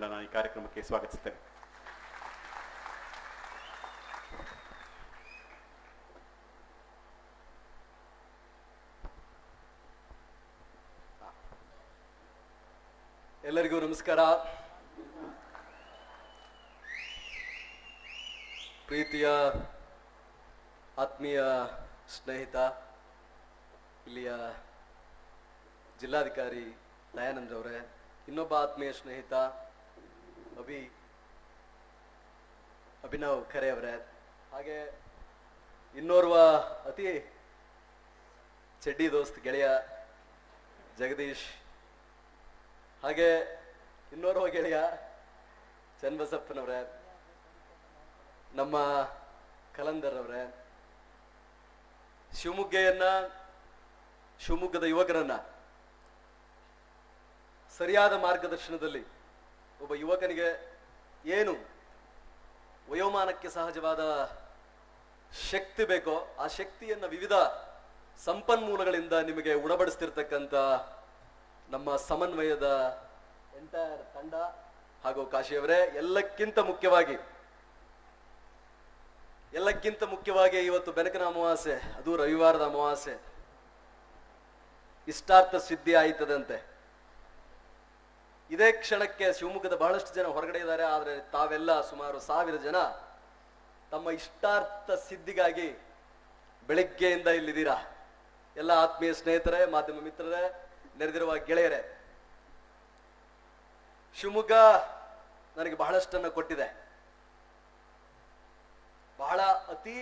ಅವರನ್ನ ನಾನು ಈ ಕಾರ್ಯಕ್ರಮಕ್ಕೆ ಸ್ವಾಗತಿಸುತ್ತೇನೆ. ಎಲ್ಲರಿಗೂ ನಮಸ್ಕಾರ. ಪ್ರೀತಿಯ ಆತ್ಮೀಯ ಸ್ನೇಹಿತ, ಇಲ್ಲಿಯ ಜಿಲ್ಲಾಧಿಕಾರಿ ದಯಾನಂದ್ ಅವರೇ, ಇನ್ನೊಬ್ಬ ಆತ್ಮೀಯ ಸ್ನೇಹಿತ ಅಭಿನವ್ ಖರೆ ಅವರೇ, ಹಾಗೆ ಇನ್ನೋರ್ವ ಅತಿ ಚಡ್ಡಿ ದೋಸ್ತ್ ಗೆಳೆಯ ಜಗದೀಶ್, ಹಾಗೆ ಇನ್ನೋರ್ವ ಗೆಳೆಯ ಚನ್ನಬಸಪ್ಪನವ್ರೆ, ನಮ್ಮ ಕಲಂದರ್ ಅವರೇ, ಶಿವಮೊಗ್ಗದ ಯುವಕರನ್ನ ಸರಿಯಾದ ಮಾರ್ಗದರ್ಶನದಲ್ಲಿ ಒಬ್ಬ ಯುವಕನಿಗೆ ಏನು ವಯೋಮಾನಕ್ಕೆ ಸಹಜವಾದ ಶಕ್ತಿ ಬೇಕೋ ಆ ಶಕ್ತಿಯನ್ನ ವಿವಿಧ ಸಂಪನ್ಮೂಲಗಳಿಂದ ನಿಮಗೆ ಉಣಬಡಿಸ್ತಿರ್ತಕ್ಕಂಥ ನಮ್ಮ ಸಮನ್ವಯದ ಎಂಟೈರ್ ತಂಡ ಹಾಗೂ ಕಾಶಿಯವರೇ, ಎಲ್ಲಕ್ಕಿಂತ ಮುಖ್ಯವಾಗಿ ಇವತ್ತು ಬೆನಕನ ಅಮಾವಾಸ್ಯೆ, ಅದು ರವಿವಾರದ ಅಮಾವಾಸ್ಯೆ, ಇಷ್ಟಾರ್ಥ ಸಿದ್ಧಿ ಆಯ್ತದಂತೆ. ಇದೇ ಕ್ಷಣಕ್ಕೆ ಶಿವಮೊಗ್ಗದ ಬಹಳಷ್ಟು ಜನ ಹೊರಗಡೆ ಇದ್ದಾರೆ, ಆದ್ರೆ ತಾವೆಲ್ಲ ಸುಮಾರು 1000 ಜನ ತಮ್ಮ ಇಷ್ಟಾರ್ಥ ಸಿದ್ಧಿಗಾಗಿ ಬೆಳಿಗ್ಗೆಯಿಂದ ಇಲ್ಲಿದ್ದೀರಾ. ಎಲ್ಲ ಆತ್ಮೀಯ ಸ್ನೇಹಿತರೇ, ಮಾಧ್ಯಮ ಮಿತ್ರರೇ, ನೆರೆದಿರುವ ಗೆಳೆಯರೇ, ಶಿವಮೊಗ್ಗ ನನಗೆ ಬಹಳಷ್ಟನ್ನ ಕೊಟ್ಟಿದೆ. ಬಹಳ ಅತಿ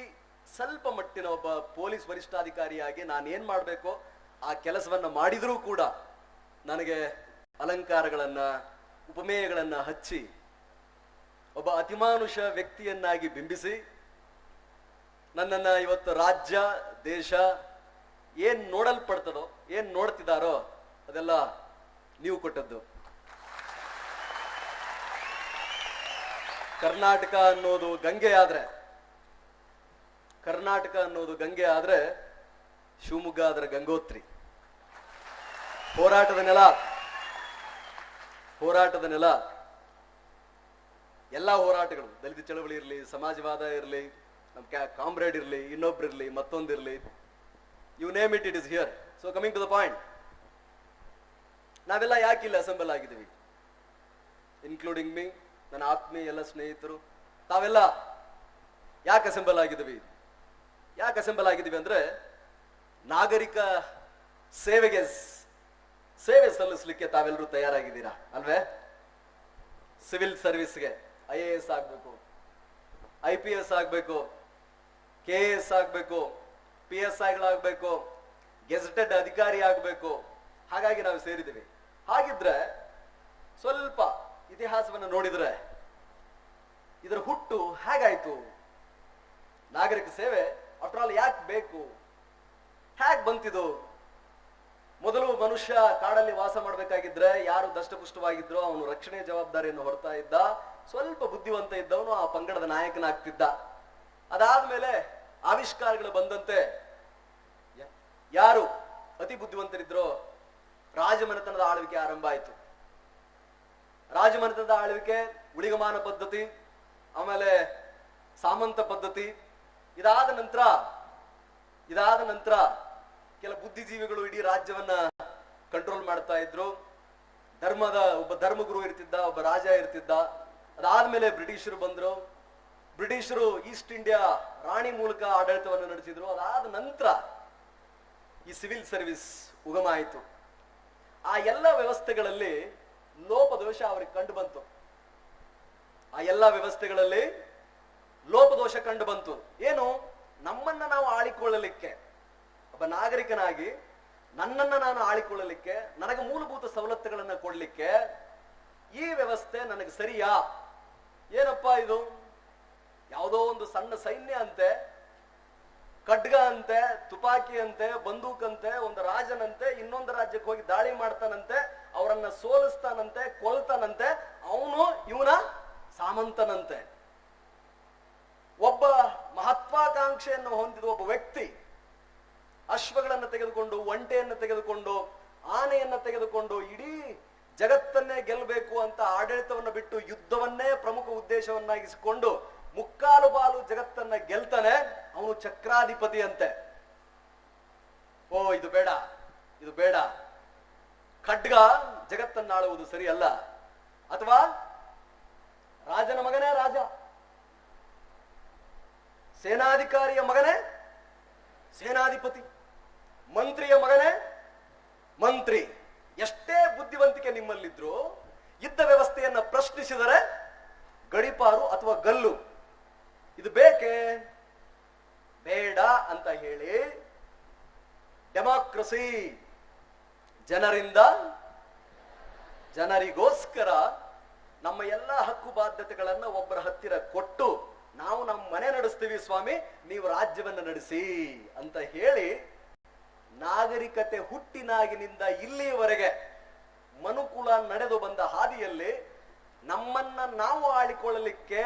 ಸ್ವಲ್ಪ ಮಟ್ಟಿನ ಒಬ್ಬ ಪೊಲೀಸ್ ವರಿಷ್ಠಾಧಿಕಾರಿಯಾಗಿ ನಾನು ಏನ್ ಮಾಡ್ಬೇಕೋ ಆ ಕೆಲಸವನ್ನ ಮಾಡಿದ್ರೂ ಕೂಡ ನನಗೆ ಅಲಂಕಾರಗಳನ್ನ, ಉಪಮೇಯಗಳನ್ನ ಹಚ್ಚಿ ಒಬ್ಬ ಅತಿಮಾನುಷ ವ್ಯಕ್ತಿಯನ್ನಾಗಿ ಬಿಂಬಿಸಿ ನನ್ನನ್ನ ಇವತ್ತು ರಾಜ್ಯ ದೇಶ ಏನ್ ನೋಡಲ್ಪಡ್ತದೋ, ಏನ್ ನೋಡ್ತಿದಾರೋ ಅದೆಲ್ಲ ನೀವು ಕೊಟ್ಟದ್ದು. ಕರ್ನಾಟಕ ಅನ್ನೋದು ಗಂಗೆ ಆದ್ರೆ ಶಿವಮೊಗ್ಗ ಅದರ ಗಂಗೋತ್ರಿ. ಹೋರಾಟದ ನೆಲ, ಎಲ್ಲಾ ಹೋರಾಟಗಳು, ದಲಿತ ಚಳವಳಿ ಇರಲಿ, ಸಮಾಜವಾದ ಇರಲಿ, ನಮ್ ಕಾಮ್ರೇಡ್ ಇರಲಿ, ಇನ್ನೊಬ್ರಿರ್ಲಿ, ಮತ್ತೊಂದಿರ್ಲಿ, you name it, it is here. So coming to the point, ನಾವೆಲ್ಲ ಯಾಕೆ ಇಲ್ಲಿ ಅಸೆಂಬಲ್ ಆಗಿದ್ದೀವಿ, ಇನ್ಕ್ಲೂಡಿಂಗ್ ಮೀ, ನನ್ನ ಆತ್ಮೀಯ ಎಲ್ಲ ಸ್ನೇಹಿತರು, ತಾವೆಲ್ಲ ಯಾಕೆ ಅಸೆಂಬಲ್ ಆಗಿದ್ದೀವಿ ಅಂದ್ರೆ ನಾಗರಿಕ ಸೇವೆ ಸಲ್ಲಿಸಲಿಕ್ಕೆ ತಾವೆಲ್ಲರೂ ತಯಾರಾಗಿದ್ದೀರಾ ಅಲ್ವೇ? ಸಿವಿಲ್ ಸರ್ವಿಸ್ಗೆ IAS ಆಗ್ಬೇಕು, IPS ಆಗ್ಬೇಕು, KAS ಆಗ್ಬೇಕು, PSIಗಳಾಗ್ಬೇಕು, ಗೆಜೆಟೆಡ್ ಅಧಿಕಾರಿ ಆಗ್ಬೇಕು. ಹಾಗಾಗಿ ನಾವು ಸೇರಿದ್ದೀವಿ. ಹಾಗಿದ್ರೆ ಸ್ವಲ್ಪ ಇತಿಹಾಸವನ್ನು ನೋಡಿದ್ರೆ ಇದರ ಹುಟ್ಟು ಹೇಗಾಯ್ತು? ನಾಗರಿಕ ಸೇವೆ ಆಫ್ಟರ್ ಆಲ್ ಯಾಕೆ ಬೇಕು? ಹೇಗೆ ಬಂತಿದು? ಮೊದಲು ಮನುಷ್ಯ ಕಾಡಲ್ಲಿ ವಾಸ ಮಾಡ್ಬೇಕಾಗಿದ್ರೆ ಯಾರು ದಷ್ಟಪುಷ್ಟವಾಗಿದ್ರು ಅವನು ರಕ್ಷಣೆ ಜವಾಬ್ದಾರಿಯನ್ನು ಹೊರ್ತಾ ಇದ್ದ. ಸ್ವಲ್ಪ ಬುದ್ಧಿವಂತ ಇದ್ದವನು ಆ ಪಂಗಡದ ನಾಯಕನಾಗ್ತಿದ್ದ. ಅದಾದ್ಮೇಲೆ ಆವಿಷ್ಕಾರಗಳು ಬಂದಂತೆ ಯಾರು ಅತಿ ಬುದ್ಧಿವಂತರಿದ್ರೋ ರಾಜಮನೆತನದ ಆಳ್ವಿಕೆ ಆರಂಭ ಆಯಿತು. ರಾಜಮನೆತನದ ಆಳ್ವಿಕೆ, ಉಳಿಗಮಾನ ಪದ್ಧತಿ, ಆಮೇಲೆ ಸಾಮಂತ ಪದ್ಧತಿ. ಇದಾದ ನಂತರ ಕೆಲ ಬುದ್ಧಿಜೀವಿಗಳು ಇಡೀ ರಾಜ್ಯವನ್ನ ಕಂಟ್ರೋಲ್ ಮಾಡ್ತಾ ಇದ್ರು. ಒಬ್ಬ ಧರ್ಮಗುರು ಇರ್ತಿದ್ದ, ಒಬ್ಬ ರಾಜ ಇರ್ತಿದ್ದ. ಅದಾದ್ಮೇಲೆ ಬ್ರಿಟಿಷರು ಬಂದ್ರು. ಬ್ರಿಟಿಷರು ಈಸ್ಟ್ ಇಂಡಿಯಾ ರಾಣಿ ಮೂಲಕ ಆಡಳಿತವನ್ನು ನಡೆಸಿದ್ರು. ಅದಾದ ನಂತರ ಈ ಸಿವಿಲ್ ಸರ್ವಿಸ್ ಉಗಮ ಆಯಿತು. ಆ ಎಲ್ಲ ವ್ಯವಸ್ಥೆಗಳಲ್ಲಿ ಲೋಪದೋಷ ಅವರಿಗೆ ಕಂಡು ಬಂತು. ಏನು? ನಮ್ಮನ್ನ ನಾವು ಆಳಿಕೊಳ್ಳಲಿಕ್ಕೆ, ಒಬ್ಬ ನಾಗರಿಕನಾಗಿ ನನ್ನನ್ನ ನಾನು ಆಳಿಕೊಳ್ಳಲಿಕ್ಕೆ, ನನಗೆ ಮೂಲಭೂತ ಸವಲತ್ತುಗಳನ್ನ ಕೊಡ್ಲಿಕ್ಕೆ ಈ ವ್ಯವಸ್ಥೆ ನನಗೆ ಸರಿಯಾ? ಏನಪ್ಪಾ ಇದು? ಯಾವುದೋ ಒಂದು ಸಣ್ಣ ಸೈನ್ಯ ಅಂತೆ, ಖಡ್ಗ ಅಂತೆ, ತುಪಾಕಿ ಅಂತೆ, ಬಂದೂಕಂತೆ, ಒಂದು ರಾಜನಂತೆ ಇನ್ನೊಂದು ರಾಜ್ಯಕ್ಕೆ ಹೋಗಿ ದಾಳಿ ಮಾಡ್ತಾನಂತೆ, ಅವರನ್ನ ಸೋಲಿಸ್ತಾನಂತೆ, ಕೊಲ್ತಾನಂತೆ, ಅವನು ಇವನ ಸಾಮಂತನಂತೆ. ಒಬ್ಬ ಮಹತ್ವಾಕಾಂಕ್ಷೆಯನ್ನು ಹೊಂದಿದ ಒಬ್ಬ ವ್ಯಕ್ತಿ ಅಶ್ವಗಳನ್ನು ತೆಗೆದುಕೊಂಡು, ಒಂಟೆಯನ್ನು ತೆಗೆದುಕೊಂಡು, ಆನೆಯನ್ನ ತೆಗೆದುಕೊಂಡು ಇಡೀ ಜಗತ್ತನ್ನೇ ಗೆಲ್ಲಬೇಕು ಅಂತ ಆಡಳಿತವನ್ನು ಬಿಟ್ಟು ಯುದ್ಧವನ್ನೇ ಪ್ರಮುಖ ಉದ್ದೇಶವನ್ನಾಗಿಸಿಕೊಂಡು ಮುಕ್ಕಾಲು ಬಾಲು ಜಗತ್ತನ್ನ ಗೆಲ್ತಾನೆ, ಅವನು ಚಕ್ರಾಧಿಪತಿ ಅಂತೆ. ಓ ಇದು ಬೇಡ, ಇದು ಬೇಡ, ಖಡ್ಗ ಜಗತ್ತನ್ನಾಳುವುದು ಸರಿಯಲ್ಲ. ಅಥವಾ ರಾಜನ ಮಗನೇ ರಾಜ, ಸೇನಾಧಿಕಾರಿಯ ಮಗನೇ ಸೇನಾಧಿಪತಿ, ಮಂತ್ರಿಯ ಮಗನೇ ಮಂತ್ರಿ. ಎಷ್ಟೇ ಬುದ್ಧಿವಂತಿಕೆ ನಿಮ್ಮಲ್ಲಿದ್ರು ಯುದ್ಧ ವ್ಯವಸ್ಥೆಯನ್ನ ಪ್ರಶ್ನಿಸಿದರೆ ಗಡಿಪಾರು ಅಥವಾ ಗಲ್ಲು. ಇದು ಬೇಕೇ ಬೇಡ ಅಂತ ಹೇಳಿ ಡೆಮಾಕ್ರಸಿ, ಜನರಿಂದ ಜನರಿಗೋಸ್ಕರ ನಮ್ಮ ಎಲ್ಲ ಹಕ್ಕು ಬಾಧ್ಯತೆಗಳನ್ನ ಒಬ್ಬರ ಹತ್ತಿರ ಕೊಟ್ಟು ನಾವು ನಮ್ಮ ಮನೆ ನಡೆಸ್ತೀವಿ ಸ್ವಾಮಿ, ನೀವು ರಾಜ್ಯವನ್ನ ನಡೆಸಿ ಅಂತ ಹೇಳಿ ನಾಗರಿಕತೆ ಹುಟ್ಟಿನಾಗಿನಿಂದ ಇಲ್ಲಿಯವರೆಗೆ ಮನುಕುಲ ನಡೆದು ಬಂದ ಹಾದಿಯಲ್ಲಿ ನಮ್ಮನ್ನ ನಾವು ಆಳಿಕೊಳ್ಳಲಿಕ್ಕೆ,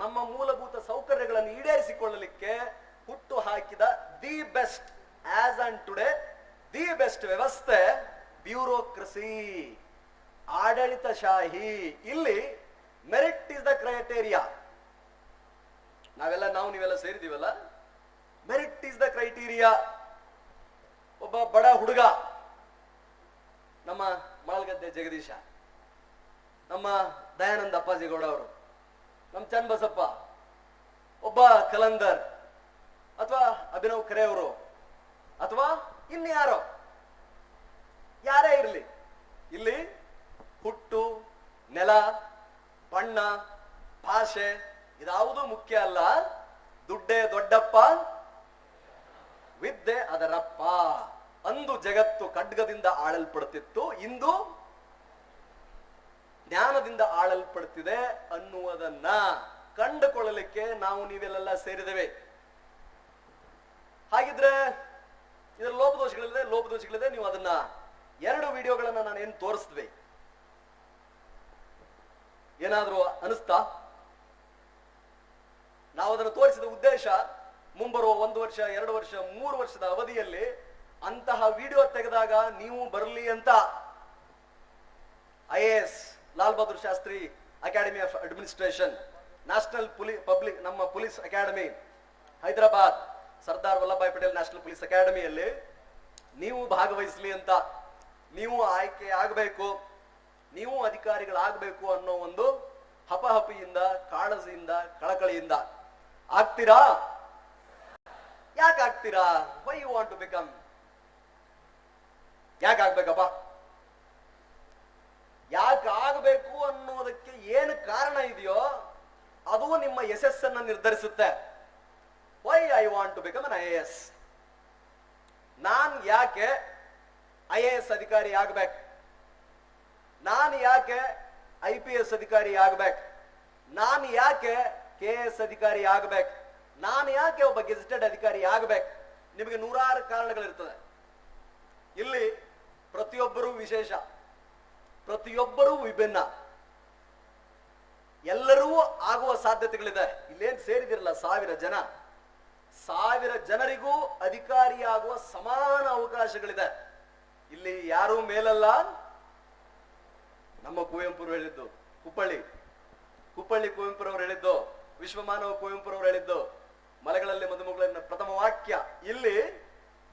ನಮ್ಮ ಮೂಲಭೂತ ಸೌಕರ್ಯಗಳನ್ನು ಈಡೇರಿಸಿಕೊಳ್ಳಲಿಕ್ಕೆ ಹುಟ್ಟು ಹಾಕಿದ the best as and today the best ವ್ಯವಸ್ಥೆ ಬ್ಯೂರೋಕ್ರಸಿ, ಆಡಳಿತಶಾಹಿ. ಇಲ್ಲಿ ಮೆರಿಟ್ ಇಸ್ ದ ಕ್ರೈಟೇರಿಯಾ. ನಾವು ನೀವೆಲ್ಲ ಸೇರಿದೀವಲ್ಲ, ಮೆರಿಟ್ ಇಸ್ ದ ಕ್ರೈಟೀರಿಯಾ. ಒಬ್ಬ ಬಡ ಹುಡುಗ, ನಮ್ಮ ಮಾಳ್ಗದ್ದೆ ಜಗದೀಶ, ನಮ್ಮ ದಯಾನಂದ ಅಪ್ಪಾಜಿಗೌಡ ಅವರು, ನಮ್ಮ ಚನ್ನಬಸಪ್ಪ, ಒಬ್ಬ ಕಲಂದರ್ ಅಥವಾ ಅಭಿನವ್ ಖರೆ ಅವರು, ಅಥವಾ ಇನ್ಯಾರೋ ಯಾರೇ ಇರಲಿ, ಇಲ್ಲಿ ಹುಟ್ಟು, ನೆಲ, ಬಣ್ಣ, ಭಾಷೆ ಇದಾವುದೂ ಮುಖ್ಯ ಅಲ್ಲ. ದುಡ್ಡೇ ದೊಡ್ಡಪ್ಪ, ವಿದ್ಯೆ ಅದರಪ್ಪ. ಅಂದು ಜಗತ್ತು ಖಡ್ಗದಿಂದ ಆಳಲ್ಪಡುತ್ತಿತ್ತು, ಇಂದು ಜ್ಞಾನದಿಂದ ಆಳಲ್ಪಡುತ್ತಿದೆ ಅನ್ನುವುದನ್ನ ಕಂಡುಕೊಳ್ಳಲಿಕ್ಕೆ ನಾವು ನೀವೆಲ್ಲ ಸೇರಿದ್ದೇವೆ. ಹಾಗಿದ್ರೆ ಇದರ ಲೋಪದೋಷಗಳಿದೆ. ನೀವು ಅದನ್ನ 2 ವಿಡಿಯೋಗಳನ್ನ ನಾನು ಏನು ತೋರಿಸಿದ್ವಿ, ಏನಾದ್ರೂ ಅನಿಸ್ತಾ? ನಾವು ಅದನ್ನು ತೋರಿಸಿದ ಉದ್ದೇಶ ಮುಂಬರುವ 1 ವರ್ಷ, 2 ವರ್ಷ, 3 ವರ್ಷದ ಅವಧಿಯಲ್ಲಿ ಅಂತಹ ವಿಡಿಯೋ ತೆಗೆದಾಗ ನೀವು ಬರಲಿ ಅಂತ. IAS Lal Bahadur Shastri academy of administration, national public ನಮ್ಮ police academy Hyderabad, Sardar Vallabhbhai Patel national police ಅಕಾಡೆಮಿಯಲ್ಲಿ ನೀವು ಭಾಗವಹಿಸಲಿ ಅಂತ, ನೀವು ಆಯ್ಕೆ ಆಗಬೇಕು, ನೀವು ಅಧಿಕಾರಿಗಳಾಗಬೇಕು ಅನ್ನೋ ಒಂದು ಹಪಹಪಿಯಿಂದ, ಕಾಳಜಿಯಿಂದ, ಕಳಕಳಿಯಿಂದ. ಆಗ್ತೀರಾ? ಯಾಕೆ ಆಗ್ತೀರಾ? Why you want to become? ಯಾಕೆ ಆಗ್ಬೇಕಪ್ಪ? ಯಾಕೆ ಆಗಬೇಕು ಅನ್ನೋದಕ್ಕೆ ಏನು ಕಾರಣ ಇದೆಯೋ ಅದು ನಿಮ್ಮ ಯಶಸ್ಸನ್ನು ನಿರ್ಧರಿಸುತ್ತೆ. Why I want to become an IAS? ನಾನ್ ಯಾಕೆ IAS ಅಧಿಕಾರಿ ಆಗ್ಬೇಕು? ನಾನು ಯಾಕೆ IPS ಅಧಿಕಾರಿ ಆಗ್ಬೇಕು? ನಾನು ಯಾಕೆ KS ಅಧಿಕಾರಿ ಆಗ್ಬೇಕು? ನಾನು ಯಾಕೆ ಒಬ್ಬ ಗೆಜೆಟೆಡ್ ಅಧಿಕಾರಿ ಆಗ್ಬೇಕು? ನಿಮಗೆ ನೂರಾರು ಕಾರಣಗಳಿರ್ತದೆ. ಇಲ್ಲಿ ಪ್ರತಿಯೊಬ್ಬರೂ ವಿಶೇಷ, ಪ್ರತಿಯೊಬ್ಬರೂ ವಿಭಿನ್ನ, ಎಲ್ಲರೂ ಆಗುವ ಸಾಧ್ಯತೆಗಳಿದೆ. ಇಲ್ಲೇನ್ ಸೇರಿದಿರಲ್ಲ 1000 ಜನ, 1000 ಜನರಿಗೂ ಅಧಿಕಾರಿಯಾಗುವ ಸಮಾನ ಅವಕಾಶಗಳಿದೆ. ಇಲ್ಲಿ ಯಾರೂ ಮೇಲಲ್ಲ. ನಮ್ಮ ಕುವೆಂಪುರು ಹೇಳಿದ್ದು, ಕುಪ್ಪಳ್ಳಿ ಕುವೆಂಪುರವರು ಹೇಳಿದ್ದು, ವಿಶ್ವಮಾನವ ಕುವೆಂಪುರವರು ಹೇಳಿದ್ದು, ಮಲೆಗಳಲ್ಲಿ ಮದುಮಗಳ ಪ್ರಥಮ ವಾಕ್ಯ. ಇಲ್ಲಿ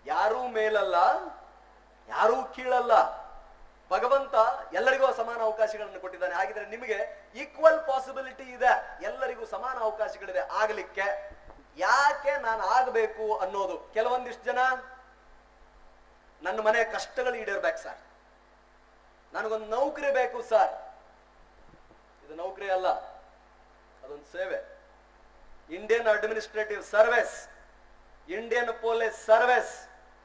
ಯಾರೂ ಮೇಲಲ್ಲ, ಯಾರೂ ಕೀಳಲ್ಲ. ಭಗವಂತ ಎಲ್ಲರಿಗೂ ಸಮಾನ ಅವಕಾಶಗಳನ್ನು ಕೊಟ್ಟಿದ್ದಾನೆ. ಹಾಗಿದ್ರೆ ನಿಮಗೆ ಈಕ್ವಲ್ ಪಾಸಿಬಿಲಿಟಿ ಇದೆ, ಎಲ್ಲರಿಗೂ ಸಮಾನ ಅವಕಾಶಗಳಿದೆ ಆಗಲಿಕ್ಕೆ. ಯಾಕೆ ನಾನು ಆಗಬೇಕು ಅನ್ನೋದು. ಕೆಲವೊಂದಿಷ್ಟು ಜನ ನನ್ನ ಮನೆ ಕಷ್ಟಗಳು ಈಡೇರ್ಬೇಕು ಸರ್, ನನಗೊಂದು ನೌಕರಿ ಬೇಕು ಸರ್. ಇದು ನೌಕರಿ ಅಲ್ಲ, ಅದೊಂದು ಸೇವೆ. Indian administrative service, Indian police service,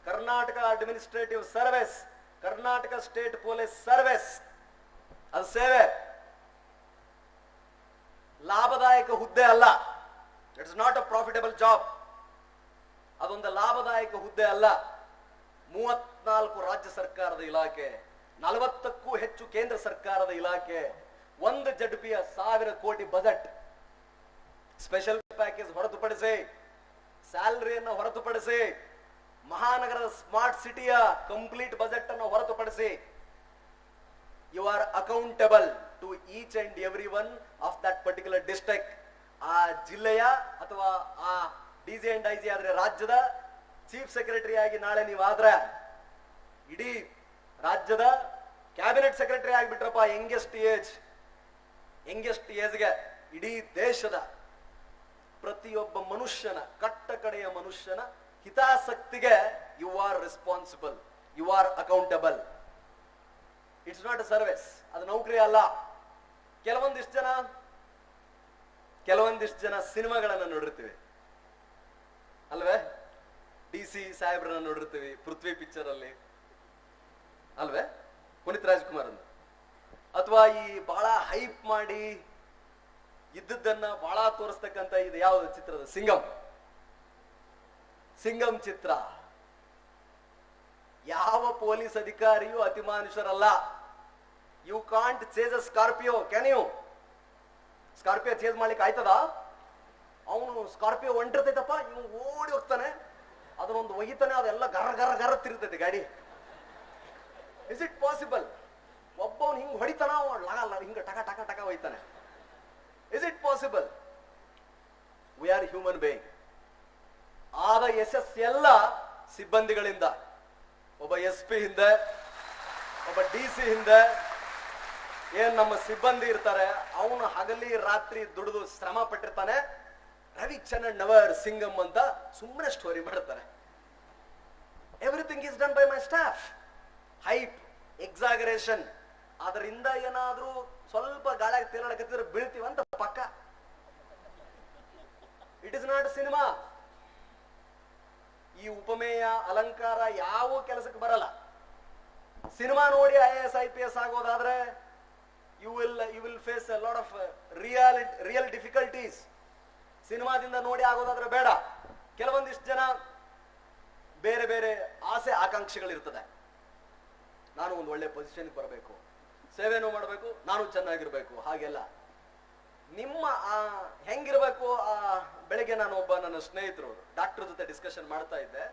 Karnataka administrative service, Karnataka state police service, ಅದು ಸೇವೆ. ಲಾಭದಾಯಕ ಹುದ್ದೆ ಅಲ್ಲ. It's not a profitable job. ಅದೊಂದು ಲಾಭದಾಯಕ ಹುದ್ದೆ ಅಲ್ಲ. 34 ರಾಜ್ಯ ಸರ್ಕಾರದ ಇಲಾಖೆ, 40ಕ್ಕೂ ಹೆಚ್ಚು ಕೇಂದ್ರ ಸರ್ಕಾರದ ಇಲಾಖೆ, 1 ZPಯ 1000 ಕೋಟಿ ಬಜೆಟ್, ಸ್ಪೆಷಲ್ ಪ್ಯಾಕೇಜ್ ಹೊರತುಪಡಿಸಿ, ಸ್ಯಾಲರಿಯನ್ನು ಹೊರತುಪಡಿಸಿ, ಮಹಾನಗರದ ಸ್ಮಾರ್ಟ್ ಸಿಟಿಯ ಕಂಪ್ಲೀಟ್ ಬಜೆಟ್ ಅನ್ನು ಹೊರತುಪಡಿಸಿ you are accountable to each and every one of that particular district. ಆ ಜಿಲ್ಲೆಯ ಅಥವಾ ಆ ಡಿಸಿ ಅಂಡ್ ಐಜಿ ಆದ್ರೆ ರಾಜ್ಯದ ಚೀಫ್ ಸೆಕ್ರೆಟರಿ ಆಗಿ ನಾಳೆ ನೀವಾದ್ರೆ ಇಡೀ ರಾಜ್ಯದ ಕ್ಯಾಬಿನೆಟ್ ಸೆಕ್ರೆಟರಿ ಆಗಿಬಿಟ್ರಪ್ಪ, ಯಂಗೆಸ್ಟ್ ಏಜ್ಗೆ ಇಡೀ ದೇಶದ ಪ್ರತಿಯೊಬ್ಬ ಮನುಷ್ಯನ ಕಟ್ಟ ಕಡೆಯ ಮನುಷ್ಯನ ಹಿತಾಸಕ್ತಿಗೆ you are responsible, you are accountable. It's not a service, ಅದು ನೌಕರಿ ಅಲ್ಲ. ಕೆಲವೊಂದಿಷ್ಟು ಜನ ಸಿನಿಮಾಗಳನ್ನ ನೋಡಿರ್ತೀವಿ ಅಲ್ವೇ, DC ಸಾಹೇಬ್ರನ್ನ ನೋಡಿರ್ತೀವಿ ಪೃಥ್ವಿ ಪಿಕ್ಚರ್ ಅಲ್ಲಿ ಅಲ್ವೇ, ಪುನೀತ್ ರಾಜ್ಕುಮಾರ್ ಅಂತ. ಅಥವಾ ಈ ಬಹಳ ಹೈಪ್ ಮಾಡಿ ಇದ್ದದ್ದನ್ನ ಬಹಳ ತೋರಿಸ್ತಕ್ಕಂತ ಇದು ಯಾವ ಚಿತ್ರದ ಸಿಂಗಂ ಚಿತ್ರ. ಯಾವ ಪೊಲೀಸ್ ಅಧಿಕಾರಿಯೂ ಅತಿ ಮಾನುಷರಲ್ಲ. You can't chase a Scorpio, can you? Scorpio chase ಮಾಡ್ಲಿಕ್ಕೆ ಆಯ್ತದ? ಅವನು ಸ್ಕಾರ್ಪಿಯೋ ಹೊಂಟಿರ್ತೈತಪ್ಪ, ಇವನು ಓಡಿ ಹೋಗ್ತಾನೆ, ಅದನ್ನೊಂದು ಒಗಿತಾನೆ, ಅದೆಲ್ಲ ಗರ ತಿರುಗ್ತೈತೆ ಗಾಡಿ. Is it possible? ಒಬ್ಬವನು ಹಿಂಗ್ ಹೊಡಿತಾನ, ಹಿಂಗ ಟಕ ಟಕ ಟಕ ಹೋಯ್ತಾನೆ. Is it possible? We are human being. ಆದ ಯಶಸ್ಸೆಲ್ಲ ಸಿಬ್ಬಂದಿಗಳಿಂದ. ಒಬ್ಬ SP ಹಿಂದೆ, ಒಬ್ಬ DC ಹಿಂದೆ ಏನ್ ನಮ್ಮ ಸಿಬ್ಬಂದಿ ಇರ್ತಾರೆ, ಅವನು ಹಗಲಿ ರಾತ್ರಿ ದುಡಿದು ಶ್ರಮ ಪಟ್ಟಿರ್ತಾನೆ. ರವಿಚಂದ್ರನ್ ನವರ್ ಸಿಂಗಂ ಅಂತ ಸುಮ್ಮನೆ ಸ್ಟೋರಿ ಮಾಡ್ತಾರೆ. Everything is done by my staff. Hype, exaggeration, ಅದರಿಂದ ಏನಾದ್ರೂ ಸ್ವಲ್ಪ ಗಾಳಿಯಾಗಿ ತೇಲಾಡಕತ್ತಿದ್ರೆ ಬೀಳ್ತೀವಂತ ಪಕ್ಕ. It is not cinema. ಈ ಉಪಮೇಯ ಅಲಂಕಾರ ಯಾವ ಕೆಲಸಕ್ಕೆ ಬರಲ್ಲ. ಸಿನಿಮಾ ನೋಡಿ IAS IPS ಆಗೋದಾದ್ರೆ you will face a lot of real difficulties. ಸಿನಿಮಾದಿಂದ ನೋಡಿ ಆಗೋದಾದ್ರೆ ಬೇಡ. ಕೆಲವೊಂದಿಷ್ಟು ಜನ ಬೇರೆ ಬೇರೆ ಆಸೆ ಆಕಾಂಕ್ಷೆಗಳಿರ್ತದೆ. ನಾನು ಒಂದು ಒಳ್ಳೆ ಪೊಸಿಷನ್ಗೆ ಬರಬೇಕು, ಸೇವೆನೂ ಮಾಡಬೇಕು, ನಾನು ಚೆನ್ನಾಗಿರ್ಬೇಕು. ಹಾಗೆಲ್ಲ ನಿಮ್ಮ ಹೆಂಗಿರ್ಬೇಕು. ಬೆಳಿಗ್ಗೆ ನಾನು ಒಬ್ಬ ನನ್ನ ಸ್ನೇಹಿತರು ಡಾಕ್ಟರ್ ಜೊತೆ ಡಿಸ್ಕಷನ್ ಮಾಡ್ತಾ ಇದ್ದೆ.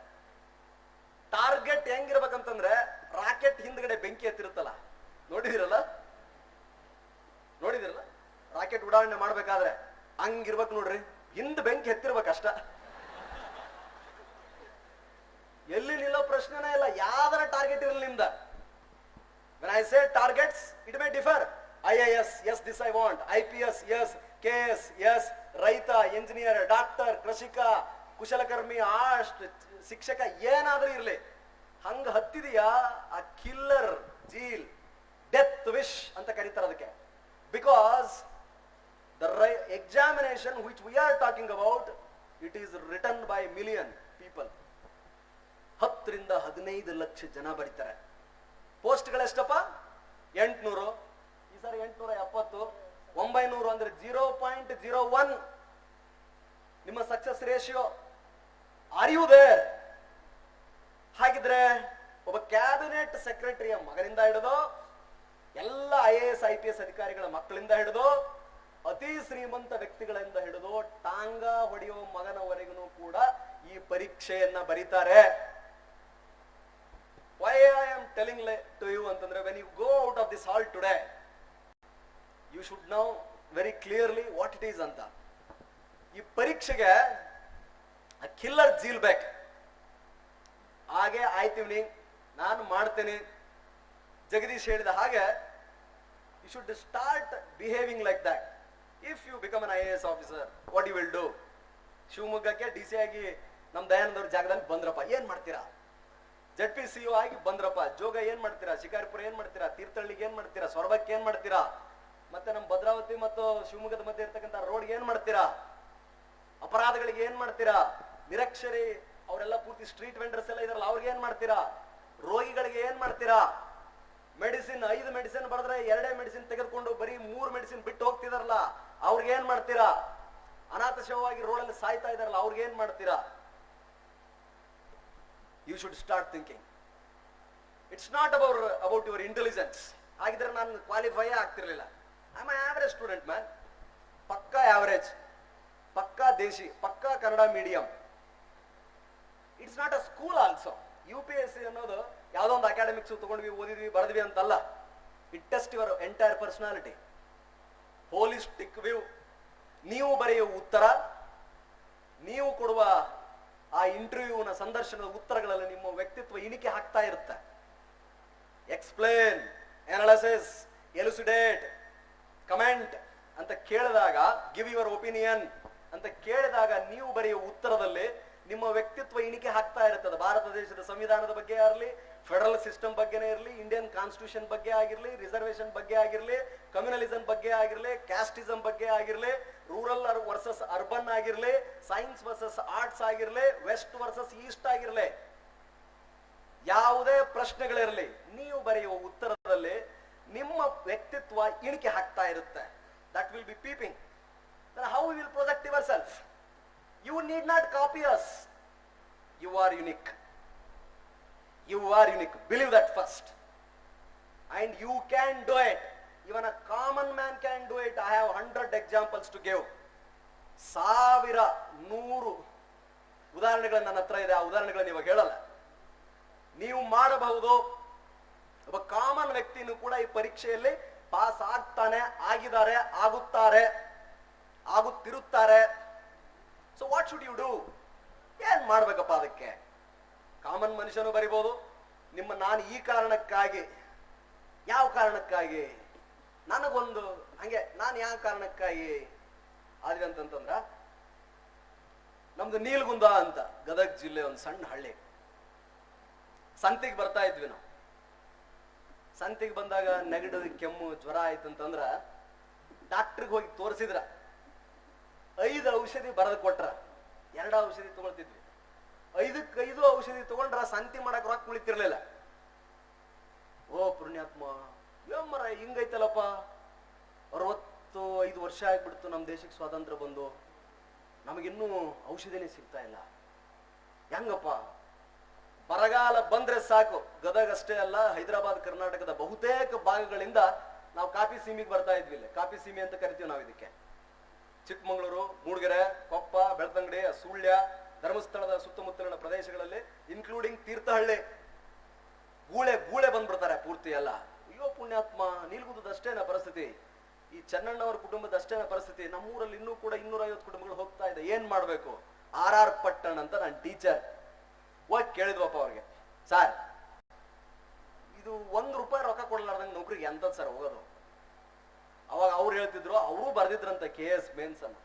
ಟಾರ್ಗೆಟ್ ಹೆಂಗಿರ್ಬೇಕಂತಂದ್ರೆ ರಾಕೆಟ್ ಹಿಂದ್ಗಡೆ ಬೆಂಕಿ ಎತ್ತಿರುತ್ತಲ್ಲ, ನೋಡಿದಿರಲ್ಲ ರಾಕೆಟ್ ಉಡಾವಣೆ ಮಾಡ್ಬೇಕಾದ್ರೆ ಹಂಗಿರ್ಬೇಕು ನೋಡ್ರಿ, ಹಿಂದ್ ಬೆಂಕಿ ಎತ್ತಿರ್ಬೇಕಷ್ಟ. ಎಲ್ಲಿ ನಿಲ್ಲೋ ಪ್ರಶ್ನೆನೇ ಇಲ್ಲ, ಯಾವ್ದಾರ ಟಾರ್ಗೆಟ್ ಇರಲಿ ನಿಮ್ದ. When I say targets, it may differ. IAS, yes, this I want. IPS, yes. KS, yes. ರೈತ, ಎಂಜಿನಿಯರ್, ಡಾಕ್ಟರ್, ಕೃಷಿಕ, ಕುಶಲಕರ್ಮಿ, ಶಿಕ್ಷಕ, ಏನಾದ್ರೂ ಇರ್ಲಿ. ಹಂಗ ಹತ್ತಿದೆಯಾ ಆ ಕಿಲ್ಲರ್ ಜೀಲ್, ಡೆತ್ ವಿಶ್ ಅಂತ ಕರೀತಾರೆ ಅದಕ್ಕೆ. Because the examination which we are talking about, it is written by million people. 10 ರಿಂದ 15 ಲಕ್ಷ ಜನ ಬರೀತಾರೆ. ಪೋಸ್ಟ್ಗಳೆಷ್ಟಪ್ಪ? 800. ಈ ಸಾರಿ 870. 900 ಅಂದ್ರೆ 0.01 ನಿಮ್ಮ success ratio. Are you there? ಹಾಗಿದ್ರೆ ಒಬ್ಬ ಕ್ಯಾಬಿನೆಟ್ ಸೆಕ್ರೆಟರಿಯ ಮಗನಿಂದ ಹಿಡಿದು ಎಲ್ಲ IAS IPS ಅಧಿಕಾರಿಗಳ ಮಕ್ಕಳಿಂದ ಹಿಡಿದು ಅತಿ ಶ್ರೀಮಂತ ವ್ಯಕ್ತಿಗಳಿಂದ ಹಿಡಿದು ಟಾಂಗ ಹೊಡೆಯುವ ಮಗನವರೆಗೂ ಕೂಡ ಈ ಪರೀಕ್ಷೆಯನ್ನ ಬರೀತಾರೆ. Why I am telling to you ಅಂತಂದ್ರೆ, when you go out of this hall today, you should know very clearly what it is ಅಂತ. ಈ ಪರೀಕ್ಷೆಗೆ ಕಿಲ್ಲರ್ ಜೀಲ್ ಬೇಕು. ಹಾಗೆ ಆಯ್ತೀವಿ, ನಾನು ಮಾಡ್ತೇನೆ. ಜಗದೀಶ್ ಹೇಳಿದ ಹಾಗೆ you should start behaving like that. If you become an IAS officer, what you will do? ಶಿವಮೊಗ್ಗಕ್ಕೆ DC ಆಗಿ ನಮ್ ದಯಾನಂದ ಅವ್ರ ಜಾಗದಲ್ಲಿ ಬಂದ್ರಪ್ಪ, ಏನ್ ಮಾಡ್ತೀರಾ? ZPCO ಆಗಿ ಬಂದ್ರಪ್ಪ, ಜೋಗ ಏನ್ ಮಾಡ್ತೀರಾ? ಶಿಕಾರಿಪುರ ಏನ್ ಮಾಡ್ತೀರಾ? ತೀರ್ಥಹಳ್ಳಿಗೆ ಏನ್ ಮಾಡ್ತೀರಾ? ಸೊರಬಕ್ಕೆ ಏನ್ ಮಾಡ್ತೀರಾ? ಮತ್ತೆ ನಮ್ ಭದ್ರಾವತಿ ಮತ್ತು ಶಿವಮೊಗ್ಗದ ಮಧ್ಯೆ ಇರ್ತಕ್ಕಂಥ ರೋಡ್ಗೆ ಏನ್ ಮಾಡ್ತೀರಾ? ಅಪರಾಧಗಳಿಗೆ ಏನ್ ಮಾಡ್ತೀರಾ? ನಿರಕ್ಷರಿ ಅವರೆಲ್ಲ ಪೂರ್ತಿ ಸ್ಟ್ರೀಟ್ ವೆಂಡರ್ಸ್ ಎಲ್ಲ ಇದಾರಲ್ಲ, ಅವ್ರಿಗೆ ಏನ್ ಮಾಡ್ತೀರಾ? ರೋಗಿಗಳಿಗೆ ಏನ್ ಮಾಡ್ತೀರಾ? ಮೆಡಿಸಿನ್ 5 ಮೆಡಿಸಿನ್ ಬರೆದ್ರೆ 2 ಮೆಡಿಸಿನ್ ತೆಗೆದುಕೊಂಡು ಬರೀ 3 ಮೆಡಿಸಿನ್ ಬಿಟ್ಟು ಹೋಗ್ತಿದಾರಲ್ಲ, ಅವ್ರಿಗೆ ಏನ್ ಮಾಡ್ತೀರಾ? ಅನಾಥ ಶವವಾಗಿ ರೋಡಲ್ಲಿ ಸಾಯ್ತಾ ಇದಾರಲ್ಲ, ಅವ್ರಿಗೆ ಏನ್ ಮಾಡ್ತೀರಾ? You should start thinking. It's not about your intelligence. ಆಗಿದ್ರೆ ನಾನು ಕ್ವಾಲಿಫೈ ಆಗ್ತಿರ್ಲಿಲ್ಲ. I am average student man. ಪಕ್ಕಾ ಆವರೇಜ್, ಪಕ್ಕಾ ದೇಶಿ, ಪಕ್ಕಾ Kannada medium. It's not a school also. UPSC ಅನ್ನೋದು ಯಾವ್ದೋ ಒಂದು ಅಕಾಡೆಮಿಕ್ಸ್ ತಗೊಂಡ್ವಿ, ಓದಿದ್ವಿ, ಬರೆದ್ವಿ ಅಂತಲ್ಲ. It test your entire personality. Holistic view. ನೀವು ಬರೆಯುವ ಉತ್ತರ, ನೀವು ಕೊಡುವ ಆ ಇಂಟರ್ವ್ಯೂನ ಸಂದರ್ಶನದ ಉತ್ತರಗಳಲ್ಲಿ ನಿಮ್ಮ ವ್ಯಕ್ತಿತ್ವ ಇಣಿಕೆ ಹಾಕ್ತಾ ಇರುತ್ತೆ. ಎಕ್ಸ್ಪ್ಲೇನ್, ಅನಾಲಿಸಿಸ್, ಎಲುಸಿಡೇಟ್, ಕಮೆಂಟ್ ಅಂತ ಕೇಳಿದಾಗ, ಗಿವ್ ಯುವರ್ ಒಪಿನಿಯನ್ ಅಂತ ಕೇಳಿದಾಗ ನೀವು ಬರೆಯುವ ಉತ್ತರದಲ್ಲಿ ನಿಮ್ಮ ವ್ಯಕ್ತಿತ್ವ ಇಣಿಕೆ ಹಾಕ್ತಾ ಇರ್ತದೆ. ಭಾರತ ದೇಶದ ಸಂವಿಧಾನದ ಬಗ್ಗೆ ಇರಲಿ, ಫೆಡರಲ್ ಸಿಸ್ಟಮ್ ಬಗ್ಗೆನೇ ಇರಲಿ, ಇಂಡಿಯನ್ ಕಾನ್ಸ್ಟಿಟ್ಯೂಷನ್ ಬಗ್ಗೆ ಆಗಿರಲಿ, ರಿಸರ್ವೇಶನ್ ಬಗ್ಗೆ ಆಗಿರಲಿ, ಕಮ್ಯುನಲಿಸಂ ಬಗ್ಗೆ ಆಗಿರಲಿ, ಕ್ಯಾಸ್ಟಿಸಂ ಬಗ್ಗೆ ಆಗಿರಲಿ, ರೂರಲ್ ವರ್ಸಸ್ ಅರ್ಬನ್ ಆಗಿರಲಿ, ಸೈನ್ಸ್ ವರ್ಸಸ್ ಆರ್ಟ್ಸ್ ಆಗಿರಲಿ, ವೆಸ್ಟ್ ವರ್ಸಸ್ ಈಸ್ಟ್ ಆಗಿರಲಿ, ಯಾವುದೇ ಪ್ರಶ್ನೆಗಳಿರಲಿ, ನೀವು ಬರೆಯುವ ಉತ್ತರದಲ್ಲಿ ನಿಮ್ಮ ವ್ಯಕ್ತಿತ್ವ ಇಣಿಕೆ ಹಾಕ್ತಾ ಇರುತ್ತೆ. That will be peeping. Then how we will project yourself? You need not copy us. You are unique. You are unique. Believe that first. And you can do it. Even a common man can do it. I have 100 examples to give. 100 ಉದಾಹರಣೆಗಳು ನನ್ನ ಹತ್ರ ಇದೆ. ಆ ಉದಾಹರಣೆಗಳನ್ನು ಇವಾಗ ಹೇಳಲ್ಲ. ನೀವು ಮಾಡಬಹುದು. ಒಬ್ಬ ಕಾಮನ್ ವ್ಯಕ್ತಿನೂ ಕೂಡ ಈ ಪರೀಕ್ಷೆಯಲ್ಲಿ ಪಾಸ್ ಆಗ್ತಾನೆ, ಆಗಿದ್ದಾರೆ, ಆಗುತ್ತಿರುತ್ತಾರೆ. So what should you do? ಏನ್ ಮಾಡ್ಬೇಕಪ್ಪ ಅದಕ್ಕೆ? ಕಾಮನ್ ಮನುಷ್ಯನು ಬರಿಬಹುದು. ನಾನು ಈ ಕಾರಣಕ್ಕಾಗಿ, ಯಾವ ಕಾರಣಕ್ಕಾಗಿ, ನನಗೊಂದು ಹಂಗೆ, ನಾನು ಯಾವ ಕಾರಣಕ್ಕಾಗಿ ಆದ್ರೆ ಅಂತಂದ್ರ, ನಮ್ದು ನೀಲ್ಗುಂದ ಅಂತ ಗದಗ ಜಿಲ್ಲೆ ಒಂದು ಸಣ್ಣ ಹಳ್ಳಿ. ಸಂತಿಗೆ ಬರ್ತಾ ಇದ್ವಿ ನಾವು. ಸಂತಿಗೆ ಬಂದಾಗ ನೆಗಡಿ, ಕೆಮ್ಮು, ಜ್ವರ ಆಯ್ತಂತಂದ್ರ ಡಾಕ್ಟ್ರಿಗೆ ಹೋಗಿ ತೋರಿಸಿದ್ರ 5 ಔಷಧಿ ಬರೆದು ಕೊಟ್ರ. 2 ಔಷಧಿ ತಗೊಳ್ತಿದ್ವಿ. 5 ಔಷಧಿ ತಗೊಂಡ್ರ ಸಂತಿ ಮಾಡಕ್ ರೊಕ್ಕ ಉಳಿತಿರ್ಲಿಲ್ಲ. ಓ ಪುಣ್ಯಾತ್ಮ, ಏಮರ ಹಿಂಗೈತಲ್ಲಪ್ಪ, 65 ವರ್ಷ ಆಗ್ಬಿಡ್ತು ನಮ್ಮ ದೇಶಕ್ಕೆ ಸ್ವಾತಂತ್ರ್ಯ ಬಂದು, ನಮಗಿನ್ನೂ ಔಷಧಿನೇ ಸಿಗ್ತಾ ಇಲ್ಲ, ಹೆಂಗಪ್ಪ? ಬರಗಾಲ ಬಂದ್ರೆ ಸಾಕು, ಗದಗ ಅಷ್ಟೇ ಅಲ್ಲ, ಹೈದರಾಬಾದ್, ಕರ್ನಾಟಕದ ಬಹುತೇಕ ಭಾಗಗಳಿಂದ ನಾವು ಕಾಫಿ ಸೀಮೆಗೆ ಬರ್ತಾ ಇದ್ವಿ. ಇಲ್ಲಿ ಕಾಫಿ ಸೀಮೆ ಅಂತ ಕರಿತೀವಿ ನಾವು ಇದಕ್ಕೆ. ಚಿಕ್ಕಮಗಳೂರು, ಮೂಡಿಗೆರೆ, ಕೊಪ್ಪ, ಬೆಳ್ತಂಗಡಿ, ಸುಳ್ಯ, ಧರ್ಮಸ್ಥಳದ ಸುತ್ತಮುತ್ತಲಿನ ಪ್ರದೇಶಗಳಲ್ಲಿ, ಇನ್ಕ್ಲೂಡಿಂಗ್ ತೀರ್ಥಹಳ್ಳಿ, ಗೂಳೆ ಬಂದ್ಬಿಡ್ತಾರೆ ಪೂರ್ತಿ ಎಲ್ಲ. ಅಯ್ಯೋ ಪುಣ್ಯಾತ್ಮ, ನೀಲ್ಗುಂದದಷ್ಟೇನ ಪರಿಸ್ಥಿತಿ, ಈ ಚೆನ್ನಣ್ಣವರ ಕುಟುಂಬದಷ್ಟೇನ ಪರಿಸ್ಥಿತಿ, ನಮ್ಮೂರಲ್ಲಿ ಇನ್ನೂ ಕೂಡ 250 ಕುಟುಂಬಗಳು ಹೋಗ್ತಾ ಇದೆ, ಏನ್ ಮಾಡ್ಬೇಕು? RR ಪಟ್ಟಣ್ ಅಂತ ನಾನು ಟೀಚರ್ ಹೋಗಿ ಕೇಳಿದ್ವಪ್ಪ ಅವ್ರಿಗೆ, ಸರ್ ಇದು ₹1 ರೊಕ್ಕ ಕೊಡ್ಲಾರ್ದಂಗೆ ನೌಕರಿಗೆ ಎಂತದ್ ಸರ್ ಹೋಗೋದು? ಅವಾಗ ಅವ್ರು ಹೇಳ್ತಿದ್ರು, ಅವರು ಬರ್ದಿದ್ರಂತ KS ಮೇನ್ಸ್ ಅನ್ನ,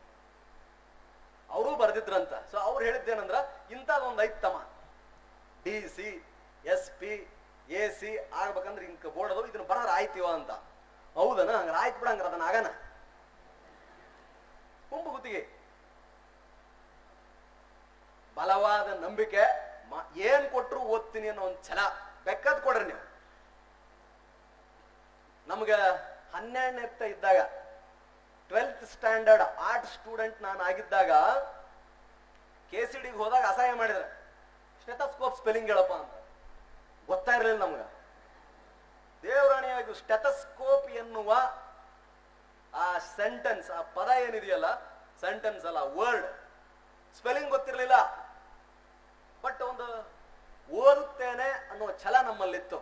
ಅವರು ಬರ್ದಿದ್ರಂತ. ಸೊ ಅವ್ರು ಹೇಳಿದ್ದೇನಂದ್ರ, ಇಂಥದೊಂದು ಐತಮ್ಮ, DC, SP, AC ಆಗ್ಬೇಕಂದ್ರೆ ಹಿಂಗ ಬೋರ್ಡ್ ಅದು, ಇದನ್ನ ಬರೋದ್ರ ಆಯ್ತಿವ ಅಂತ. ಹೌದನ? ಹಂಗಾರ ಆಯ್ತು ಬಿಡ, ಹಂಗಾರ ಅದನ್ನ ಆಗನ ಗುಂಪು ಗುತ್ತಿಗೆ. ಬಲವಾದ ನಂಬಿಕೆ, ಏನ್ ಕೊಟ್ರು ಓದ್ತೀನಿ ಅನ್ನೋ ಒಂದು ಛಲ ಬೆಕ್ಕದ್ ಕೊಡ್ರಿ ನೀವು. ನಮ್ಗ 12ನೇ ಇದ್ದಾಗ, 12th ಸ್ಟ್ಯಾಂಡರ್ಡ್ ಆರ್ಟ್ ಸ್ಟೂಡೆಂಟ್ ನಾನು ಆಗಿದ್ದಾಗ, KCDಗೆ ಹೋದಾಗ ಅಸಹಾಯ ಮಾಡಿದ್ರೆ, ಸ್ಟೆಥೋಸ್ಕೋಪ್ ಸ್ಪೆಲ್ಲಿಂಗ್ ಹೇಳಪ್ಪ ಅಂತ. ಗೊತ್ತಾ ಇರಲಿಲ್ಲ ನಮ್ಗ. ದೇವರಾಣಿಯಾಗಿ ಸ್ಟೆಥೋಸ್ಕೋಪ್ ಎನ್ನುವ ಆ ಸೆಂಟೆನ್ಸ್, ಆ ಪದ ಏನಿದೆಯಲ್ಲ, ಸೆಂಟೆನ್ಸ್ ಅಲ್ಲ, ವರ್ಡ್ ಸ್ಪೆಲ್ಲಿಂಗ್ ಗೊತ್ತಿರಲಿಲ್ಲ. ಬಟ್ ಒಂದು ಓದುತ್ತೇನೆ ಅನ್ನುವ ಛಲ ನಮ್ಮಲ್ಲಿತ್ತು.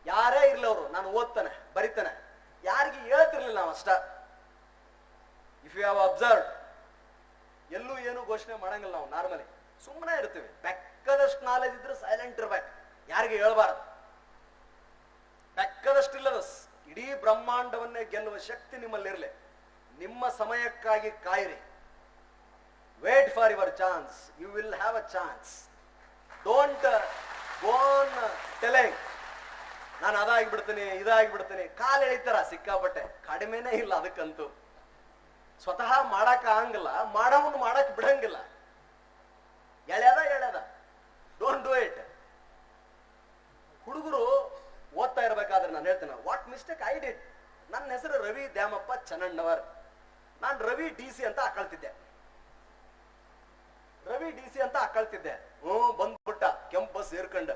ಯಾರೇ ಇರ್ಲಿ ಅವರು, ನಾನು ಓದ್ತಾನೆ, ಬರಿತಾನೆ, ಯಾರಿಗೆ ಹೇಳ್ತಿರ್ಲಿಲ್ಲ ನಾವು ಅಷ್ಟ. ಇಫ್ ಯು ಹ್ಯಾವ್ ಅಬ್ಸರ್ವ್ಡ್, ಎಲ್ಲೂ ಏನು ಘೋಷಣೆ ಮಾಡಂಗಿಲ್ಲ ನಾವು. ನಾರ್ಮಲಿ ಸುಮ್ಮನೆ ಇರ್ತೀವಿ. ಬೆಕ್ಕದಷ್ಟು ನಾಲೆಜ್ ಇದ್ರೆ ಸೈಲೆಂಟ್ ಇರ್ಬೇಕು, ಯಾರಿಗೆ ಹೇಳ್ಬಾರ್ದು. ಬೆಕ್ಕದಷ್ಟಿಲ್ಲದ ಇಡೀ ಬ್ರಹ್ಮಾಂಡವನ್ನೇ ಗೆಲ್ಲುವ ಶಕ್ತಿ ನಿಮ್ಮಲ್ಲಿರ್ಲಿ. ನಿಮ್ಮ ಸಮಯಕ್ಕಾಗಿ ಕಾಯಿರಿ. Wait for your chance, you will have a chance. Don't go on telling ನಾನು ಅದಾಗಿಬಿಡ್ತೀನಿ, ಇದಾಗಿಬಿಡ್ತೀನಿ. ಕಾಲು ಎಳಿತಾರ ಸಿಕ್ಕಾಪಟ್ಟೆ, ಕಡಿಮೆನೇ ಇಲ್ಲ ಅದಕ್ಕಂತೂ. ಸ್ವತಃ ಮಾಡಕ್ ಆಗಂಗಿಲ್ಲ, ಮಾಡವನು ಮಾಡಕ್ ಬಿಡಂಗಿಲ್ಲ. ಎಳ್ಯದ ಡೋಂಟ್ ಡೂ ಇಟ್. ಹುಡುಗರು ಓದ್ತಾ ಇರ್ಬೇಕಾದ್ರೆ ನಾನು ಹೇಳ್ತೇನೆ, ವಾಟ್ ಮಿಸ್ಟೇಕ್ ಐ ಡಿಡ್. ನನ್ನ ಹೆಸರು ರವಿ ದ್ಯಾಮಪ್ಪ ಚೆನ್ನಣ್ಣವರ್. ನಾನು ರವಿ DC ಅಂತ ಹಾಕೊಳ್ತಿದ್ದೆ. ಬಂದ್ಬಿಟ್ಟ ಕೆಂಪ್ ಬಸ್ ಏರ್ಕೊಂಡ,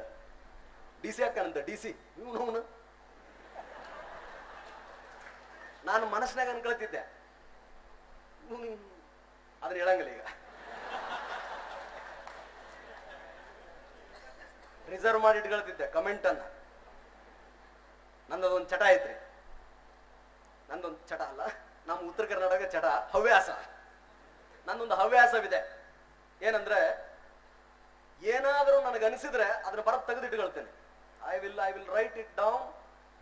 DC ಹಾಕಂತ. DC ಇವನು ನಾನು ಮನಸ್ಸಿನಾಗ ಅನ್ಕೊಳ್ತಿದ್ದೆ, ಅದನ್ನ ಹೇಳಂಗಿಲ್ಲ. ಈಗ ರಿಸರ್ವ್ ಮಾಡಿ ಇಟ್ಕೊಳ್ತಿದ್ದೆ ಕಮೆಂಟ್ ಅನ್ನ. ನಂದೊಂದು ಚಟ ಐತ್ರಿ. ನಂದೊಂದು ಚಟ ಅಲ್ಲ, ನಮ್ಮ ಉತ್ತರ ಕರ್ನಾಟಕ ಚಟ, ಹವ್ಯಾಸ. ನಂದೊಂದು ಹವ್ಯಾಸವಿದೆ. ಏನಂದ್ರೆ, ಏನಾದರೂ ನನಗನ್ಸಿದ್ರೆ ಅದನ್ನ ಬರ ತೆಗೆದಿಟ್ಕೊಳ್ತೇನೆ. I will write it down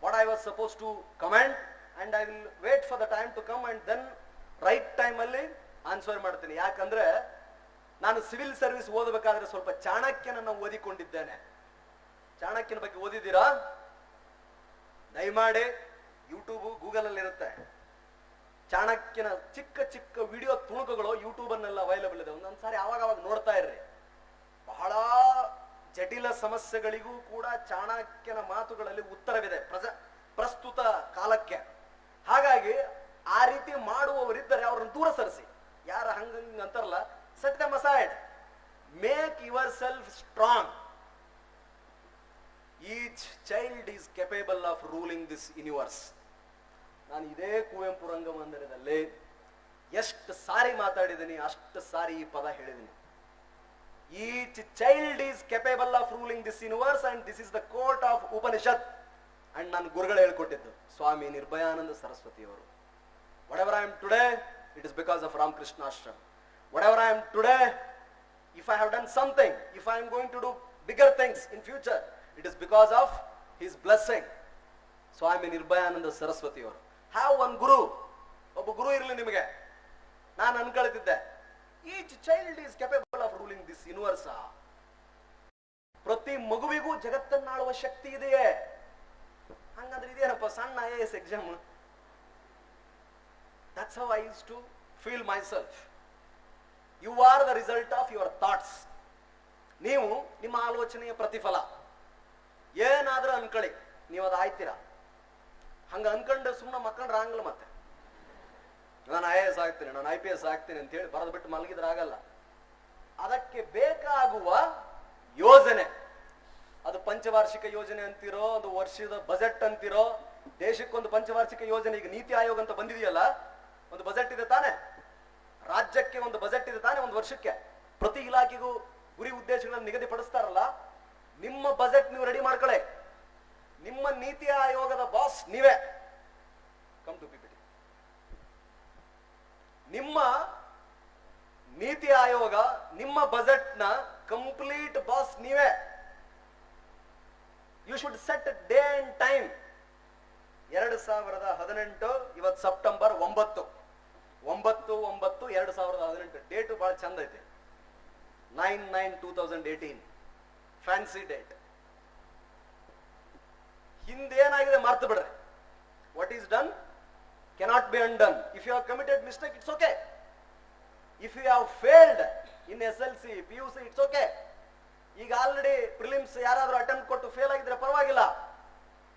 what I was suppose to comment and I will wait for the time to come and then right time ಅಲ್ಲಿ ಆನ್ಸರ್ ಮಾಡ್ತೀನಿ. ಯಾಕಂದ್ರೆ ನಾನು ಸಿವಿಲ್ ಸರ್ವಿಸ್ ಓದಬೇಕಾದ್ರೆ ಸ್ವಲ್ಪ ಚಾಣಕ್ಯನನ್ನ ಓದಿಕೊಂಡಿದ್ದೇನೆ. ಚಾಣಕ್ಯನ ಬಗ್ಗೆ ಓದಿದ್ದೀರಾ? ದಯಮಾಡಿ ಯೂಟ್ಯೂಬ್, ಗೂಗಲ್ ಅಲ್ಲಿ ಇರುತ್ತೆ. ಚಾಣಕ್ಯನ ಚಿಕ್ಕ ಚಿಕ್ಕ ವಿಡಿಯೋ ತುಣುಕುಗಳು ಯೂಟ್ಯೂಬ್ ಅನ್ನೆಲ್ಲ ಅವೈಲಬಲ್ ಇದೆ. ಒಂದೊಂದ್ಸಾರಿ ಅವಾಗ ನೋಡ್ತಾ ಇರ್ರಿ. ಬಹಳ ಜಟಿಲ ಸಮಸ್ಯೆಗಳಿಗೂ ಕೂಡ ಚಾಣಕ್ಯನ ಮಾತುಗಳಲ್ಲಿ ಉತ್ತರವಿದೆ ಪ್ರಸ್ತುತ ಕಾಲಕ್ಕೆ. ಹಾಗಾಗಿ ಆ ರೀತಿ ಮಾಡುವವರಿದ್ದರೆ ಅವರನ್ನು ದೂರ ಸರಿಸಿ. ಯಾರ ಹಂಗ ಅಂತಾರಲ್ಲ, set them aside. Make your self strong. Each child is capable of ruling this universe. ನಾನು ಇದೇ ಕುವೆಂಪು ರಂಗಮಂದಿರದಲ್ಲಿ ಎಷ್ಟು ಸಾರಿ ಮಾತಾಡಿದ್ದೀನಿ, ಅಷ್ಟು ಸಾರಿ ಈ ಪದ ಹೇಳಿದ್ದೀನಿ. Each child is capable of ruling this universe and this is the court of Upanishad. And ನನ್ನ ಗುರುಗಳು ಹೇಳ್ಕೊಟ್ಟಿದ್ದು ಸ್ವಾಮಿ Nirbhayananda ಸರಸ್ವತಿಯವರು. whatever I am today, it is because of Ramakrishna Ashram. Whatever I am today, if I have done something, if I am going to do bigger things in future, it is because of his blessing. Swami Nirbhayananda ಸರಸ್ವತಿಯವರು. Have one guru. ಒಬ್ಬ ಗುರು ಇರಲಿ ನಿಮಗೆ. ನಾನು ಅನ್ಕೊಳ್ತಿದ್ದೆ, each child is capable of ruling this universe. ಪ್ರತಿ ಮಗುವಿಗೂ ಜಗತ್ತನ್ನಾಳುವ ಶಕ್ತಿ ಇದೆಯೇ. ಹಂಗಂದ್ರೆ ಇದೇನಪ್ಪ ಸಣ್ಣ IAS exam. That's how I used to feel myself. You are the result of your thoughts. ನೀವು ನಿಮ್ಮ ಆಲೋಚನೆಯ ಪ್ರತಿಫಲ. ಏನಾದ್ರೂ ಅನ್ಕೊಳ್ಳಿ, ನೀವು ಅದು ಆಯ್ತೀರಾ. ಹಂಗ ಅನ್ಕೊಂಡು ಸುಮ್ಮನೆ ಮಕ್ಕಂಡ್ರೆ ಆಗಲ್ಲ. ಮತ್ತೆ ನಾನು IAS ಆಗ್ತೀನಿ, ನಾನು IPS ಆಗ್ತೀನಿ ಅಂತ ಹೇಳಿ ಬರೆದು ಬಿಟ್ಟು ಮಲಗಿದ್ರೆ ಆಗಲ್ಲ. ಅದಕ್ಕೆ ಬೇಕಾಗುವ ಯೋಜನೆ, ಅದು ಪಂಚವಾರ್ಷಿಕ ಯೋಜನೆ ಅಂತಿರೋ, ಅದು ವರ್ಷದ ಬಜೆಟ್ ಅಂತಿರೋ, ದೇಶಕ್ಕೊಂದು ಪಂಚವಾರ್ಷಿಕ ಯೋಜನೆ. ಈಗ ನೀತಿ ಆಯೋಗ ಅಂತ ಬಂದಿದೆಯಲ್ಲ, ಒಂದು ಬಜೆಟ್ ಇದೆ ತಾನೆ, ರಾಜ್ಯಕ್ಕೆ ಒಂದು ಬಜೆಟ್ ಇದೆ ತಾನೆ, ಒಂದು ವರ್ಷಕ್ಕೆ. ಪ್ರತಿ ಇಲಾಖೆಗೂ ಗುರಿ ಉದ್ದೇಶಗಳನ್ನು ನಿಗದಿಪಡಿಸ್ತಾರಲ್ಲ. ನಿಮ್ಮ ಬಜೆಟ್ ನೀವು ರೆಡಿ ಮಾಡ್ಕೊಳ್ಳಿ. ನಿಮ್ಮ ನೀತಿ ಆಯೋಗದ ಬಾಸ್ ನೀವೇ. Come to PPT. ನಿಮ್ಮ ನೀತಿ ಆಯೋಗ, ನಿಮ್ಮ ಬಜೆಟ್ ನ ಕಂಪ್ಲೀಟ್ ಬಾಸ್ ನೀವೇ. You should set day and time. 2018, ಇವತ್ತು ಸೆಪ್ಟೆಂಬರ್ 9/9/2018. ಡೇಟು ಬಹಳ ಚಂದ ಐತಿ. 9/9/2018 ಫ್ಯಾನ್ಸಿ ಡೇಟ್. ಹಿಂದೇನಾಗಿದೆ ಮರ್ತು ಬಿಡ್ರಿ. What is done cannot be undone. If you have committed mistake, it's okay. If you have failed in SLC, PUC, it's okay. ಈಗ already prelims ಯಾರಾದ್ರೂ attempt ಕೊಟ್ಟು ಫೇಲ್ ಆಗಿದ್ರೆ ಪರವಾಗಿಲ್ಲ.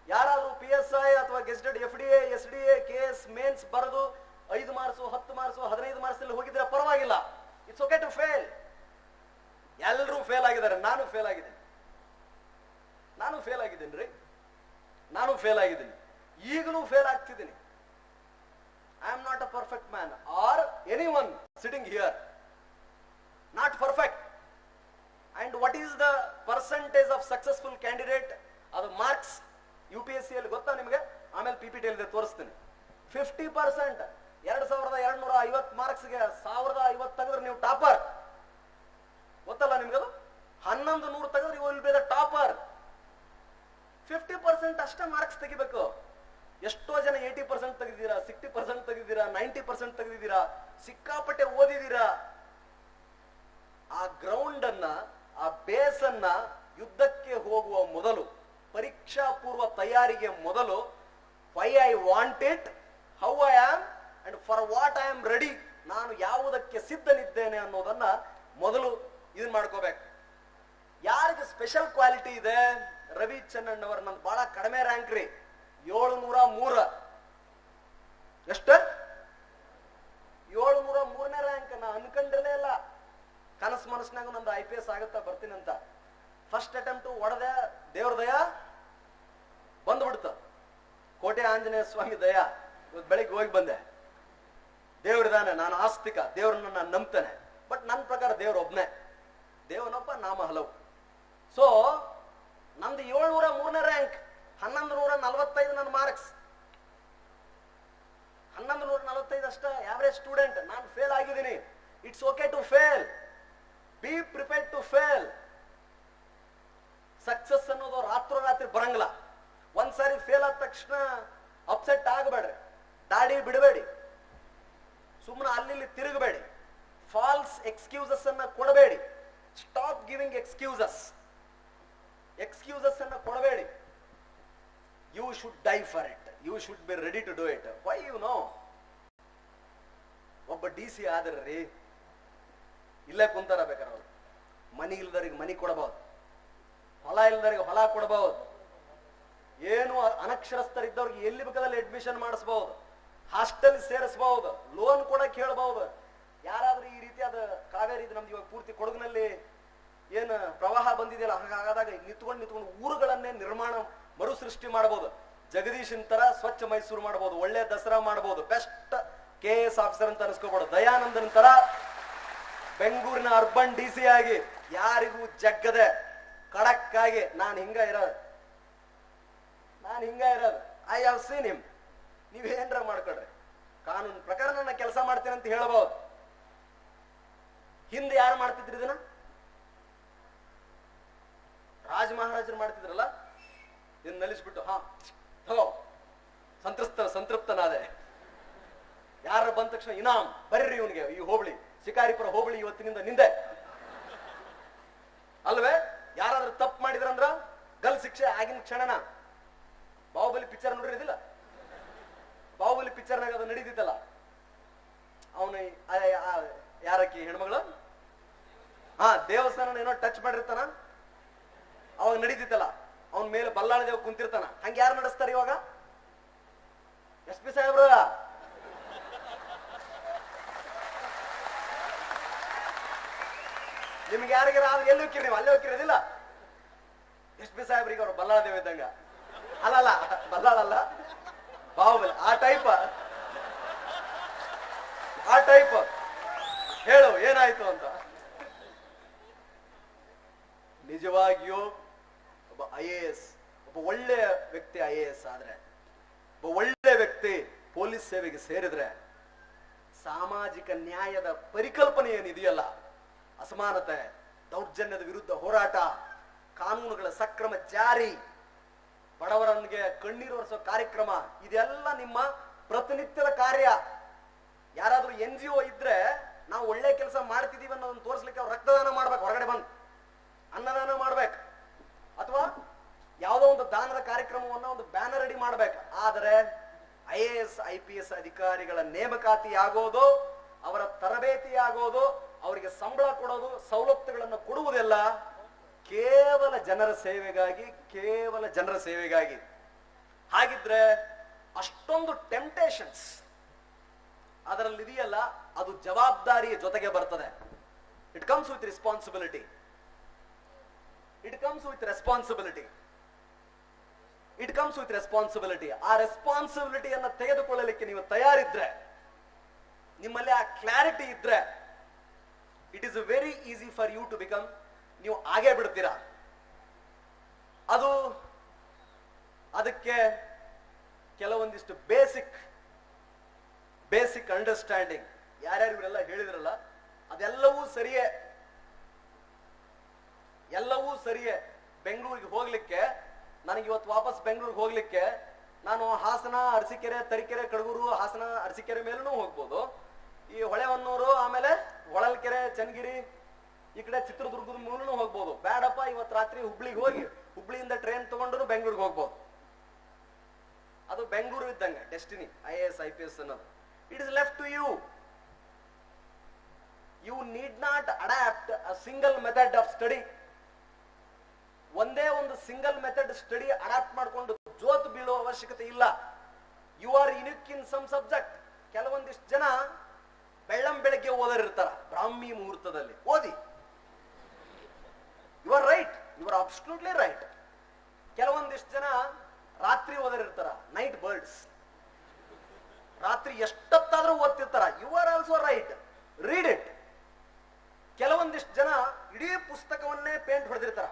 ಯಾರಾದ್ರೂ PSI ಅಥವಾ gazetted FDA, SDA, KS mains ಬರೆದು 5 marks 10 marks 15 marks ಅಲ್ಲಿ ಹೋಗಿದ್ರೆ ಪರವಾಗಿಲ್ಲ. It's okay to fail. ಎಲ್ಲರೂ ಫೇಲ್ ಆಗಿದ್ದಾರೆ. ನಾನು ಫೇಲ್ ಆಗಿದ್ದೀನಿ ರೀ. ನಾನು ಫೇಲ್ ಆಗಿದ್ದೀನಿ. ಈಗಲೂ ಫೇಲ್ ಆಗ್ತಿದ್ದೀನಿ. I am not a perfect man or anyone sitting here. Not perfect. And what is the percentage of successful candidate? ಅದು ಮಾರ್ಕ್ಸ್ UPSC ಅಲ್ಲಿ ಗೊತ್ತಾ ನಿಮಗೆ? ಆಮೇಲೆ PPT ಅಲ್ಲಿ ತೋರಿಸ್ತೀನಿ. 50%. 2250 ಮಾರ್ಕ್ಸ್ಗೆ 1050 ತೆಗೆದ್ರೆ ನೀವು ಟಾಪರ್. ಗೊತ್ತಲ್ಲ ನಿಮ್ಗದು? 1100 ತೆಗೆದ್ರೆ you will be the topper. 50% ಅಷ್ಟೇ ಮಾರ್ಕ್ಸ್ ತೆಗಿಬೇಕು. ಎಷ್ಟೋ ಜನ 80% ತೆಗೆದಿದ್ದೀರಾ, 60% ತೆಗೆದಿದ್ದೀರಾ, 90% ತೆಗೆದಿದ್ದೀರಾ, ಸಿಕ್ಕಾಪಟ್ಟೆ ಓದಿದ್ದೀರಾ. ಆ ಗ್ರೌಂಡ್ ಅನ್ನ, ಆ ಬೇಸ್ ಅನ್ನ ಯುದ್ಧಕ್ಕೆ ಹೋಗುವ ಮೊದಲು, ಪರೀಕ್ಷಾ ಪೂರ್ವ ತಯಾರಿಗೆ ಮೊದಲು, Y I want it, how I am and for what I am ready, ನಾನು ಯಾವುದಕ್ಕೆ ಸಿದ್ಧನಿದ್ದೇನೆ ಅನ್ನೋದನ್ನ ಮೊದಲು ಇದನ್ ಮಾಡ್ಕೋಬೇಕು. ಯಾರಿಗೆ ಸ್ಪೆಷಲ್ ಕ್ವಾಲಿಟಿ ಇದೆ? ರವಿ ಚೆನ್ನಣ್ಣವರ್. ನಂದು ಬಹಳ ಕಡಿಮೆ ರ್ಯಾಂಕ್ ರೀ, 703. ಎಷ್ಟು? 703ನೇ ರ್ಯಾಂಕ್. ನಾ ಅನ್ಕೊಂಡಿರಲೇ ಇಲ್ಲ ಕನಸು ಮನಸ್ಸಿನಾಗ ನಂದು IPS ಆಗುತ್ತಾ ಬರ್ತೀನಿ ಅಂತ. ಫಸ್ಟ್ ಅಟೆಂಪ್ಟ್ ಒಡೆದೆ. ದೇವ್ರ ದಯ ಬಂದ್ಬಿಡ್ತು. ಕೋಟೆ ಆಂಜನೇಯ ಸ್ವಾಮಿ ದಯ. ಇವತ್ತು ಬೆಳಿಗ್ಗೆ ಹೋಗಿ ಬಂದೆ. ದೇವ್ರಿದಾನೆ, ನಾನು ಆಸ್ತಿಕ, ದೇವ್ರನ್ನ ನಾನು ನಂಬ್ತೇನೆ. ಬಟ್ ನನ್ನ ಪ್ರಕಾರ ದೇವ್ರ ಒಬ್ನೇ. ದೇವನೊಬ್ಬ, ನಾಮ ಹಲವು. ಸೊ ನಮ್ದು 703ನೇ ರ್ಯಾಂಕ್. 1145 ನನ್ನ ಮಾರ್ಕ್ಸ್, 1145 ಅಷ್ಟ ಆವರೇಜ್ ಸ್ಟೂಡೆಂಟ್. ನಾನು ಫೇಲ್ ಆಗಿದ್ದೀನಿ. It's okay to fail, be prepared to fail. Success ಅನ್ನೋದು ರಾತ್ರೋರಾತ್ರಿ ಬರಂಗಿಲ್ಲ. ಒಂದ್ಸಾರಿ ಫೇಲ್ ಆದ ತಕ್ಷಣ ಅಪ್ಸೆಟ್ ಆಗಬೇಡ್ರಿ, ದಾಡಿ ಬಿಡಬೇಡಿ, ಸುಮ್ಮನೆ ಅಲ್ಲಿ ತಿರುಗಬೇಡಿ, ಫಾಲ್ಸ್ ಎಕ್ಸ್ಕ್ಯೂಸಸ್ ಅನ್ನ ಕೊಡಬೇಡಿ. ಸ್ಟಾಪ್ ಗಿವಿಂಗ್ ಎಕ್ಸ್ಕ್ಯೂಸಸ್ ಅನ್ನ ಕೊಡಬೇಡಿ. You should die for it, you should be ready to do it. Why you know, ಒಬ್ಬ DC ಆದ್ರಿ ಇಲ್ಲೇ ಕುಂತಾರ, ಬೇಕಾರೆ ಅವ್ರು ಮನಿ ಇಲ್ದರಿಗೆ ಮನಿ ಕೊಡಬಹುದು, ಹೊಲ ಇಲ್ದರಿಗೆ ಹೊಲ ಕೊಡಬಹುದು, ಏನು ಅನಕ್ಷರಸ್ಥರಿದ್ದವ್ರಿಗೆ ಎಲ್ಲಿ ಬೇಕಾದಲ್ಲಿ ಅಡ್ಮಿಷನ್ ಮಾಡಿಸಬಹುದು, ಹಾಸ್ಟೆಲ್ ಸೇರಿಸಬಹುದು, ಲೋನ್ ಕೂಡ ಕೇಳಬಹುದು. ಯಾರಾದ್ರೂ ಈ ರೀತಿಯಾದ ಕಾವೇರಿ, ನಮ್ದು ಇವಾಗ ಪೂರ್ತಿ ಕೊಡಗಿನಲ್ಲಿ ಏನು ಪ್ರವಾಹ ಬಂದಿದೆಯಲ್ಲ, ಹಾಗಾದಾಗ ನಿಂತ್ಕೊಂಡು ಊರುಗಳನ್ನೇ ನಿರ್ಮಾಣ ಮರು ಸೃಷ್ಟಿ ಮಾಡಬಹುದು. ಜಗದೀಶನ್ ತರ ಸ್ವಚ್ಛ ಮೈಸೂರು ಮಾಡಬಹುದು, ಒಳ್ಳೆ ದಸರಾ ಮಾಡಬಹುದು, ಬೆಸ್ಟ್ KS ಆಫೀಸರ್ ಅಂತ ಅನಿಸ್ಕೋಬಹುದು. ದಯಾನಂದನ್ ತರ ಬೆಂಗಳೂರಿನ ಅರ್ಬನ್ DC ಆಗಿ ಯಾರಿಗೂ ಜಗ್ಗದೆ ಖಡಕ್ ಆಗಿ ನಾನು ಹಿಂಗ ಇರೋದು. I have seen him. ನೀವೇನ್ರ ಮಾಡ್ಕೊಡ್ರಿ, ಕಾನೂನು ಪ್ರಕಾರ ನನ್ನ ಕೆಲಸ ಮಾಡ್ತೇನೆ ಅಂತ ಹೇಳಬಹುದು. ಹಿಂದೆ ಯಾರು ಮಾಡ್ತಿದ್ರಿ ಇದನ್ನ? ರಾಜ ಮಹಾರಾಜರು ಮಾಡ್ತಿದ್ರಲ್ಲ, ಇದನ್ನ ನಲಿಸ್ಬಿಟ್ಟು ತಗೋ ಸಂತೃಪ್ತನಾದೆ. ಯಾರ ಬಂದ ತಕ್ಷಣ ಇನಾಮ್ ಬರ್ರಿ ಇವನಿಗೆ, ಈ ಹೋಬಳಿ ಶಿಕಾರಿಪುರ ಹೋಬಳಿ ಇವತ್ತಿನಿಂದ ನಿಂದೆ ಅಲ್ವೇ? ಯಾರಾದ್ರೂ ತಪ್ಪು ಮಾಡಿದ್ರಂದ್ರ ಗಲ್ ಶಿಕ್ಷೆ ಆಗಿನ ಕ್ಷಣನ. ಬಾಹುಬಲಿ ಪಿಕ್ಚರ್ ನೋಡಿರಿದಿಲ್ಲ? ಬಾಹುಬಲಿ ಪಿಕ್ಚರ್ನಾಗ ಅದು ನಡೀತಿತ್ತಲ್ಲ, ಅವನ ಯಾರಕ್ಕಿ ಹೆಣ್ಮಗಳು ದೇವಸ್ಥಾನ ಏನೋ ಟಚ್ ಮಾಡಿರ್ತಾನ, ಅವಾಗ ನಡೀತಿತ್ತಲ್ಲ, ಅವನ ಮೇಲೆ ಬಲ್ಲಾಳ ದೇವ್ ಕುಂತಿರ್ತಾನ. ಹಂಗ ಯಾರು ನಡೆಸ್ತಾರ ಇವಾಗ? SP ಸಾಹೇಬ್ರ, ನಿಮ್ಗೆ ಯಾರಿಗಾರ ಆದ್ರೆ ಎಲ್ಲಿ ಹೋಗ್ತೀರಿ ನೀವು? ಅಲ್ಲೇ ಹೋಗ್ತಿರೋದಿಲ್ಲ. SP ಸಾಹೇಬ್ರಿಗೆ ಅವ್ರು ಬಲ್ಲಾಳ ದೇವ್ ಇದ್ದಂಗ. ಅಲ್ಲ ಬಲ್ಲಾಳಲ್ಲ, ಬಾಹುಬಲಿ ಆ ಟೈಪ್ ಹೇಳು ಏನಾಯ್ತು ಅಂತ. ನಿಜವಾಗಿಯೂ ಒಬ್ಬ IAS, ಒಬ್ಬ ಒಳ್ಳೆ ವ್ಯಕ್ತಿ IAS ಆದ್ರೆ, ಒಬ್ಬ ಒಳ್ಳೆ ವ್ಯಕ್ತಿ ಪೊಲೀಸ್ ಸೇವೆಗೆ ಸೇರಿದ್ರೆ, ಸಾಮಾಜಿಕ ನ್ಯಾಯದ ಪರಿಕಲ್ಪನೆ ಏನಿದೆಯಲ್ಲ, ಅಸಮಾನತೆ, ದೌರ್ಜನ್ಯದ ವಿರುದ್ಧ ಹೋರಾಟ, ಕಾನೂನುಗಳ ಸಕ್ರಮ ಜಾರಿ, ಬಡವರನ್ಗೆ ಕಣ್ಣೀರು ಒರೆಸೋ ಕಾರ್ಯಕ್ರಮ, ಇದೆಲ್ಲ ನಿಮ್ಮ ಪ್ರತಿನಿತ್ಯದ ಕಾರ್ಯ. ಯಾರಾದ್ರೂ NGO ಇದ್ರೆ ನಾವು ಒಳ್ಳೆ ಕೆಲಸ ಮಾಡ್ತಿದೀವಿ ಅನ್ನೋದನ್ನ ತೋರಿಸ್ಲಿಕ್ಕೆ ಅವ್ರು ರಕ್ತದಾನ ಮಾಡ್ಬೇಕು, ಹೊರಗಡೆ ಬಂದು ಅನ್ನದಾನ ಮಾಡ್ಬೇಕು, ಅಥವಾ ಯಾವುದೋ ಒಂದು ದಾನದ ಕಾರ್ಯಕ್ರಮವನ್ನ ಒಂದು ಬ್ಯಾನರ್ ರೆಡಿ ಮಾಡ್ಬೇಕು. ಆದರೆ IAS IPS ಅಧಿಕಾರಿಗಳ ನೇಮಕಾತಿ ಆಗೋದು, ಅವರ ತರಬೇತಿ ಆಗೋದು, ಅವರಿಗೆ ಸಂಬಳ ಕೊಡೋದು, ಸವಲತ್ತುಗಳನ್ನು ಕೊಡುವುದೆಲ್ಲ ಕೇವಲ ಜನರ ಸೇವೆಗಾಗಿ. ಹಾಗಿದ್ರೆ ಅಷ್ಟೊಂದು ಟೆಂಪ್ಟೇಷನ್ಸ್ ಅದರಲ್ಲಿ ಇದೆಯಲ್ಲ, ಅದು ಜವಾಬ್ದಾರಿಯ ಜೊತೆಗೆ ಬರ್ತದೆ. It comes with responsibility. ಆ ರೆಸ್ಪಾನ್ಸಿಬಿಲಿಟಿಯನ್ನು ತೆಗೆದುಕೊಳ್ಳಲಿಕ್ಕೆ ನೀವು ತಯಾರಿದ್ರೆ, ನಿಮ್ಮಲ್ಲಿ ಆ ಕ್ಲಾರಿಟಿ ಇದ್ರೆ, it is very easy for you to become, ನೀವು ಆಗೇ ಬಿಡ್ತೀರಾ. ಅದಕ್ಕೆ ಕೆಲವೊಂದಿಷ್ಟು ಬೇಸಿಕ್ ಅಂಡರ್ಸ್ಟ್ಯಾಂಡಿಂಗ್ ಯಾರ್ಯಾರು ಇವರೆಲ್ಲ ಹೇಳಿದ್ರಲ್ಲ, ಅದೆಲ್ಲವೂ ಸರಿಯೇ. ಬೆಂಗಳೂರಿಗೆ ಹೋಗ್ಲಿಕ್ಕೆ, ನನಗೆ ಇವತ್ತು ವಾಪಸ್ ಬೆಂಗಳೂರಿಗೆ ಹೋಗ್ಲಿಕ್ಕೆ ನಾನು ಹಾಸನ, ಅರಸೀಕೆರೆ, ತರೀಕೆರೆ, ಕಡಗೂರು, ಹಾಸನ, ಅರಸೀಕೆರೆ ಮೇಲೂ ಹೋಗ್ಬೋದು. ಈ ಹೊಳೆಹೊನ್ನೂರು, ಆಮೇಲೆ ಹೊಳಲ್ಕೆರೆ, ಚನ್ನಗಿರಿ, ಈ ಕಡೆ ಚಿತ್ರದುರ್ಗದ ಮೂಲೂ ಹೋಗ್ಬೋದು. ಬೇಡಪ್ಪ ಇವತ್ತು ರಾತ್ರಿ ಹುಬ್ಳಿಗೆ ಹೋಗಿ ಹುಬ್ಳಿಯಿಂದ ಟ್ರೈನ್ ತಗೊಂಡ್ರು ಬೆಂಗಳೂರಿಗೆ ಹೋಗ್ಬೋದು. ಅದು ಬೆಂಗಳೂರು ಇದ್ದಂಗೆ ಡೆಸ್ಟಿನಿ. IAS IPS ಅನ್ನೋದು it is left to you. You need not adapt a single method of study. ಒಂದೇ ಒಂದು ಸಿಂಗಲ್ ಮೆಥಡ್ ಸ್ಟಡಿ ಅಡಾಪ್ಟ್ ಮಾಡ್ಕೊಂಡು ಜೋತ್ ಬೀಳೋ ಅವಶ್ಯಕತೆ ಇಲ್ಲ. You are unique in some subject. ಕೆಲವೊಂದಿಷ್ಟು ಜನ ಬೆಳಗ್ಗೆ ಓದರಿರ್ತಾರ, ಬ್ರಾಹ್ಮಿ ಮುಹೂರ್ತದಲ್ಲಿ ಓದಿ. You are right, you are absolutely right. ಕೆಲವೊಂದಿಷ್ಟು ಜನ ರಾತ್ರಿ ಓದರಿರ್ತಾರ, ನೈಟ್ ಬರ್ಡ್ಸ್, ರಾತ್ರಿ ಎಷ್ಟೊತ್ತಾದ್ರೂ ಓದ್ತಿರ್ತಾರ. You are also right, read it. ಕೆಲವೊಂದಿಷ್ಟು ಜನ ಇಡೀ ಪುಸ್ತಕವನ್ನೇ ಪೇಂಟ್ ಹೊಡೆದಿರ್ತಾರ,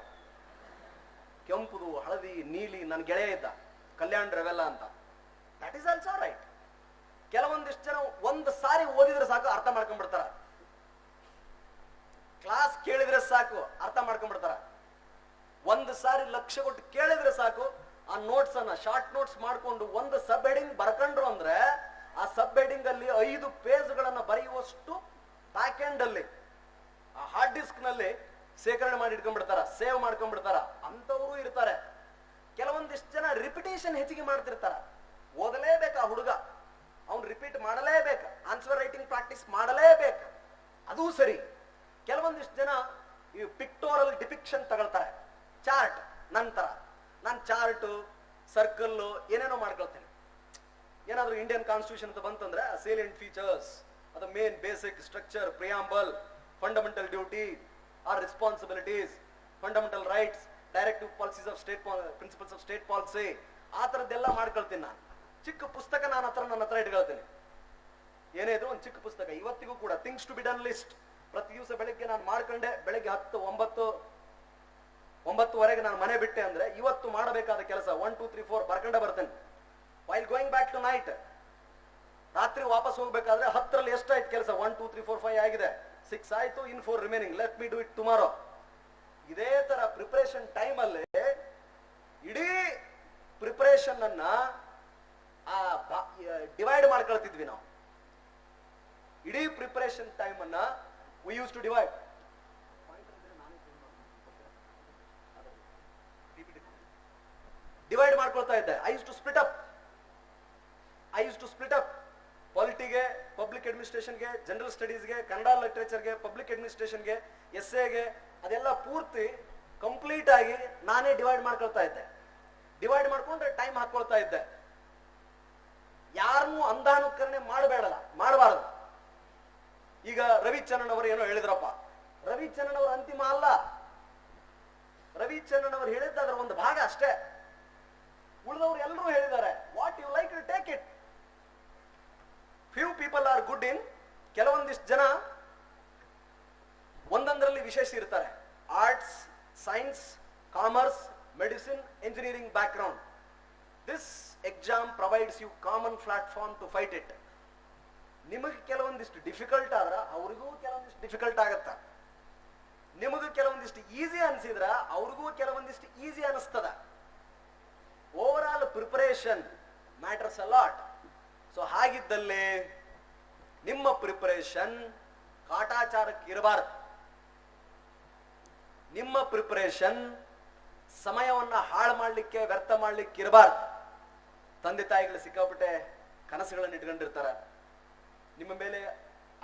ಕೆಂಪುದು, ಹಳದಿ, ನೀಲಿ, ನನ್ನ ಗೆಳೆಯ ಇದ್ದ ಕಲ್ಯಾಣ್ ರೆವೆಲ್ಲ ಅಂತ. That is also right. ಕೆಲವೊಂದಿಷ್ಟು ಜನ ಒಂದು ಸಾರಿ ಓದಿದ್ರೆ ಸಾಕು ಅರ್ಥ ಮಾಡ್ಕೊಂಡ್ಬಿಡ್ತಾರ, ಕ್ಲಾಸ್ ಕೇಳಿದ್ರೆ ಸಾಕು ಅರ್ಥ ಮಾಡ್ಕೊಂಡ್ಬಿಡ್ತಾರ. ಒಂದು ಸಾರಿ ಲಕ್ಷ ಕೊಟ್ಟು ಕೇಳಿದ್ರೆ ಸಾಕು ಆ ನೋಟ್ಸ್ ಅನ್ನ ಶಾರ್ಟ್ ನೋಟ್ಸ್ ಮಾಡ್ಕೊಂಡು ಒಂದು ಸಬ್ ಹೆಡಿಂಗ್ ಬರ್ಕೊಂಡ್ರು ಅಂದ್ರೆ ಆ ಸಬ್ ಹೆಡಿಂಗ್ ಅಲ್ಲಿ 5 ಪೇಜ್ಗಳನ್ನ ಬರೆಯುವಷ್ಟು ಬ್ಯಾಕ್ ಎಂಡ್ ಅಲ್ಲಿ ಆ ಹಾರ್ಡ್ ಡಿಸ್ಕ್ ನಲ್ಲಿ ಶೇಖರಣೆ ಮಾಡಿ ಇಟ್ಕೊಂಡ್ಬಿಡ್ತಾರ, ಸೇವ್ ಮಾಡ್ಕೊಂಡ್ಬಿಡ್ತಾರ. ಅಂತವರು ಇರ್ತಾರೆ. ಕೆಲವೊಂದಿಷ್ಟು ಜನ ರಿಪಿಟೇಷನ್ ಹೆಚ್ಚಿಗೆ ಮಾಡ್ತಿರ್ತಾರ. ಓದಲೇಬೇಕು ಆ ಹುಡುಗ, ಅವ್ನು ರಿಪೀಟ್ ಮಾಡಲೇಬೇಕು, ಆನ್ಸರ್ ರೈಟಿಂಗ್ ಪ್ರಾಕ್ಟೀಸ್ ಮಾಡಲೇಬೇಕು, ಅದು ಸರಿ. ಕೆಲವೊಂದಿಷ್ಟು ಜನ ಈ ಪಿಕ್ಟೋರಲ್ ಡಿಪಿಕ್ಷನ್ ತಗೊಳ್ತಾರೆ, ಚಾರ್ಟ್. ನಂತರ ನಾನು ಚಾರ್ಟ್ ಸರ್ಕಲ್ ಏನೇನೋ ಮಾಡ್ಕೊಳ್ತೇನೆ. ಏನಾದ್ರೂ ಇಂಡಿಯನ್ ಕಾನ್ಸ್ಟಿಟ್ಯೂಷನ್ ಅಂತ ಬಂತಂದ್ರೆ ಸೇಲಿಯಂಟ್ ಫೀಚರ್ಸ್, ಅದು main basic structure, preamble, fundamental duty or responsibilities, fundamental rights, directive policies of state, principles of state policy, ಆ ತರದ್ದೆಲ್ಲ ಮಾಡ್ಕೊಳ್ತೀನಿ ನಾನು. ಚಿಕ್ಕ ಪುಸ್ತಕ ನನ್ನ ಹತ್ರ ಇಟ್ಕೊಳ್ತೀನಿ. ಏನೇ ಇದ್ರು ಒಂದು ಚಿಕ್ಕ ಪುಸ್ತಕ. ಇವತ್ತಿಗೂ ಕೂಡ things to be done list ಪ್ರತಿ ದಿವಸ ಬೆಳಿಗ್ಗೆ ನಾನು ಮಾಡ್ಕೊಂಡೆ. ಬೆಳಿಗ್ಗೆ 9:09 ನಾನು ಮನೆ ಬಿಟ್ಟೆ ಅಂದ್ರೆ ಇವತ್ತು ಮಾಡಬೇಕಾದ ಕೆಲಸ 1 2 3 4 ಬರ್ಕೊಂಡೆ ಬರ್ತೇನೆ. While going back tonight, ರಾತ್ರಿ ವಾಪಸ್ ಹೋಗ್ಬೇಕಾದ್ರೆ 10ರಲ್ಲಿ ಎಷ್ಟಾಯ್ತು ಕೆಲಸ? 1 2 3 4 5 ಆಗಿದೆ, 6 ಆಯ್ತು, ಇನ್ 4 remaining, let me do it tomorrow. ಇದೇ ತರ ಪ್ರಿಪರೇಷನ್ ಟೈಮ್ ಅಲ್ಲಿ ಇಡೀ ಪ್ರಿಪರೇಷನ್ ಅನ್ನ ಡಿವೈಡ್ ಮಾಡ್ಕೊಳ್ತಿದ್ವಿ ನಾವು. ಇಡೀ ಪ್ರಿಪರೇಷನ್ ಟೈಮ್ ಅನ್ನ we used to divide. Divide ಮಾಡ್ಕೊಳ್ತಾ ಇದ್ದೆ. I use to split up ಪಾಲಿಟಿಗೆ, ಪಬ್ಲಿಕ್ ಅಡ್ಮಿನಿಸ್ಟ್ರೇಷನ್ಗೆ, ಜನರಲ್ ಸ್ಟಡೀಸ್ಗೆ, ಕನ್ನಡ ಲಿಟರೇಚರ್ಗೆ, ಪಬ್ಲಿಕ್ ಅಡ್ಮಿನಿಸ್ಟ್ರೇಷನ್ಗೆ, ಎಸ್ಎಗೆ, ಅದೆಲ್ಲ ಪೂರ್ತಿ ಕಂಪ್ಲೀಟ್ ಆಗಿ ನಾನೇ ಡಿವೈಡ್ ಮಾಡ್ಕೊಳ್ತಾ ಇದ್ದೆ. ಡಿವೈಡ್ ಮಾಡ್ಕೊಂಡ್ರೆ ಟೈಮ್ ಹಾಕೊಳ್ತಾ ಇದ್ದೆ. ಯಾರನ್ನೂ ಅಂಧಾನುಕರಣೆ ಮಾಡಬಾರದು. ಈಗ ರವಿಚಂದ್ರನ್ ಅವರು ಏನೋ ಹೇಳಿದ್ರಪ್ಪ, ರವಿಚಂದ್ರನ್ ಅವರು ಅಂತಿಮ ಅಲ್ಲ. ರವಿಚಂದ್ರನ್ ಅವರು ಹೇಳಿದ್ದರ ಒಂದು ಭಾಗ ಅಷ್ಟೇ. ಉಳಿದವರು ಎಲ್ಲರೂ ಹೇಳಿದ್ದಾರೆ. What you like you take it. Few people are good in, ಕೆಲವೊಂದಿಷ್ಟು ಜನ ಒಂದೊಂದರಲ್ಲಿ ವಿಶೇಷ ಇರ್ತಾರೆ. Arts, science, commerce, medicine, engineering background. This exam provides you common platform to fight it. ನಿಮಗೆ ಕೆಲವೊಂದಿಷ್ಟು ಡಿಫಿಕಲ್ಟ್ ಆದ್ರ ಅವ್ರಿಗೂ ಕೆಲವೊಂದಿಷ್ಟು ಡಿಫಿಕಲ್ಟ್ ಆಗತ್ತ. ನಿಮಗೂ ಕೆಲವೊಂದಿಷ್ಟು ಈಸಿ ಅನ್ಸಿದ್ರ ಅವ್ರಿಗೂ ಕೆಲವೊಂದಿಷ್ಟು ಈಸಿ ಅನಿಸ್ತದ. Over all preparation matters a lot. So ಹಾಗಿದ್ದಲ್ಲಿ ನಿಮ್ಮ ಪ್ರಿಪರೇಷನ್ ಕಾಟಾಚಾರಕ್ಕೆ ಇರಬಾರದು. ನಿಮ್ಮ ಪ್ರಿಪರೇಷನ್ ಸಮಯವನ್ನ ಹಾಳು ಮಾಡ್ಲಿಕ್ಕೆ, ವ್ಯರ್ಥ ಮಾಡ್ಲಿಕ್ಕೆ ಇರಬಾರ್ದು. ತಂದೆ ತಾಯಿಗಳು ಸಿಕ್ಕಾಪಟ್ಟೆ ಕನಸುಗಳನ್ನು ಇಟ್ಕೊಂಡಿರ್ತಾರೆ. ನಿಮ್ಮ ಮೇಲೆ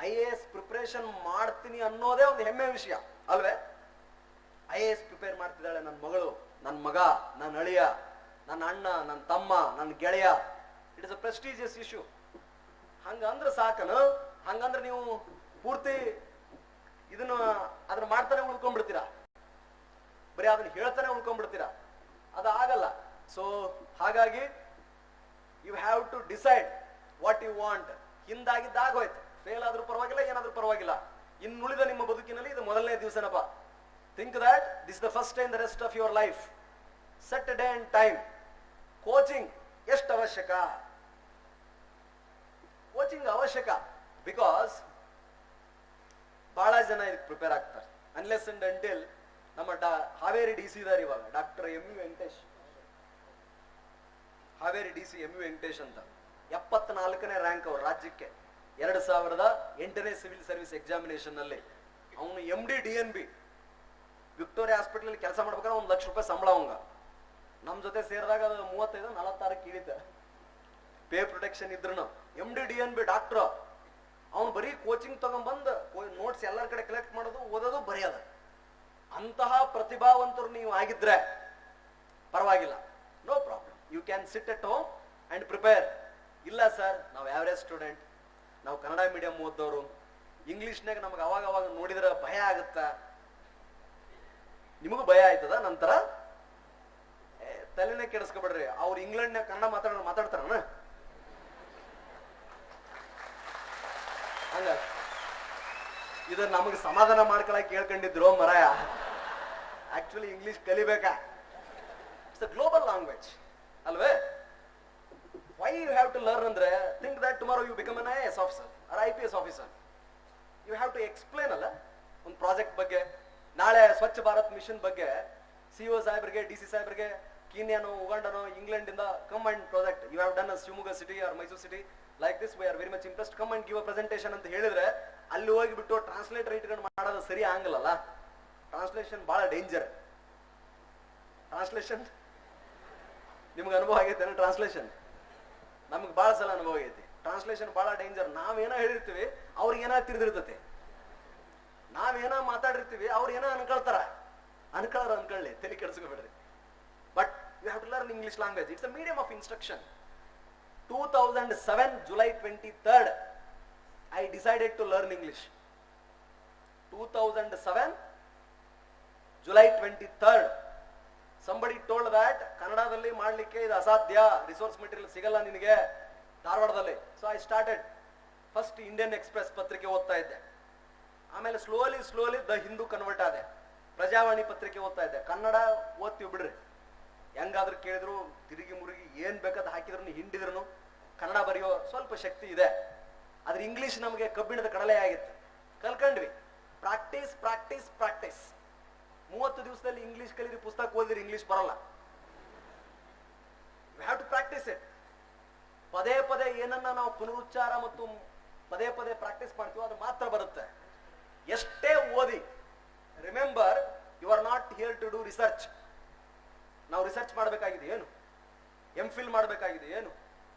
IAS ಪ್ರಿಪರೇಷನ್ ಮಾಡ್ತೀನಿ ಅನ್ನೋದೇ ಒಂದು ಹೆಮ್ಮೆ ವಿಷಯ ಅಲ್ವೇ? IAS ಪ್ರಿಪೇರ್ ಮಾಡ್ತಿದ್ದಾಳೆ ನನ್ನ ಮಗಳು, ನನ್ನ ಮಗ, ನನ್ನ ಅಳಿಯ, ನನ್ನ ಅಣ್ಣ, ನನ್ನ ತಮ್ಮ, ನನ್ನ ಗೆಳೆಯ. It is a prestigious issue. ಹಂಗಂದ್ರೆ ಸಾಕನು. ಹಂಗಂದ್ರೆ ನೀವು ಪೂರ್ತಿ ಅದನ್ನ ಮಾಡ್ತಾನೆ ಉಳ್ಕೊಂಡ್ಬಿಡ್ತೀರಾ, ಬರೀ ಅದನ್ನ ಹೇಳ್ತಾನೆ ಉಳ್ಕೊಂಡ್ಬಿಡ್ತೀರಾ. ಅದು ಆಗಲ್ಲ. ಸೊ ಹಾಗಾಗಿ you have to decide what you want. ಹಿಂದಾಗಿದ್ದಾಗೋಯ್ತು, ಫೇಲ್ ಆದ್ರೂ ಪರವಾಗಿಲ್ಲ, ಏನಾದ್ರೂ ಪರವಾಗಿಲ್ಲ. ಇನ್ನುಳಿದ ನಿಮ್ಮ ಬದುಕಿನಲ್ಲಿ ಇದು ಮೊದಲನೇ ದಿವಸನಪ್ಪ. Think that this the first day in the rest of your life. Set day and time. Coaching ಎಷ್ಟು ಅವಶ್ಯಕ? ಕೋಚಿಂಗ್ ಅವಶ್ಯಕ. ಬಿಕಾಸ್ ಬಹಳ ಜನ ಇದಕ್ಕೆ ಪ್ರಿಪೇರ್ ಆಗ್ತಾರೆ. ಅನ್ಲೆಸ್ ಅಂಡ್ ಅಂಟಿಲ್ ನಮ್ಮ ಹಾವೇರಿ DC ಇದಾರೆ ಇವಾಗ, doctor MU Venkatesh, Haveri DC MU Venkatesh ಅಂತ 74ನೇ ರ್ಯಾಂಕ್ ಅವರು ರಾಜ್ಯಕ್ಕೆ 2008ನೇ ಸಿವಿಲ್ ಸರ್ವಿಸ್ ಎಕ್ಸಾಮಿನೇಷನ್ ನಲ್ಲಿ. ಅವನು MD DNB ವಿಕ್ಟೋರಿಯಾ ಹಾಸ್ಪಿಟಲ್ ಕೆಲಸ ಮಾಡ್ಬೇಕಾದ್ರೆ ₹1,00,000 ಸಂಬಳ. ಅವಂಗ ನಮ್ ಜೊತೆ ಸೇರಿದಾಗ ಅದು 35-46 ಇಳಿತ. ಪೇ ಪ್ರೊಟೆಕ್ಷನ್ ಇದ್ರು. MD DNB doctor. ಅವನು ಬರೀ ಕೋಚಿಂಗ್ ತಗೊಂಡ್ಬಂದು ನೋಟ್ಸ್ ಎಲ್ಲರ ಕಡೆ ಕಲೆಕ್ಟ್ ಮಾಡೋದು, ಓದೋದು, ಬರೆಯೋದು. ಅಂತಹ ಪ್ರತಿಭಾವಂತರು ನೀವು ಆಗಿದ್ರೆ ಪರವಾಗಿಲ್ಲ, no problem. You can sit at home and prepare. ಇಲ್ಲ ಸರ್, ನಾವು ಆವರೇಜ್ ಸ್ಟೂಡೆಂಟ್, ನಾವು ಕನ್ನಡ ಮೀಡಿಯಂ ಓದೋರು, ಇಂಗ್ಲಿಷ್ನಾಗ ನಮಗೆ ಅವಾಗ ನೋಡಿದ್ರೆ ಭಯ ಆಗುತ್ತ. ನಿಮಗೂ ಭಯ ಆಯ್ತದ? ನಂತರ ತಲೆನೇ ಕೆಡಿಸ್ಕೊಬೇಡ್ರಿ. ಅವ್ರು ಇಂಗ್ಲೆಂಡ್ನಾಗ ಕನ್ನಡ ಮಾತಾಡ್ತಾರಣ ಹಂಗ. ಇದು ನಮಗೆ ಸಮಾಧಾನ ಮಾಡ್ಕೊಳಕ್ ಕೇಳ್ಕೊಂಡಿದ್ರು ಮರಾಯ. ಆಕ್ಚುಲಿ ಇಂಗ್ಲಿಷ್ ಕಲಿಬೇಕಾ? ಇಟ್ಸ್ ಅ ಗ್ಲೋಬಲ್ ಲ್ಯಾಂಗ್ವೇಜ್ ಅಲ್ವೇ. Why you have to learn ಅಂದ್ರೆ think that tomorrow you become an IAS officer or IPS officer. You have to explain ಅಲ್ಲ ಒಂದು ಪ್ರಾಜೆಕ್ಟ್ ಬಗ್ಗೆ. ನಾಳೆ ಸ್ವಚ್ಛ ಭಾರತ್ ಮಿಷನ್ ಬಗ್ಗೆ CO ಸಾಹೇಬ್ರಿಗೆ DC ಸಾಹೇಬ್ರಿಗೆ ಕೀನ್ಯಾನೋ ಉಗಾಂಡನೋ ಇಂಗ್ಲೆಂಡ್ ಇಂದ come and project you have done a Shivamogga city or Mysuru city like this we are very much impressed come and give a presentation ಅಂತ ಹೇಳಿದ್ರೆ ಅಲ್ಲಿ ಹೋಗಿಬಿಟ್ಟು ಟ್ರಾನ್ಸ್ಲೇಟರ್ ಇಟ್ಕೊಂಡು ಮಾಡೋದು ಸರಿ ಆಗಲ್ಲ. ಟ್ರಾನ್ಸ್ಲೇಷನ್ ಬಹಳ ಡೇಂಜರ್. ಟ್ರಾನ್ಸ್ಲೇಷನ್ ನಿಮ್ಗೆ ಅನುಭವ ಆಗೈತೆ? ಟ್ರಾನ್ಸ್ಲೇಷನ್ ನಮ್ಗೆ ಬಹಳ ಸಲ ಅನುಭವ ಆಗೈತಿ. ಟ್ರಾನ್ಸ್ಲೇಷನ್ ಬಹಳ ಡೇಂಜರ್. ನಾವೇನೋ ಹೇಳಿರ್ತೀವಿ ಅವ್ರಿಗೆ ಏನೋ ತಿಳಿದಿರ್ತೈತಿ, ನಾವೇನೋ ಮಾತಾಡಿರ್ತೀವಿ ಅವ್ರು ಏನೋ ಅನ್ಕೊಳ್ತಾರ. ಅನ್ಕೊಳ್ಳಿ, ತಲೆ ಕೆಡಿಸ್ಕೊಬೇಡ್ರಿ. But you have to learn English language. It's a medium of instruction. 2007 July 23rd I decided to learn English. 2007 July 23rd somebody told that ಕನ್ನಡದಲ್ಲಿ ಮಾಡ್ಲಿಕ್ಕೆ ಇದು ಅಸಾಧ್ಯ, ರಿಸೋರ್ಸ್ ಮೆಟೀರಿಯಲ್ ಸಿಗಲ್ಲ ನಿನಗೆ ಧಾರವಾಡದಲ್ಲಿ. So I started first Indian express ಪತ್ರಿಕೆ ಓದ್ತಾ ಇದ್ದೆ. ಆಮೇಲೆ ಸ್ಲೋಲಿ ದ ಹಿಂದೂ ಕನ್ವರ್ಟ್ ಆದೆ. ಪ್ರಜಾವಾಣಿ ಪತ್ರಿಕೆ ಓದ್ತಾ ಇದ್ದೆ. ಕನ್ನಡ ಓದ್ತೀವಿ ಬಿಡ್ರಿ, ಹೆಂಗಾದ್ರೂ ಕೇಳಿದ್ರು ತಿರುಗಿ ಮುರುಗಿ ಏನ್ ಬೇಕಾದ ಹಾಕಿದ್ರು ಹಿಂಡಿದ್ರು ಕನ್ನಡ ಬರೆಯೋ ಸ್ವಲ್ಪ ಶಕ್ತಿ ಇದೆ. ಆದ್ರೆ ಇಂಗ್ಲಿಷ್ ನಮಗೆ ಕಬ್ಬಿಣದ ಕಡಲೆ ಆಗಿತ್ತು. ಕಲ್ಕೊಂಡ್ವಿ. Practice practice practice. 30 ದಿವಸದಲ್ಲಿ ಇಂಗ್ಲಿಷ್ ಕಲೀರಿ, ಪುಸ್ತಕ ಓದಿರಿ ಇಂಗ್ಲಿಷ್ ಬರಲ್ಲ. We have to practice it. ಪದೇ ಪದೇ ಏನನ್ನ ನಾವು ಪುನರುಚ್ಚಾರ ಮತ್ತು ಪದೇ ಪದೇ ಪ್ರಾಕ್ಟೀಸ್ ಮಾಡ್ತೀವೋ ಅದು ಮಾತ್ರ ಬರುತ್ತೆ. ಎಷ್ಟೇ ಓದಿ, remember you are not here to do research. ನಾವು ರಿಸರ್ಚ್ ಮಾಡಬೇಕಾಗಿದೆ ಏನು? MPhil ಮಾಡಬೇಕಾಗಿದೆ ಏನು?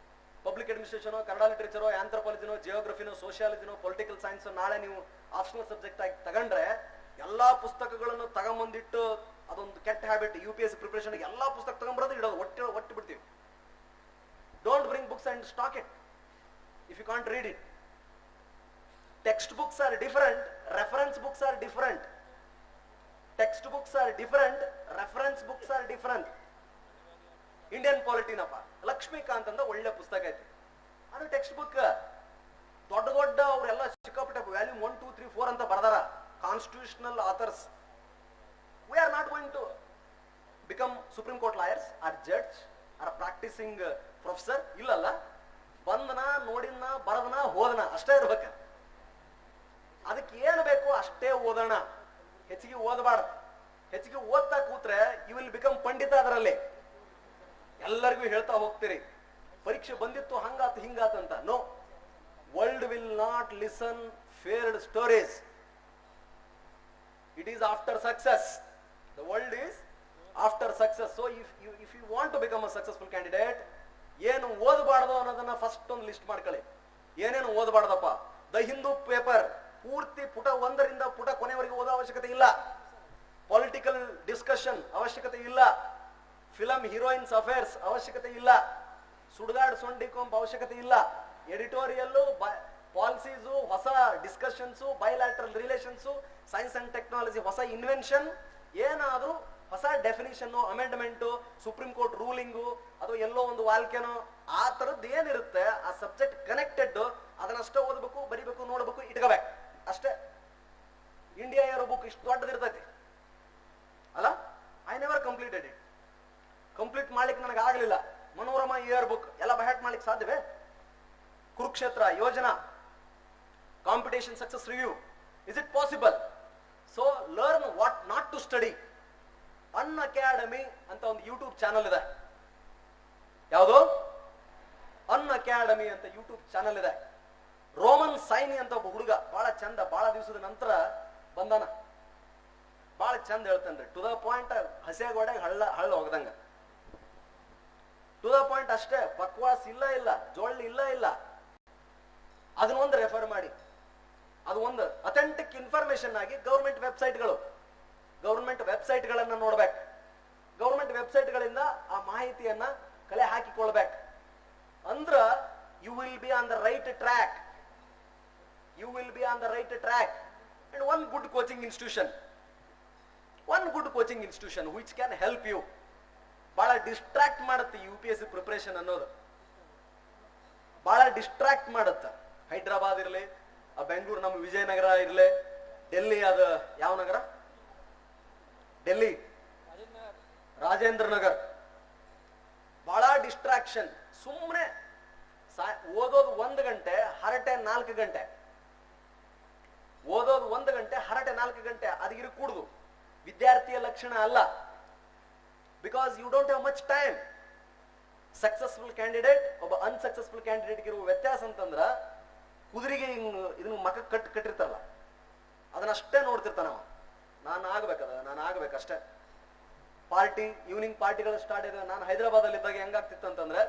ಪಬ್ಲಿಕ್ ಅಡ್ಮಿನಿಸ್ಟ್ರೇಷನೋ, ಕನ್ನಡ ಲಿಟರೇಚರೋ, ಆಂಥ್ರೋಪಾಲಜಿನೋ, ಜಿಯೋಗ್ರಫಿನೋ, ಸೋಷಿಯಾಲಜಿನೋ, ಪೊಲಿಟಿಕಲ್ ಸೈನ್ಸ್ ನಾಳೆ ನೀವು ಆಪ್ಷನಲ್ ಸಬ್ಜೆಕ್ಟ್ ಆಗಿ ತಗೊಂಡ್ರೆ ಎಲ್ಲಾ ಪುಸ್ತಕಗಳನ್ನು ತಗೊಂಬಂದಿಟ್ಟು ಅದೊಂದು ಕೆಟ್ಟ ಹ್ಯಾಬಿಟ್. UPSC ಪ್ರಿಪರೇಷನ್ ಎಲ್ಲಾ ಪುಸ್ತಕ ತಗೊಂಡ್ಬರೋದು ಇಡೋದು, ಒಟ್ಟು ಬಿಡ್ತೀವಿ. Don't bring books and stack it if you can't read it. Text books are different, reference books are different. Text books are different, reference books are different. Indian ಪಾಲಿಟಿನಪ್ಪ ಲಕ್ಷ್ಮೀಕಾಂತ್ ಅಂತ ಒಳ್ಳೆ ಪುಸ್ತಕ ಐತಿ, ಅದು ಟೆಕ್ಸ್ಟ್ ಬುಕ್. ದೊಡ್ಡ ಅವರೆಲ್ಲ ಸಿಕ್ಕಾಪಟ್ಟೆ ವ್ಯಾಲ್ಯೂಮ್ 1, 2, 3, 4 ಅಂತ ಬರ್ದಾರ. Constitutional authors. We are not going to become supreme court lawyers or judge or practicing professor. ಇಲ್ಲಲ್ಲ, ಬಂದನ ನೋಡಿನ ಬರದನ ಹೋದನ ಅಷ್ಟೇ ಇರ್ಬೇಕ. ಅದಕ್ಕೆ ಏನು ಬೇಕು ಅಷ್ಟೇ ಓದೋಣ, ಹೆಚ್ಚಿಗೆ ಓದಬಾರ್ದು. ಹೆಚ್ಚಿಗೆ ಓದ್ತಾ ಕೂತ್ರೆ ಯು ವಿಲ್ ಬಿಕಮ್ ಪಂಡಿತ. ಅದರಲ್ಲಿ ಎಲ್ಲರಿಗೂ ಹೇಳ್ತಾ ಹೋಗ್ತೀರಿ ಪರೀಕ್ಷೆ ಬಂದಿತ್ತು ಹಂಗಾತ್ ಹಿಂಗಾತ್ ಅಂತ. No, world will not listen failed stories. It is after success. The world is after success. So if you want to become a successful candidate, ಏನು ಓದಬಾರ್ದು ಅನ್ನೋದನ್ನ ಫಸ್ಟ್ ಒಂದು ಲಿಸ್ಟ್ ಮಾಡ್ಕೊಳ್ಳಿ. ಏನೇನು ಓದಬಾರ್ದಪ್ಪ? ದ ಹಿಂದೂ ಪೇಪರ್ ಪೂರ್ತಿ ಪುಟ 1ರಿಂದ ಪುಟ ಕೊನೆವರೆಗೆ ಓದೋ ಅವಶ್ಯಕತೆ ಇಲ್ಲ. ಪೊಲಿಟಿಕಲ್ ಡಿಸ್ಕಷನ್ ಅವಶ್ಯಕತೆ ಇಲ್ಲ. ಫಿಲಂ ಹೀರೋಯಿನ್ಸ್ ಅಫೇರ್ಸ್ ಅವಶ್ಯಕತೆ ಇಲ್ಲ. ಸುಡ್ಗಾಡ್ ಸೊಂಡಿ ಕೊಂಬ್ ಅವಶ್ಯಕತೆ ಇಲ್ಲ. ಎಡಿಟೋರಿಯಲ್ಲು, ಪಾಲಿಸೀಸು, ಹೊಸ discussions, bilateral relations, science and technology, ಹೊಸ ಇನ್ವೆನ್ಷನ್, ಏನಾದ್ರೂ ಹೊಸ definition, amendment, supreme court ruling, ಅದು ಎಲ್ಲೋ ಒಂದು ವಾಲ್ಕೆನೋ, ಆ ತರದ್ದು ಏನಿರುತ್ತೆ ಆ ಸಬ್ಜೆಕ್ಟ್ ಕನೆಕ್ಟೆಡ್ ಅದನ್ನಷ್ಟೇ ಓದಬೇಕು, ಬರಿಬೇಕು, ನೋಡ್ಬೇಕು, ಇಟ್ಕೋಬೇಕು ಅಷ್ಟೇ. ಇಂಡಿಯಾ ಏರೋ ಬುಕ್ ಇಷ್ಟು ದೊಡ್ಡದಿರ್ತೈತಿ ಅಲ್ಲ. I never completed it. Complete ಮಾಡ್ಲಿಕ್ಕೆ ನನಗೆ ಆಗಲಿಲ್ಲ. ಮನೋರಮಾ ಇಯರ್ ಬುಕ್ ಎಲ್ಲ ಬಹ್ಯಾಟ್ ಮಾಡ್ಲಿಕ್ಕೆ ಸಾಧ್ಯವೇ? Kurukshetra Yojana, competition success review, is it possible? So learn what not to study. Unacademy ಅಂತ ಒಂದು ಯೂಟ್ಯೂಬ್ ಚಾನಲ್ ಇದೆ. ಯಾವುದು? ಅನ್ ಅಕಾಡೆಮಿ ಅಂತ ಯೂಟ್ಯೂಬ್ ಚಾನಲ್ ಇದೆ. ರೋಮನ್ ಸೈನಿ ಅಂತ ಒಬ್ಬ ಹುಡುಗ, ಬಹಳ ಚಂದ, ಬಹಳ ದಿವಸದ ನಂತರ ಬಂದಾನ. ಬಹಳ ಚಂದ ಹೇಳ್ತಾನ್ರಿ. ಟು ದ ಪಾಯಿಂಟ್, ಹಸೆಗೋಡೆ ಹಳ್ಳ ಹೋಗದಂಗ. ಟು ದ ಪಾಯಿಂಟ್ ಅಷ್ಟೇ. ಬಕ್ವಾಸ್ ಇಲ್ಲ, ಜೋಳ್ಳಿ ಇಲ್ಲ. ಅದನ್ನೊಂದು ರೆಫರ್ ಮಾಡಿ. ಅದು ಒಂದು ಅಥೆಂಟಿಕ್ ಇನ್ಫಾರ್ಮೇಶನ್ ಆಗಿ ಗೌರ್ಮೆಂಟ್ ವೆಬ್ಸೈಟ್ಗಳನ್ನ ನೋಡ್ಬೇಕು. ಗೌರ್ಮೆಂಟ್ ವೆಬ್ಸೈಟ್ಗಳಿಂದ ಆ ಮಾಹಿತಿಯನ್ನ ಕಲೆ ಹಾಕಿಕೊಳ್ಬೇಕು. ಅಂದ್ರ you will be on the right track. And one good coaching institution which can help you. ಬಹಳ ಡಿಸ್ಟ್ರಾಕ್ಟ್ ಮಾಡುತ್ತೆ UPSC ಪ್ರಿಪರೇಷನ್ ಅನ್ನೋದು. ಬಹಳ ಡಿಸ್ಟ್ರಾಕ್ಟ್ ಮಾಡುತ್ತೆ. ಹೈದರಾಬಾದ್ ಇರಲಿ, ಬೆಂಗಳೂರು ನಮ್ಮ ವಿಜಯನಗರ ಇರಲಿ, ಡೆಲ್ಲಿ, ಅದು ಯಾವ ನಗರ? ಡೆಲ್ಲಿ ರಾಜೇಂದ್ರ ನಗರ್, ಬಹಳ ಡಿಸ್ಟ್ರಾಕ್ಷನ್. ಸುಮ್ಮನೆ ಓದೋದು 1 ಗಂಟೆ, ಹರಟೆ 4 ಗಂಟೆ. ಓದೋದು 1 ಗಂಟೆ, ಹರಟೆ 4 ಗಂಟೆ. ಅದಗಿರಿ ಕೂಡುದು ವಿದ್ಯಾರ್ಥಿಯ ಲಕ್ಷಣ ಅಲ್ಲ. Because you don't have much time. Successful candidate ಒಬ್ಬ ಅನ್ಸಕ್ಸಸ್ಫುಲ್ ಕ್ಯಾಂಡಿಡೇಟ್ ಇರುವ ವ್ಯತ್ಯಾಸ ಅಂತಂದ್ರ, ಕುದುರೆಗೆ ಇದನ್ನ ಮಕ್ಕ ಕಟ್ಟಿರ್ತಾರಲ್ಲ, ಅದನ್ನಷ್ಟೇ ನೋಡ್ತಿರ್ತಾನವ. ನಾನು ಆಗ್ಬೇಕಷ್ಟೇ. ಪಾರ್ಟಿ, ಈವ್ನಿಂಗ್ ಪಾರ್ಟಿಗಳು ಸ್ಟಾರ್ಟ್ ಇದೆ. ನಾನು ಹೈದರಾಬಾದ್ ಅಲ್ಲಿ ಇದ್ದಾಗ ಹೆಂಗಾಗ್ತಿತ್ತು ಅಂತಂದ್ರೆ,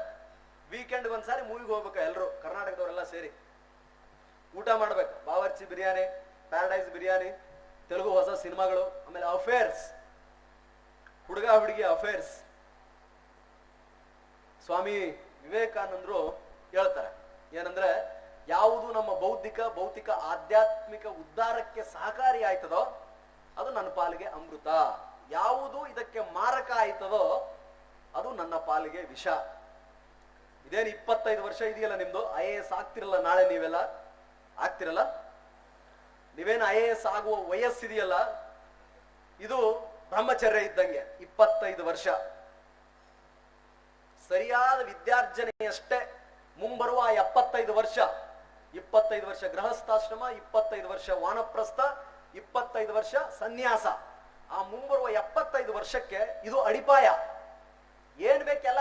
ವೀಕೆಂಡ್ ಒಂದ್ಸಾರಿ ಮೂವಿಗೆ ಹೋಗ್ಬೇಕು ಎಲ್ರು, ಕರ್ನಾಟಕದವರೆಲ್ಲ ಸೇರಿ ಊಟ ಮಾಡ್ಬೇಕು. ಬಾವರ್ಚಿ ಬಿರಿಯಾನಿ, ಪ್ಯಾರಡೈಸ್ ಬಿರಿಯಾನಿ, ತೆಲುಗು ಹೊಸ ಸಿನಿಮಾಗಳು, ಆಮೇಲೆ ಅಫೇರ್ಸ್, ಹುಡುಗ ಹುಡುಗಿ ಅಫೇರ್ಸ್. ಸ್ವಾಮಿ ವಿವೇಕಾನಂದರು ಹೇಳ್ತಾರೆ ಏನಂದ್ರೆ, ಯಾವುದು ನಮ್ಮ ಭೌತಿಕ ಆಧ್ಯಾತ್ಮಿಕ ಉದ್ಧಾರಕ್ಕೆ ಸಹಕಾರಿ ಆಯ್ತದೋ ಅದು ನನ್ನ ಪಾಲಿಗೆ ಅಮೃತ, ಯಾವುದು ಇದಕ್ಕೆ ಮಾರಕ ಆಯ್ತದೋ ಅದು ನನ್ನ ಪಾಲಿಗೆ ವಿಷ. ಇದೇನು 25 ವರ್ಷ ಇದೆಯಲ್ಲ ನಿಮ್ದು, IAS ಆಗ್ತಿರಲ್ಲ ನಾಳೆ, ನೀವೆಲ್ಲ ಆಗ್ತಿರಲ್ಲ, ನೀವೇನು IAS ಆಗುವ ವಯಸ್ಸಿದೆಯಲ್ಲ, ಇದು ಬ್ರಹ್ಮಚರ್ಯ ಇದ್ದಂಗೆ. 25 ವರ್ಷ ಸರಿಯಾದ ವಿದ್ಯಾರ್ಜನೆಯಷ್ಟೇ. ಮುಂಬರುವ 75 ವರ್ಷ, 25 ವರ್ಷ ಗೃಹಸ್ಥಾಶ್ರಮ, 25 ವರ್ಷ ವಾನಪ್ರಸ್ಥ, 25 ವರ್ಷ ಸನ್ಯಾಸ. ಆ ಮುಂಬರುವ 75 ವರ್ಷಕ್ಕೆ ಇದು ಅಡಿಪಾಯ. ಏನ್ ಬೇಕು ಎಲ್ಲ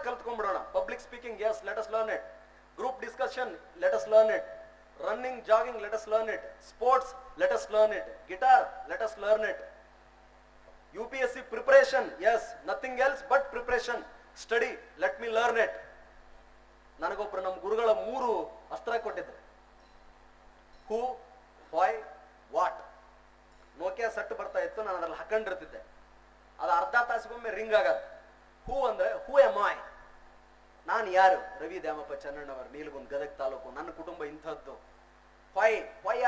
ಕಲ್ತ್ಕೊಂಡ್ಬಿಡೋಣ, public speaking, yes, let us learn it. Group discussion, let us learn it. Running, jogging, let us learn it. Sports, let us learn it. Guitar, let us learn it. UPSC preparation, yes, nothing else but preparation. Study, let me learn it. ನನಗೊಬ್ರು ನಮ್ಮ ಗುರುಗಳ 3 ಅಸ್ತ್ರ ಕೊಟ್ಟಿದ್ರು. ಹೂ, Y, what. Nokia set ಬರ್ತಾ ಇತ್ತು, ನಾನು ಅದ್ರಲ್ಲಿ ಹಾಕೊಂಡಿರ್ತಿದ್ದೆ. ಅದು ಅರ್ಧ ತಾಸಿಗೊಮ್ಮೆ ರಿಂಗ್ ಆಗದು. ಹೂ ಅಂದ್ರೆ ಹೂ ಎಮ್ ಐ, ನಾನು ಯಾರು? ರವಿ ದ್ಯಾಮಪ್ಪ ಚನ್ನಣ್ಣವರ್, ನೀಲಗುಂದ್, ಗದಗ ತಾಲೂಕು, ನನ್ನ ಕುಟುಂಬ ಇಂಥದ್ದು. Why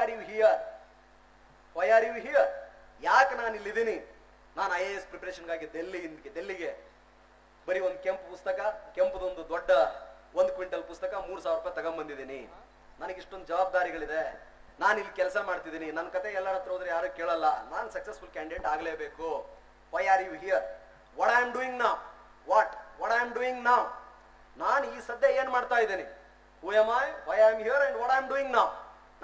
are you here? ಯಾಕೆ ನಾನು ಇಲ್ಲಿದ್ದೀನಿ? ನಾನು IAS ಪ್ರಿಪರೇಷನ್ಗಾಗಿ ಡೆಲ್ಲಿಗೆ ಬರೀ ಒಂದು ಕೆಂಪು ಪುಸ್ತಕ, ಕೆಂಪುದೊಂದು ದೊಡ್ಡ 1 ಕ್ವಿಂಟಲ್ ಪುಸ್ತಕ, 3,000 ರೂಪಾಯಿ ತಗೊಂಡ್ಬಂದಿದ್ದೀನಿ. ನನಗೆ ಇಷ್ಟೊಂದು ಜವಾಬ್ದಾರಿಗಳಿದೆ. ನಾನು ಇಲ್ಲಿ ಕೆಲಸ ಮಾಡ್ತಿದ್ದೀನಿ. ನನ್ನ ಕತೆ ಎಲ್ಲರ ಹತ್ರ ಹೋದ್ರೆ ಯಾರು ಕೇಳಲ್ಲ. ನಾನು ಸಕ್ಸಸ್ಫುಲ್ ಕ್ಯಾಂಡಿಡೇಟ್ ಆಗಲೇಬೇಕು. Why are you here? What I am doing now? What I am doing now? ನಾನು ಈ ಸದ್ಯ ಏನ್ ಮಾಡ್ತಾ ಇದ್ದೀನಿ? Who am I, why I am here and what I am doing now?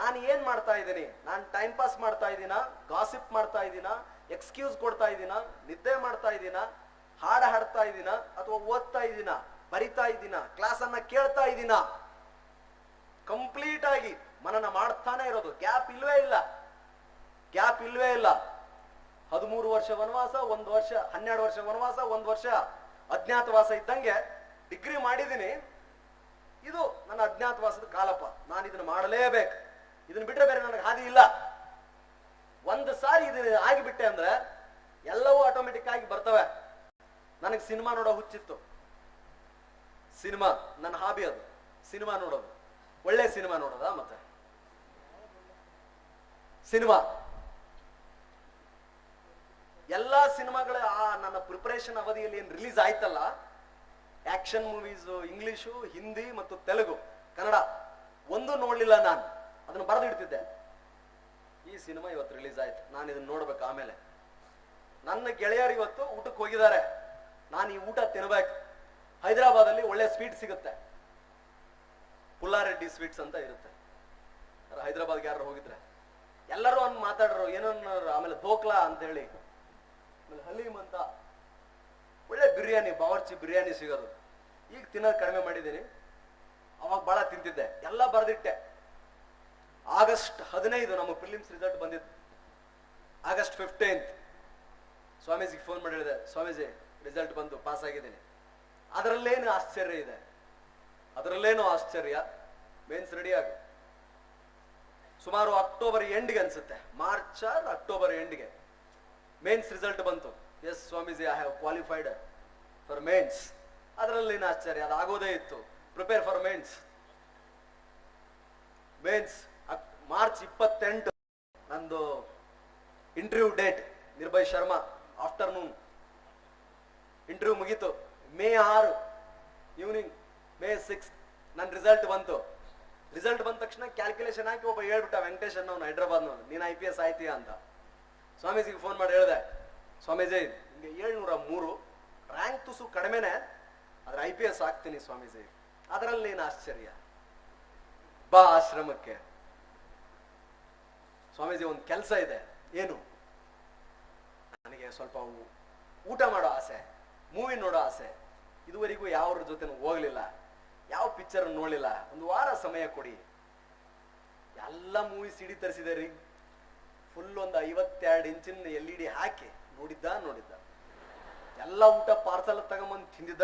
ನಾನು ಏನ್ ಮಾಡ್ತಾ ಇದ್ದೀನಿ? ನಾನು ಟೈಮ್ ಪಾಸ್ ಮಾಡ್ತಾ ಇದ್ದೀನಾ? ಗಾಸಿಪ್ ಮಾಡ್ತಾ ಇದ್ದೀನಾ? ಎಕ್ಸ್ಕ್ಯೂಸ್ ಕೊಡ್ತಾ ಇದ್ದೀನಾ? ನಿದ್ದೆ ಮಾಡ್ತಾ ಇದ್ದೀನಾ? ಹಾಡ ಹಾಡ್ತಾ ಇದ್ದೀನಾ? ಅಥವಾ ಓದ್ತಾ ಇದ್ದೀನಾ? ಬರಿತಾ ಇದ್ದೀನಾ? ಕ್ಲಾಸ್ ಅನ್ನ ಕೇಳ್ತಾ ಇದ್ದೀನಾ? ಕಂಪ್ಲೀಟ್ ಆಗಿ ಮನನ ಮಾಡ್ತಾನೆ ಇರೋದು. ಗ್ಯಾಪ್ ಇಲ್ವೇ ಇಲ್ಲ. 13 ವರ್ಷ ವನವಾಸ, 1 ವರ್ಷ, 12 ವರ್ಷ ವನವಾಸ, 1 ವರ್ಷ ಅಜ್ಞಾತವಾಸ ಇದ್ದಂಗೆ ಡಿಗ್ರಿ ಮಾಡಿದ್ದೀನಿ. ಇದು ನನ್ನ ಅಜ್ಞಾತವಾಸದ ಕಾಲಪ್ಪ. ನಾನು ಇದನ್ನ ಮಾಡಲೇಬೇಕು. ಇದನ್ನ ಬಿಟ್ರೆ ಬೇರೆ ನನಗೆ ಹಾದಿ ಇಲ್ಲ. ಒಂದು ಸಾರಿ ಇದನ್ನ ಆಗಿಬಿಟ್ಟೆ ಅಂದ್ರೆ ಎಲ್ಲವೂ ಆಟೋಮೆಟಿಕ್ ಆಗಿ ಬರ್ತವೆ. ನನಗೆ ಸಿನಿಮಾ ನೋಡೋ ಹುಚ್ಚಿತ್ತು. ಸಿನಿಮಾ ನನ್ನ ಹಾಬಿ, ಅದು ಸಿನಿಮಾ ನೋಡೋದು. ಒಳ್ಳೆ ಸಿನಿಮಾ ನೋಡೋದ? ಮತ್ತೆ ಸಿನಿಮಾ, ಎಲ್ಲಾ ಸಿನಿಮಾಗಳ ನನ್ನ ಪ್ರಿಪರೇಷನ್ ಅವಧಿಯಲ್ಲಿ ಏನ್ ರಿಲೀಸ್ ಆಯ್ತಲ್ಲ, ಆಕ್ಷನ್ ಮೂವೀಸ್, ಇಂಗ್ಲಿಷು, ಹಿಂದಿ ಮತ್ತು ತೆಲುಗು, ಕನ್ನಡ ಒಂದು ನೋಡ್ಲಿಲ್ಲ. ನಾನು ಅದನ್ನು ಬರೆದಿಡ್ತಿದ್ದೆ. ಈ ಸಿನಿಮಾ ಇವತ್ತು ರಿಲೀಸ್ ಆಯ್ತು, ನಾನು ಇದನ್ನ ನೋಡ್ಬೇಕು. ಆಮೇಲೆ ನನ್ನ ಗೆಳೆಯರು ಇವತ್ತು ಊಟಕ್ಕೆ ಹೋಗಿದ್ದಾರೆ. ನಾನು ಈ ಊಟ ತಿನ್ಬೇಕು. ಹೈದರಾಬಾದಲ್ಲಿ ಒಳ್ಳೆ ಸ್ವೀಟ್ ಸಿಗುತ್ತೆ, ಪುಲ್ಲಾರೆಡ್ಡಿ ಸ್ವೀಟ್ಸ್ ಅಂತ ಇರುತ್ತೆ. ಹೈದರಾಬಾದ್ಗೆ ಯಾರು ಹೋಗಿದ್ರೆ ಎಲ್ಲರೂ ಅನ್ ಮಾತಾಡ್ರು, ಏನನ್ನ. ಆಮೇಲೆ ಧೋಕ್ಲಾ ಅಂತ ಹೇಳಿ, ಆಮೇಲೆ ಹಲೀಮ್ ಅಂತ ಒಳ್ಳೆ ಬಿರಿಯಾನಿ, ಬಾವರ್ಚಿ ಬಿರಿಯಾನಿ ಸಿಗೋದು. ಈಗ ತಿನ್ನೋದು ಕಡಿಮೆ ಮಾಡಿದ್ದೀನಿ. ಅವಾಗ ಬಹಳ ತಿಂತಿದ್ದೆ. ಎಲ್ಲ ಬರೆದಿಟ್ಟೆ. ಆಗಸ್ಟ್ 15 ನಮ್ಮ ಪ್ರಿಲಿಮ್ಸ್ ರಿಸಲ್ಟ್ ಬಂದಿತ್ತು. ಆಗಸ್ಟ್ 15 ಸ್ವಾಮೀಜಿಗೆ ಫೋನ್ ಮಾಡಿ ಹೇಳಿದೆ, ಸ್ವಾಮೀಜಿ ರಿಸಲ್ಟ್ ಬಂದು ಪಾಸ್ ಆಗಿದ್ದೀನಿ. ಅದರಲ್ಲೇನು ಆಶ್ಚರ್ಯ, ಮೇನ್ಸ್ ರೆಡಿ ಆಗ ಸುಮಾರು ಅಕ್ಟೋಬರ್ ಎಂಡ್ಗೆ ಅನ್ಸುತ್ತೆ, ಮಾರ್ಚ್ ಅಕ್ಟೋಬರ್ ಎಂಡ್ಗೆ ಮೇನ್ಸ್ ರಿಸಲ್ಟ್ ಬಂತು. Yes Swamiji, I have qualified for mains. ಅದರಲ್ಲೇನು ಆಶ್ಚರ್ಯ, ಅದಾಗೋದೇ ಇತ್ತು. Prepare for mains. ಮಾರ್ಚ್ 28 ನಂದು interview date. Nirbhay Sharma afternoon interview ಮುಗೀತು. ಮೇ 6 ಈವ್ನಿಂಗ್, ಮೇ 6 ನನ್ನ ರಿಸಲ್ಟ್ ಬಂತು. ರಿಸಲ್ಟ್ ಬಂದ ತಕ್ಷಣ ಕ್ಯಾಲ್ಕುಲೇಷನ್ ಹಾಕಿ ಒಬ್ಬ ಹೇಳ್ಬಿಟ್ಟ, ವೆಂಕಟೇಶ್ ಅನ್ನೋನು, ಹೈದ್ರಾಬಾದ್ನವನು, ನೀನು IPS ಆಯ್ತೀಯಾ ಅಂತ. ಸ್ವಾಮೀಜಿಗೆ ಫೋನ್ ಮಾಡಿ ಹೇಳಿದೆ, ಸ್ವಾಮೀಜಿ ಹಿಂಗೆ 703 ರ್ಯಾಂಕ್ ತುಸು ಕಡಿಮೆನೆ, ಆದ್ರೆ IPS ಆಗ್ತೀನಿ ಸ್ವಾಮೀಜಿ, ಅದರಲ್ಲೇನು ಆಶ್ಚರ್ಯ, ಬಾ ಆಶ್ರಮಕ್ಕೆ. ಸ್ವಾಮೀಜಿ ಒಂದು ಕೆಲಸ ಇದೆ. ಏನು? ನನಗೆ ಸ್ವಲ್ಪ ಊಟ ಮಾಡೋ ಆಸೆ, ಮೂವಿ ನೋಡೋ ಆಸೆ. ಇದುವರೆಗೂ ಯಾವ್ರ ಜೊತೆ ಹೋಗ್ಲಿಲ್ಲ, ಯಾವ ಪಿಕ್ಚರ್ ನೋಡ್ಲಿಲ್ಲ, ಒಂದು ವಾರ ಸಮಯ ಕೊಡಿ. ಎಲ್ಲ ಮೂವಿ ಸಿಡಿ ತರಿಸಿದೆ ರೀ, ಫುಲ್ ಒಂದು 52 ಇಂಚಿನ LED ಹಾಕಿ ನೋಡಿದ್ದ. ಎಲ್ಲ ಊಟ ಪಾರ್ಸಲ್ ತಗೊಂಬಂದು ತಿಂದಿದ್ದ.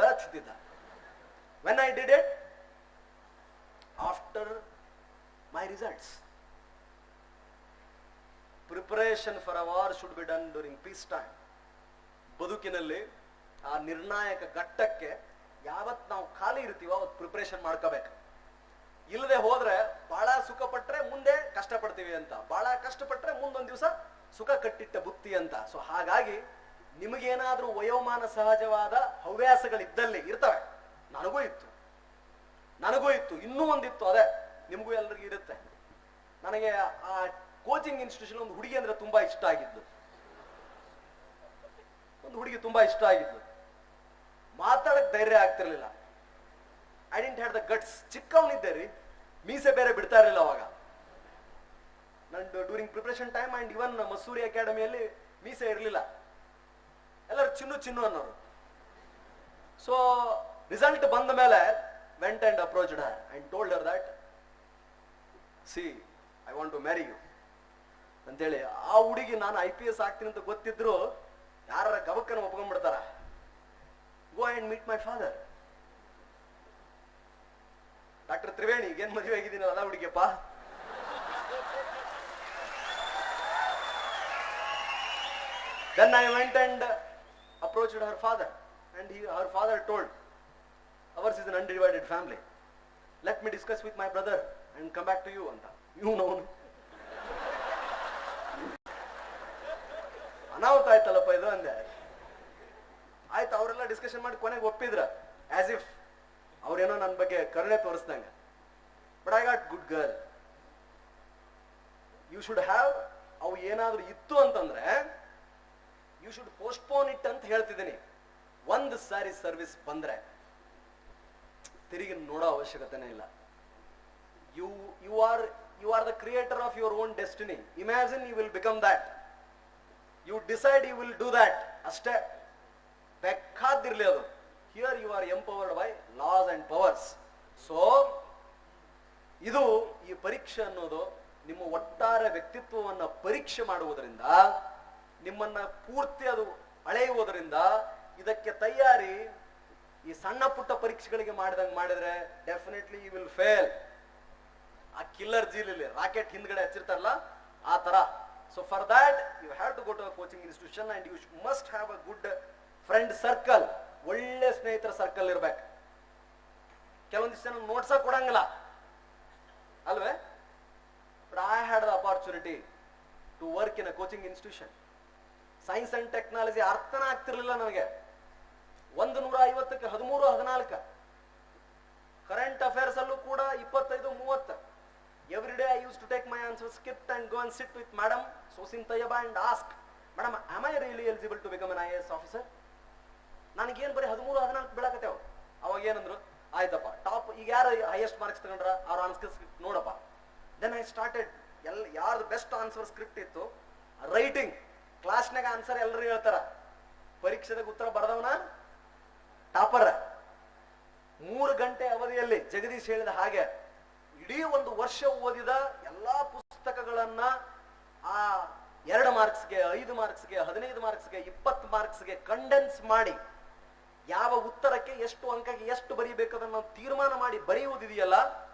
When I did it after my results. Preparation for a war should be done during peace time. ಬದುಕಿನಲ್ಲಿ ಆ ನಿರ್ಣಾಯಕ ಘಟ್ಟಕ್ಕೆ ಯಾವತ್ ನಾವು ಖಾಲಿ ಇರ್ತೀವೋ ಅವತ್ತು ಪ್ರಿಪರೇಷನ್ ಮಾಡ್ಕೋಬೇಕು. ಇಲ್ಲದೆ ಹೋದ್ರೆ ಬಹಳ ಸುಖ ಪಟ್ರೆ ಮುಂದೆ ಕಷ್ಟಪಡ್ತೀವಿ ಅಂತ, ಬಹಳ ಕಷ್ಟಪಟ್ರೆ ಮುಂದೊಂದ್ ದಿವಸ ಸುಖ ಕಟ್ಟಿಟ್ಟ ಬುತ್ತಿ ಅಂತ. ಸೊ ಹಾಗಾಗಿ ನಿಮಗೇನಾದ್ರೂ ವಯೋಮಾನ ಸಹಜವಾದ ಹವ್ಯಾಸಗಳಿದ್ದಲ್ಲಿ ಇರ್ತವೆ. ನನಗೂ ಇತ್ತು, ಇನ್ನೂ ಒಂದಿತ್ತು, ಅದೇ ನಿಮಗೂ ಎಲ್ರಿಗೂ ಇರುತ್ತೆ. ನನಗೆ ಆ ಕೋಚಿಂಗ್ ಇನ್ಸ್ಟಿಟ್ಯೂಷನ್ ಒಂದು ಹುಡುಗಿ ಅಂದ್ರೆ ತುಂಬಾ ಇಷ್ಟ ಆಗಿದ್ದು. ಮಾತಾಡಕ್ ಧೈರ್ಯ ಆಗ್ತಿರ್ಲಿಲ್ಲ. I didn't have the guts. ಚಿಕ್ಕವನಿದ್ದೆ ರೀ, ಮೀಸೆ ಬೇರೆ ಬಿಡ್ತಾ ಇರಲಿಲ್ಲ ಅವಾಗ. ನಂದು during preparation time and even Mussoorie ಅಕಾಡೆಮಿಯಲ್ಲಿ ಮೀಸೆ ಇರಲಿಲ್ಲ. ಎಲ್ಲರೂ ಚಿನ್ನು ಅನ್ನೋರು. ಸೊ ರಿಸಲ್ಟ್ ಬಂದ ಮೇಲೆ went and approached her and told her that see I want to marry you ಅಂತೇಳಿ. ಆ ಹುಡುಗಿ ನಾನು IPS ಆಗ್ತೀನಿ ಅಂತ ಗೊತ್ತಿದ್ರು ಯಾರ ಗಬಕ್ಕನ್ನು ಒಪ್ಕೊಂಡ್ಬಿಡ್ತಾರ. Go and meet my father. Doctor Triveni ಏನ್ ಮದುವೆ ಆಗಿದ್ದೀನಿ ಅದ ಹುಡುಗಿಯಪ್ಪ. Then I went and approached her father and her father told, ours is an undivided family. Let me discuss with my brother and come back to you anta. You know. ಅನಾಹುತ ಆಯ್ತಲ್ಲಪ್ಪ ಇದು ಅಂದೆ. ಆಯ್ತು, ಅವರೆಲ್ಲ discussion ಮಾಡಿ ಕೊನೆಗೆ ಒಪ್ಪಿದ್ರ, as if ಅವ್ರೇನೋ ನನ್ನ ಬಗ್ಗೆ ಕರುಣೆ ತೋರಿಸ್ದಂಗ. But I got good girl. You should have, ಅವು ಏನಾದ್ರೂ ಇತ್ತು ಅಂತಂದ್ರೆ ಯು ಶುಡ್ ಪೋಸ್ಟ್ಪೋನ್ ಇಟ್ ಅಂತ ಹೇಳ್ತಿದ್ದೀನಿ. ಒಂದು ಸಾರಿ ಸರ್ವಿಸ್ ಬಂದ್ರೆ ತಿರುಗಿ ನೋಡೋ ಅವಶ್ಯಕತೆನೇ ಇಲ್ಲ. You are the creator of your own destiny. Imagine you will become that. You decide you will do that ಅಷ್ಟೇ. ಬೇಕಾದಿರ್ಲಿ ಅದು. Here you are empowered by laws and powers. So ಇದು ಈ ಪರೀಕ್ಷೆ ಅನ್ನೋದು ನಿಮ್ಮ ಒಟ್ಟಾರೆ ವ್ಯಕ್ತಿತ್ವವನ್ನ ಪರೀಕ್ಷೆ ಮಾಡುವುದರಿಂದ, ನಿಮ್ಮನ್ನ ಪೂರ್ತಿ ಅದು ಅಳೆಯುವುದರಿಂದ, ಇದಕ್ಕೆ ತಯಾರಿ ಈ ಸಣ್ಣ ಪುಟ್ಟ ಪರೀಕ್ಷೆಗಳಿಗೆ ಮಾಡಿದ್ರೆ ಡೆಫಿನೆಟ್ಲಿ ಯು ವಿಲ್ ಫೇಲ್. ಆ ಕಿಲ್ಲರ್ ಜೀಲಲ್ಲಿ ರಾಕೆಟ್ ಹಿಂದ್ಗಡೆ ಹಚ್ಚಿರ್ತಾರಲ್ಲ ಆ ತರ. So for that you have to go to a coaching institution and you must have a good friend circle. ಒಳ್ಳೆ ಸ್ನೇಹಿತರ ಸರ್ಕಲ್ ಇರ್ಬೇಕು. ಕೆಲವೊಂದಿಷ್ಟು ಜನ ನೋಟ್ಸ ಕೊಡಂಗಿಲ್ಲ ಅಲ್ವೇ. But I had the opportunity to work in a coaching institution. Science and technology ಅರ್ಥನ ಆಗ್ತಿರ್ಲಿಲ್ಲ ನನಗೆ. 150ಕ್ಕೆ 13, 14. ಕರೆಂಟ್ ಅಫೇರ್ಸ್ ಅಲ್ಲೂ ಕೂಡ 25, 30. Every day I used to take my answer script and go and sit with Madam Sosin Tayyaba and ask, Madam, am I really eligible to become an IAS officer? ನನಗೇನು ಬರೀ 13, 14 ಬೆಳಕತ್ತೇವ್. ಅವಾಗ ಏನಂದ್ರು, ಆಯ್ತಪ್ಪ top ಈಗ ಯಾರು highest marks ತಗೊಂಡ್ರ ಅವ್ರ answer script ನೋಡಪ್ಪ. Then I started. ಯಾರ್ದು ಬೆಸ್ಟ್ ಆನ್ಸರ್ ಸ್ಕ್ರಿಪ್ಟ್ ಇತ್ತು ರೈಟಿಂಗ್. ಕ್ಲಾಸ್ನಾಗ ಆನ್ಸರ್ ಎಲ್ಲರೂ ಹೇಳ್ತಾರ, ಪರೀಕ್ಷೆದಾಗ ಉತ್ತರ ಬರೆದವನ ಟಾಪರ್. 3 ಗಂಟೆ ಅವಧಿಯಲ್ಲಿ ಜಗದೀಶ್ ಹೇಳಿದ ಹಾಗೆ ಇಡೀ ಒಂದು ವರ್ಷ ಓದಿದ ಎಲ್ಲಾ ಪುಸ್ತಕಗಳನ್ನ ಆ 2 ಮಾರ್ಕ್ಸ್ಗೆ, 5 ಮಾರ್ಕ್ಸ್ಗೆ, 15 ಮಾರ್ಕ್ಸ್ಗೆ, 20 ಮಾರ್ಕ್ಸ್ಗೆ ಕಂಡೆನ್ಸ್ ಮಾಡಿ ಯಾವ ಉತ್ತರಕ್ಕೆ ಎಷ್ಟು ಅಂಕಕ್ಕೆ ಎಷ್ಟು ಬರೀಬೇಕದನ್ನ ತೀರ್ಮಾನ ಮಾಡಿ ಬರೆಯುವುದಿದೆಯಲ್ಲ,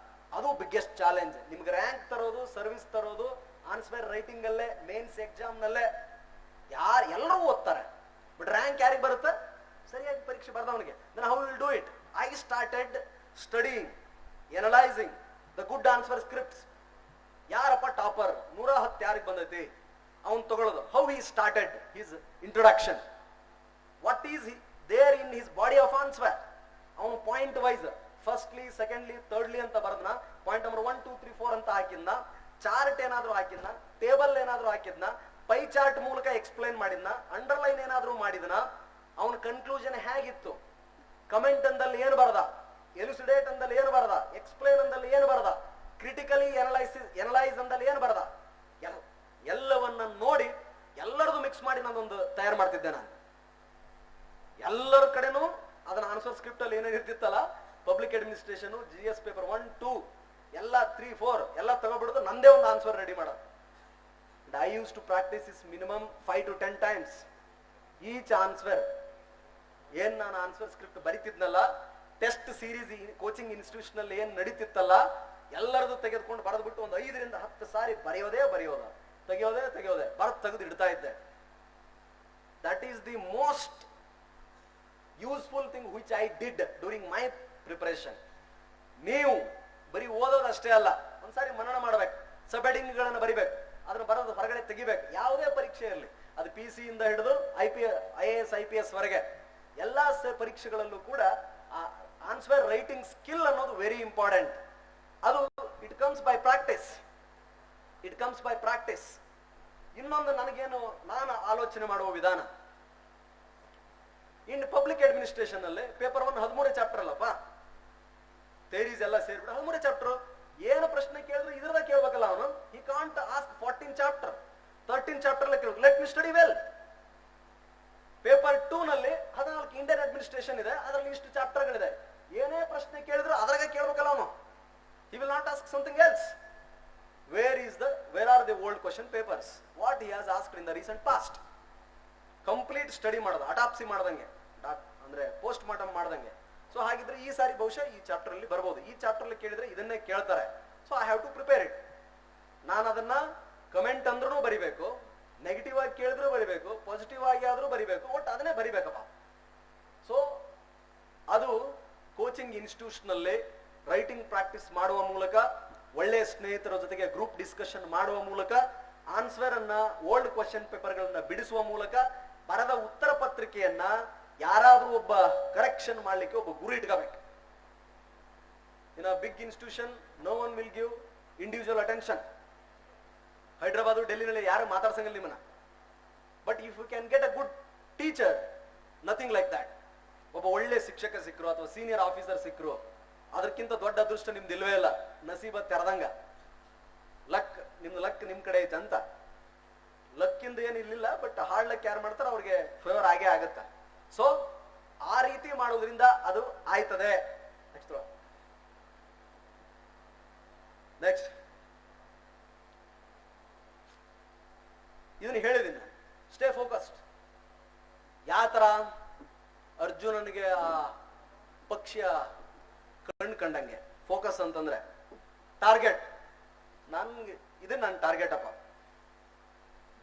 ಅದು ಬಿಗ್ಗೆಸ್ಟ್ ಚಾಲೆಂಜ್. ನಿಮ್ಗೆ ರ್ಯಾಂಕ್ ತರೋದು, ಸರ್ವಿಸ್ ತರೋದು, ಆನ್ಸರ್ ರೈಟಿಂಗ್ ಅಲ್ಲೇ, ಮೇನ್ಸ್ ಎಕ್ಸಾಮ್ ನಲ್ಲೇ ಎಲ್ಲರೂ ಓದ್ತಾರೆ. ಬಟ್ ರ್ಯಾಂಕ್ ಯಾರಿಗೆ ಬರುತ್ತೆ? ಸರಿಯಾಗಿ ಪರೀಕ್ಷೆ ಬರ್ದವನಿಗೆ. then how will do it? I started studying, analyzing the good answer scripts. ಯಾರಪ್ಪ ಟಾಪರ್ 110 ಯಾರಿಗೆ ಬಂದೈತಿ ಅವನು ತಗೊಳ್ಳೋದು. how he started his introduction, what is there in his body of answer. ಅವನು point wise firstly, secondly, thirdly ಅಂತ ಬರದ್ನ, point number 1, 2, 3, 4 ಅಂತ ಹಾಕಿದ್ನ, chart ಏನಾದ್ರೂ ಹಾಕಿದ್ನ, ಟೇಬಲ್ ಏನಾದ್ರೂ ಹಾಕಿದ್ನ, ಪೈ ಚಾರ್ಟ್ ಮೂಲಕ ಎಕ್ಸ್ಪ್ಲೈನ್ ಮಾಡಿದ್ನ, ಅಂಡರ್ಲೈನ್ ಏನಾದ್ರೂ ಮಾಡಿದ್ನ, ಅವನ ಕನ್ಕ್ಲೂಷನ್ ಹೇಗಿತ್ತು, ಕಮೆಂಟ್ ಅಂದಲ್ಲಿ ಏನು ಬರದ, ಎಲ್ಯುಸಿಡೇಟ್ ಅಂದಲ್ಲಿ ಏನು ಬರದ, ಎಕ್ಸ್ಪ್ಲೇನ್ ಅಂದಲ್ಲಿ ಏನು ಬರದ, ಕ್ರಿಟಿಕಲಿ ಎನಲೈಸ್ ಅಂದಲ್ಲಿ ಏನು ಬರದ, ಎಲ್ಲವನ್ನ ನೋಡಿ ಎಲ್ಲರದು ಮಿಕ್ಸ್ ಮಾಡಿ ನಾನೊಂದು ತಯಾರು ಮಾಡ್ತಿದ್ದೆ. ನಾನು ಎಲ್ಲರ ಕಡೆನೂ ಅದನ್ನ ಆನ್ಸರ್ ಸ್ಕ್ರಿಪ್ಟ್ ಅಲ್ಲಿ ಏನೇನು ಇರ್ತಿತ್ತಲ್ಲ, ಪಬ್ಲಿಕ್ ಅಡ್ಮಿನಿಸ್ಟ್ರೇಷನ್, GS ಪೇಪರ್ 1, 2 ಎಲ್ಲ 3, 4 ಎಲ್ಲ ತಗೊಬಿಡೋದು, ನಂದೇ ಒಂದು ಆನ್ಸರ್ ರೆಡಿ ಮಾಡೋದು. I used to practice this minimum 5 to 10 times. Each answer ಏನ್ ನಾನು ಆನ್ಸರ್ ಸ್ಕ್ರಿಪ್ಟ್ ಬರಿತಿದ್ನಲ್ಲ, ಟೆಸ್ಟ್ ಸೀರೀಸ್ ಕೋಚಿಂಗ್ ಇನ್ಸ್ಟಿಟ್ಯೂಷನ್ ಅಲ್ಲಿ ಏನ್ ನಡೀತಿತ್ತಲ್ಲ, ಎಲ್ಲರದು ತೆಗೆದುಕೊಂಡು ಬರೆದ್ಬಿಟ್ಟು ಒಂದು 5 ರಿಂದ 10 ಸಾರಿ ಬರೆಯೋದು, ತೆಗೆಯೋದೆ ಬರೆದು ತೆಗೆದು ಇಡ್ತಾ ಇದ್ದೆ. That is the most useful thing which I did during my preparation. ನೀವು ಬರೀ ಓದೋದಷ್ಟೇ ಅಲ್ಲ, ಒಂದ್ಸಾರಿ ಮನನ ಮಾಡ್ಬೇಕು, ಸಬ್ ಹೆಡಿಂಗ್ ಗಳನ್ನ ಬರಿಬೇಕು, ಅದನ್ನ ಬರೋದು ಹೊರಗಡೆ ತೆಗಿಬೇಕು. ಯಾವುದೇ ಪರೀಕ್ಷೆ ಇರಲಿ, ಅದು PC ಇಂದ ಹಿಡಿದು IAS IPS ವರೆಗೆ ಎಲ್ಲಾ ಪರೀಕ್ಷೆಗಳಲ್ಲೂ ಕೂಡ ಆನ್ಸರ್ ರೈಟಿಂಗ್ ಸ್ಕಿಲ್ ಅನ್ನೋದು ವೆರಿ ಇಂಪಾರ್ಟೆಂಟ್. ಅದು ಇಟ್ ಕಮ್ಸ್ ಬೈ ಪ್ರಾಕ್ಟೀಸ್. ಇನ್ನೊಂದು ನನಗೇನು, ನಾನು ಆಲೋಚನೆ ಮಾಡುವ ವಿಧಾನ, ಇನ್ ಪಬ್ಲಿಕ್ ಅಡ್ಮಿನಿಸ್ಟ್ರೇಷನ್ ಅಲ್ಲಿ ಪೇಪರ್ 1 13 ಚಾಪ್ಟರ್ ಅಲ್ಲಪ್ಪ, ಥೇರೀಸ್ ಎಲ್ಲ ಸೇರ್ಬಿಟ್ಟು 13 ಚಾಪ್ಟರ್. ಏನು ಪ್ರಶ್ನೆ ಕೇಳಿದ್ರು ಇದ್ರದ ಕೇಳ್ಬೇಕಲ್ಲ ಅವನು. He can't ask 14 chapter 13 chapter ಕೇಳಬೇಕು. Let me study well. Paper 2 ನಲ್ಲಿ 14 ಇಂಡಿಯನ್ ಅಡ್ಮಿನಿಸ್ಟ್ರೇಷನ್ ಇದೆ, ಅದರಲ್ಲಿ ಇಷ್ಟು ಚಾಪ್ಟರ್ಗಳಿದೆ. ಏನೇ ಪ್ರಶ್ನೆ ಕೇಳಿದ್ರು ಅದ್ರಾಗ ಕೇಳ್ಬೇಕಲ್ಲ ಅವನು. He will not ask something else. Where are the old question papers, what he has asked in the recent past. Complete study ಮಾಡೋದು, ಅಟಾಪ್ಸಿ ಮಾಡ್ದಂಗೆ, ಅಂದ್ರೆ ಪೋಸ್ಟ್ ಮಾರ್ಟಮ್ ಮಾಡ್ದಂಗೆ. ಸೊ ಹಾಗಿದ್ರೆ ಈ ಸಾರಿ ಬಹುಶಃ ಈ ಚಾಪ್ಟರ್ ಅಲ್ಲಿ ಬರ್ಬೋದು, ಈ ಚಾಪ್ಟರ್ ಅಲ್ಲಿ ಕೇಳಿದ್ರೆ ಇದನ್ನೇ ಕೇಳ್ತಾರೆ. So I have to prepare it. ನಾನು ಅದನ್ನ ಕಮೆಂಟ್ ಅಂದ್ರೂ ಬರಿಬೇಕು, ನೆಗೆಟಿವ್ ಆಗಿ ಕೇಳಿದ್ರು ಬರಿಬೇಕು, ಪಾಸಿಟಿವ್ ಆಗಿ ಆದ್ರೂ ಬರಿಬೇಕು, ಒಟ್ಟು ಅದನ್ನೇ ಬರಿಬೇಕಪ್ಪ. ಸೊ ಅದು ಕೋಚಿಂಗ್ ಇನ್ಸ್ಟಿಟ್ಯೂಷನ್ ಅಲ್ಲಿ ರೈಟಿಂಗ್ ಪ್ರಾಕ್ಟೀಸ್ ಮಾಡುವ ಮೂಲಕ, ಒಳ್ಳೆಯ ಸ್ನೇಹಿತರ ಜೊತೆಗೆ ಗ್ರೂಪ್ ಡಿಸ್ಕಷನ್ ಮಾಡುವ ಮೂಲಕ, ಆನ್ಸರ್ ಅನ್ನ ಓಲ್ಡ್ ಕ್ವಶನ್ ಪೇಪರ್ ಗಳನ್ನ ಬಿಡಿಸುವ ಮೂಲಕ, ಬರದ ಉತ್ತರ ಪತ್ರಿಕೆಯನ್ನ ಯಾರಾದ್ರೂ ಒಬ್ಬ ಕರೆಕ್ಷನ್ ಮಾಡ್ಲಿಕ್ಕೆ ಒಬ್ಬ ಗುರು ಇಟ್ಕೋಬೇಕು. In a big institution no one will give individual attention. Hyderabad ಡೆಲ್ಲಿನಲ್ಲಿ ಯಾರು ಮಾತಾಡ್ಸಂಗಿಲ್ಲ ನಿಮ್ಮನ್ನ. But if you can get a good teacher, nothing like that. ಒಬ್ಬ ಒಳ್ಳೆ ಶಿಕ್ಷಕ ಸಿಕ್ಕರು ಅಥವಾ ಸೀನಿಯರ್ ಆಫೀಸರ್ ಸಿಕ್ಕರು, ಅದಕ್ಕಿಂತ ದೊಡ್ಡ ಅದೃಷ್ಟ ನಿಮ್ದು ಇಲ್ವೇ ಇಲ್ಲ. ನಸೀಬ ತೆರೆದಂಗ, ನಿಮ್ದು ಲಕ್ ನಿಮ್ ಕಡೆ ಐತೆ ಅಂತ. ಲಕ್ಕಿಂದ ಏನು ಇರ್ಲಿಲ್ಲ, ಬಟ್ ಹಾರ್ಡ್ ಲಕ್ ಯಾರು ಮಾಡ್ತಾರ ಅವ್ರಿಗೆ ಫೇವರ್ ಆಗೇ ಆಗತ್ತೆ. ಸೊ ಆ ರೀತಿ ಮಾಡೋದ್ರಿಂದ ಅದು ಆಯ್ತದೆ. ನೆಕ್ಸ್ಟ್ ಇದನ್ನ ಹೇಳಿದ್ದೀನಿ, ಸ್ಟೇ ಫೋಕಸ್ಡ್. ಯಾವ ತರ ಅರ್ಜುನನಿಗೆ ಆ ಪಕ್ಷಿಯ ಕಂಡಂಗೆ ಫೋಕಸ್ ಅಂತಂದ್ರೆ ಟಾರ್ಗೆಟ್. ಇದು ನನ್ನ ಟಾರ್ಗೆಟ್ ಅಪ್ಪ.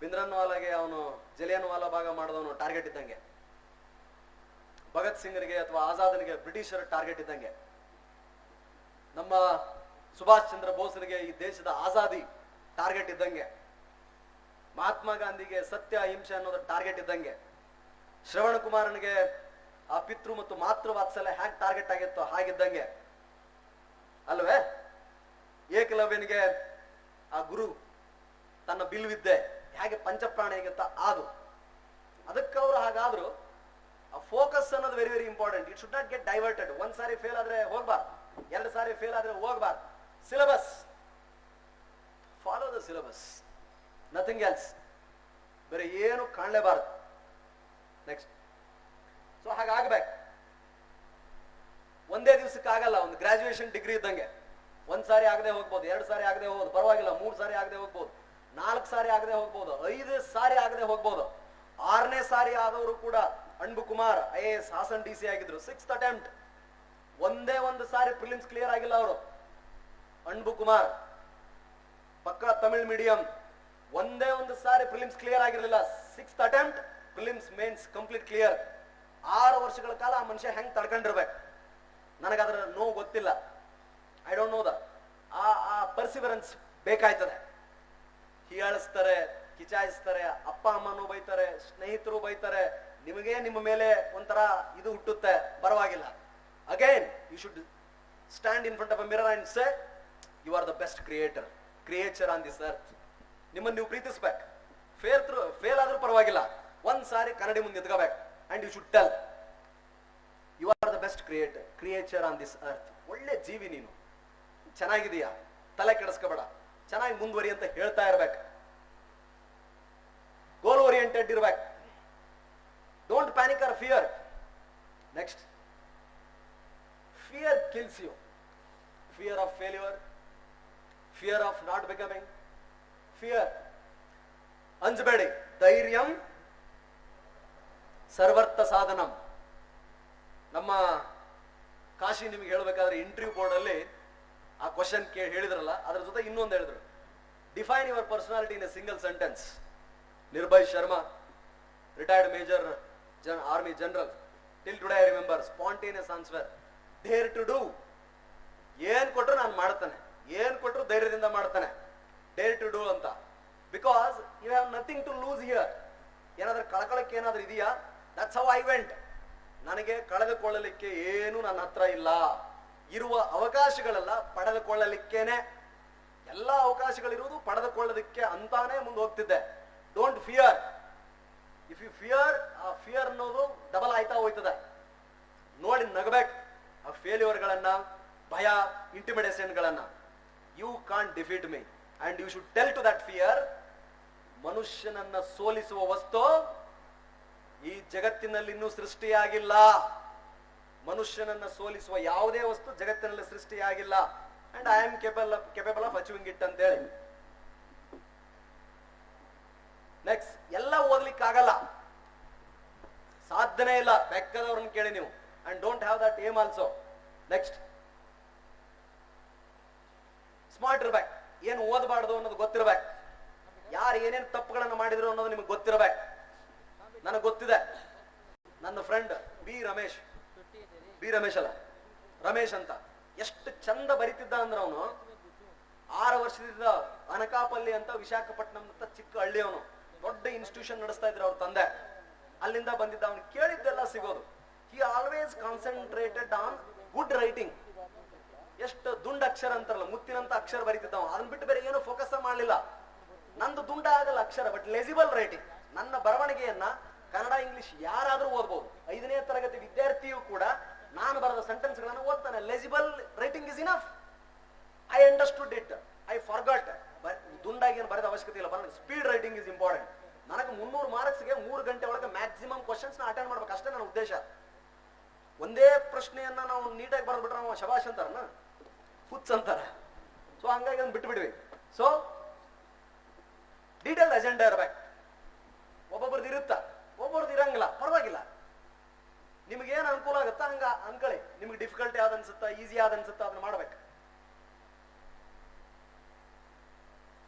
ಬಿಂದ್ರನ್ವಾಲಾಗೆ ಅವನು ಜಲಿಯನ್ ವಾಲಾ ಬಾಗ ಮಾಡಿದವನು ಟಾರ್ಗೆಟ್ ಇದ್ದಂಗೆ, ಭಗತ್ ಸಿಂಗ್ರಿಗೆ ಅಥವಾ ಆಜಾದನಿಗೆ ಬ್ರಿಟಿಷರ ಟಾರ್ಗೆಟ್ ಇದ್ದಂಗೆ, ನಮ್ಮ ಸುಭಾಷ್ ಚಂದ್ರ ಬೋಸ್ರಿಗೆ ಈ ದೇಶದ ಆಜಾದಿ ಟಾರ್ಗೆಟ್ ಇದ್ದಂಗೆ, ಮಹಾತ್ಮ ಗಾಂಧಿಗೆ ಸತ್ಯ ಅಹಿಂಸೆ ಅನ್ನೋದು ಟಾರ್ಗೆಟ್ ಇದ್ದಂಗೆ, ಶ್ರವಣ ಕುಮಾರನಿಗೆ ಆ ಪಿತೃ ಮತ್ತು ಮಾತೃ ವಾತ್ಸಲ್ಯ ಹ್ಯಾಕ್ ಟಾರ್ಗೆಟ್ ಆಗಿತ್ತೋ ಹಾಗಿದ್ದಂಗೆ ಅಲ್ವೇ. ಏಕಲವ್ಯನಿಗೆ ಆ ಗುರು ತನ್ನ ಬಿಲ್ವಿದ್ದೆ ಹೇಗೆ ಪಂಚಪ್ರಾಣ ಹೇಗಿತ್ತ ಅದು, ಅದಕ್ಕೆ ಅವರು ಹಾಗಾದ್ರು ಆ ಫೋಕಸ್ ಅನ್ನೋದು very very important. It should not get diverted. ಒಂದ್ ಸಾರಿ ಫೇಲ್ ಆದ್ರೆ ಹೋಗ್ಬಾರ್ದು, 2 ಸಾರಿ ಫೇಲ್ ಆದ್ರೆ ಹೋಗ್ಬಾರ್ದು. Syllabus, follow the syllabus, nothing else. ಬೇರೆ ಏನು ಕಾಣಲೇಬಾರ್ದು. Next, so ಹಾಗಾಗ್ಬೇಕು. ಒಂದೇ ದಿವಸಕ್ಕೆ ಆಗಲ್ಲ. ಒಂದು ಗ್ರಾಜುಯೇಷನ್ ಡಿಗ್ರಿ ಇದ್ದಂಗೆ, 1 ಸಾರಿ ಆಗದೆ ಹೋಗ್ಬೋದು, 2 ಸಾರಿ ಆಗದೆ ಹೋಗ್ಬೋದು, ಪರವಾಗಿಲ್ಲ. 3 ಸಾರಿ ಆಗದೆ ಹೋಗ್ಬೋದು, 4 ಸಾರಿ ಆಗದೆ ಹೋಗ್ಬೋದು, 5 ಸಾರಿ ಆಗದೆ ಹೋಗ್ಬೋದು. 6ನೇ ಸಾರಿ ಆದವರು ಕೂಡ ಅನ್ಬು ಕುಮಾರ್ IAS ಹಾಸನ್ DC ಆಗಿದ್ರು. 6th ಅಟೆಂಪ್ಟ್, ಒಂದೇ ಒಂದು ಸಾರಿ ಪ್ರಿಲಿಮ್ಸ್ ಕ್ಲಿಯರ್ ಆಗಿಲ್ಲ ಅವರು. ಅನ್ಬು ಕುಮಾರ್ ಪಕ್ಕಾ ತಮಿಳ್ ಮೀಡಿಯಂ, ಒಂದೇ ಒಂದು ಸಾರಿ ಪ್ರಿಲಿಮ್ಸ್ ಕ್ಲಿಯರ್ ಆಗಿರಲಿಲ್ಲ. 6th attempt prelims mains complete clear. 6 ವರ್ಷಗಳ ಕಾಲ ಆ ಮನುಷ್ಯ ಹೆಂಗ್ ತಡ್ಕೊಂಡಿರ್ಬೇಕು ನನಗದ್ರ ನೋವು ಗೊತ್ತಿಲ್ಲ. I don't know that. ಆ ಪರ್ಸಿವರೆನ್ಸ್ ಬೇಕಾಯ್ತದೆ. ಹೀಯಾಳಿಸ್ತಾರೆ, ಕಿಚಾಯಿಸ್ತಾರೆ, ಅಪ್ಪ ಅಮ್ಮನೂ ಬೈತಾರೆ, ಸ್ನೇಹಿತರು ಬೈತಾರೆ, ನಿಮಗೆ ನಿಮ್ಮ ಮೇಲೆ ಒಂಥರ ಇದು ಹುಟ್ಟುತ್ತೆ, ಪರವಾಗಿಲ್ಲ. Again you should stand in front of a mirror and say you are the best creature on this earth. ನಿಮ್ಮನ್ನು ನೀವು ಪ್ರೀತಿಸ್ಬೇಕು. ಫೇಲ್ ಆದ್ರೂ ಪರವಾಗಿಲ್ಲ, 1 ಸಾರಿ ಕನ್ನಡಿ ಮುಂದೆ ಎತ್ಕೋಬೇಕು. And you should tell you are the best creature on this earth. ಒಳ್ಳೆ ಜೀವಿ ನೀನು, ಚೆನ್ನಾಗಿದೀಯಾ, ತಲೆ ಕೆಡಿಸ್ಕೋಬೇಡ, ಚೆನ್ನಾಗಿ ಮುಂದುವರಿ ಅಂತ ಹೇಳ್ತಾ ಇರ್ಬೇಕು. ಗೋಲ್ ಓರಿಯೆಂಟೆಡ್ ಇರ್ಬೇಕು. Don't panic or fear. Next, fear kills you. Fear of failure, fear of not becoming, fear. ಅಂಜಬೇಡಿ. ಧೈರ್ಯಂ ಸರ್ವರ್ಥ ಸಾಧನಂ. ನಮ್ಮ ಕಾಶಿ ನಿಮ್ಗೆ ಹೇಳ್ಬೇಕಾದ್ರೆ ಇಂಟರ್ವ್ಯೂ ಬೋರ್ಡ್ ಅಲ್ಲಿ ಆ ಕ್ವಶನ್ ಹೇಳಿದ್ರಲ್ಲ, ಅದ್ರ ಜೊತೆ ಇನ್ನೊಂದು ಹೇಳಿದ್ರು, define your personality in a single sentence. Nirbhay Sharma, retired major army general, till today I remember, spontaneous answer, dare to do. ಏನ್ ಕೊಟ್ರು ನಾನು ಮಾಡ್ತಾನೆ, ಏನ್ ಕೊಟ್ರು ಧೈರ್ಯದಿಂದ ಮಾಡ್ತಾನೆ, ಡೇರ್ ಟು ಡೂ ಅಂತ. Because you have nothing to lose here. ಏನಾದ್ರೂ ಕಳ್ಕೊಳ್ಳಕ್ಕೆ ಏನಾದ್ರೂ ಇದೆಯಾ? That's how I went. ನನಗೆ ಕಳೆದುಕೊಳ್ಳಲಿಕ್ಕೆ ಏನು ನನ್ನ ಹತ್ರ ಇಲ್ಲ. ಇರುವ ಅವಕಾಶಗಳೆಲ್ಲ ಪಡೆದುಕೊಳ್ಳಲಿಕ್ಕೇನೆ. ಎಲ್ಲ ಅವಕಾಶಗಳಿರುವುದು ಪಡೆದುಕೊಳ್ಳೋದಕ್ಕೆ ಅಂತಾನೆ ಮುಂದೆ ಹೋಗ್ತಿದ್ದೆ. Don't fear. If you fear, ಆ ಫಿಯರ್ ಅನ್ನೋದು ಡಬಲ್ ಆಯ್ತಾ ಹೋಯ್ತದೆ. ನೋಡಿ ನಗಬೇಕು ಆ ಫೇಲ್ಯೂರ್ಗಳನ್ನ, ಭಯ, ಇಂಟಿಮಿಡೇಷನ್ಗಳನ್ನ. You can't defeat me and you should tell to that fear. ಮನುಷ್ಯನನ್ನ ಸೋಲಿಸುವ ವಸ್ತು ಈ ಜಗತ್ತಿನಲ್ಲಿ ಇನ್ನೂ ಸೃಷ್ಟಿಯಾಗಿಲ್ಲ. ಮನುಷ್ಯನನ್ನ ಸೋಲಿಸುವ ಯಾವುದೇ ವಸ್ತು ಜಗತ್ತಿನಲ್ಲಿ ಸೃಷ್ಟಿಯಾಗಿಲ್ಲ. And I am capable of achieving it ಅಂತ ಹೇಳಿ. ನೆಕ್ಸ್ಟ್, ಎಲ್ಲ ಓದ್ಲಿಕ್ಕಾಗಲ್ಲ, ಸಾಧನೆ ಇಲ್ಲ. ಬೆಕ್ಕದವ್ರನ್ನ ಕೇಳಿ ನೀವು. And don't have that aim also. Next, smart ಇರ್ಬೇಕು. ಏನು ಓದಬಾರ್ದು ಅನ್ನೋದು ಗೊತ್ತಿರ್ಬೇಕು. ಯಾರು ಏನೇನು ತಪ್ಪುಗಳನ್ನು ಮಾಡಿದ್ರು ಅನ್ನೋದು ನಿಮಗೆ ಗೊತ್ತಿರ್ಬೇಕು. ನನಗೆ ಗೊತ್ತಿದೆ. ನನ್ನ ಫ್ರೆಂಡ್ ಬಿ ರಮೇಶ್ ಅಲ್ಲ, ರಮೇಶ್ ಅಂತ, ಎಷ್ಟು ಚಂದ ಬರಿತಿದ್ದ ಅಂದ್ರೆ ಅವನು 6 ವರ್ಷದಿಂದ ಅನಕಾಪಲ್ಲಿ ಅಂತ ವಿಶಾಖಪಟ್ಟಣಂ ಅಂತ ಚಿಕ್ಕ ಹಳ್ಳಿ, ಅವನು ದೊಡ್ಡ ಇನ್ಸ್ಟಿಟ್ಯೂಷನ್ ನಡೆಸ್ತಾ ಇದ್ರು ಅವ್ರ ತಂದೆ. ಅಲ್ಲಿಂದ ಬಂದಿದ್ದ. ಅವನು ಕೇಳಿದ್ದೆಲ್ಲ ಸಿಗೋದು. He always concentrated on good writing. ಎಷ್ಟು ದುಂಡ ಅಕ್ಷರ ಅಂತಾರಲ್ಲ, ಮುತ್ತಿನಂತ ಅಕ್ಷರ ಬರೀತಿದ್ದ. ಅದನ್ನ ಬಿಟ್ಟು ಬೇರೆ ಏನು ಫೋಕಸ್ ಮಾಡಲಿಲ್ಲ. ನಂದು ದುಂಡ ಆಗಲ್ಲ ಅಕ್ಷರ, ಬಟ್ ಲೆಜಿಬಲ್ ರೈಟಿಂಗ್. ನನ್ನ ಬರವಣಿಗೆಯನ್ನ ಕನ್ನಡ ಇಂಗ್ಲಿಷ್ ಯಾರಾದ್ರೂ ಓದ್ಬೋದು. 5ನೇ ತರಗತಿ ವಿದ್ಯಾರ್ಥಿಯು ಕೂಡ ನಾನು ಬರೆದ ಸೆಂಟೆನ್ಸ್ ಗಳನ್ನು ಓದ್ತಾನೆ. Legible writing is enough. I understood it, I forgot. ದುಂಡಾಗಿ ಏನು ಬರೆದ ಅವಶ್ಯಕತೆ ಇಲ್ಲ. Speed writing is important. ನನಗೆ 300 ಮಾರ್ಕ್ಸ್ಗೆ 3 ಗಂಟೆ ಒಳಗೆ ಮ್ಯಾಕ್ಸಿಮಮ್ ಕ್ವಶನ್ಸ್ ಅಟೆಂಡ್ ಮಾಡ್ಬೇಕು, ಅಷ್ಟೇ ನನ್ನ ಉದ್ದೇಶ. ಒಂದೇ ಪ್ರಶ್ನೆಯನ್ನ ನಾವು ನೀಟಾಗಿ ಬರೆದ್ಬಿಟ್ರೆ ನಾವು ಶಬಾಷ್ ಅಂತಾರನ, ಹುಚ್ಚ ಅಂತಾರ. ಸೊ ಹಂಗಾಗಿ ಅದನ್ನ ಬಿಟ್ಬಿಡ್ವಿ. ಸೊ ಡೀಟೇಲ್ ಅಜೆಂಡಾ ಇರ್ಬೇಕು. ಒಬ್ಬೊಬ್ರದ್ದು ಇರುತ್ತ, ಒಬ್ಬೊಬ್ರದ್ದು ಇರಂಗಿಲ್ಲ, ಪರವಾಗಿಲ್ಲ. ನಿಮ್ಗೆ ಏನ್ ಅನುಕೂಲ ಆಗುತ್ತಾ ಹಂಗ ಅನ್ಕೊಳ್ಳಿ. ನಿಮ್ಗೆ ಡಿಫಿಕಲ್ಟಿ ಯಾವ್ದು ಅನ್ಸುತ್ತಾ, ಈಸಿ ಯಾವ್ದು ಅನ್ಸುತ್ತಾ ಅದನ್ನ ಮಾಡ್ಬೇಕು.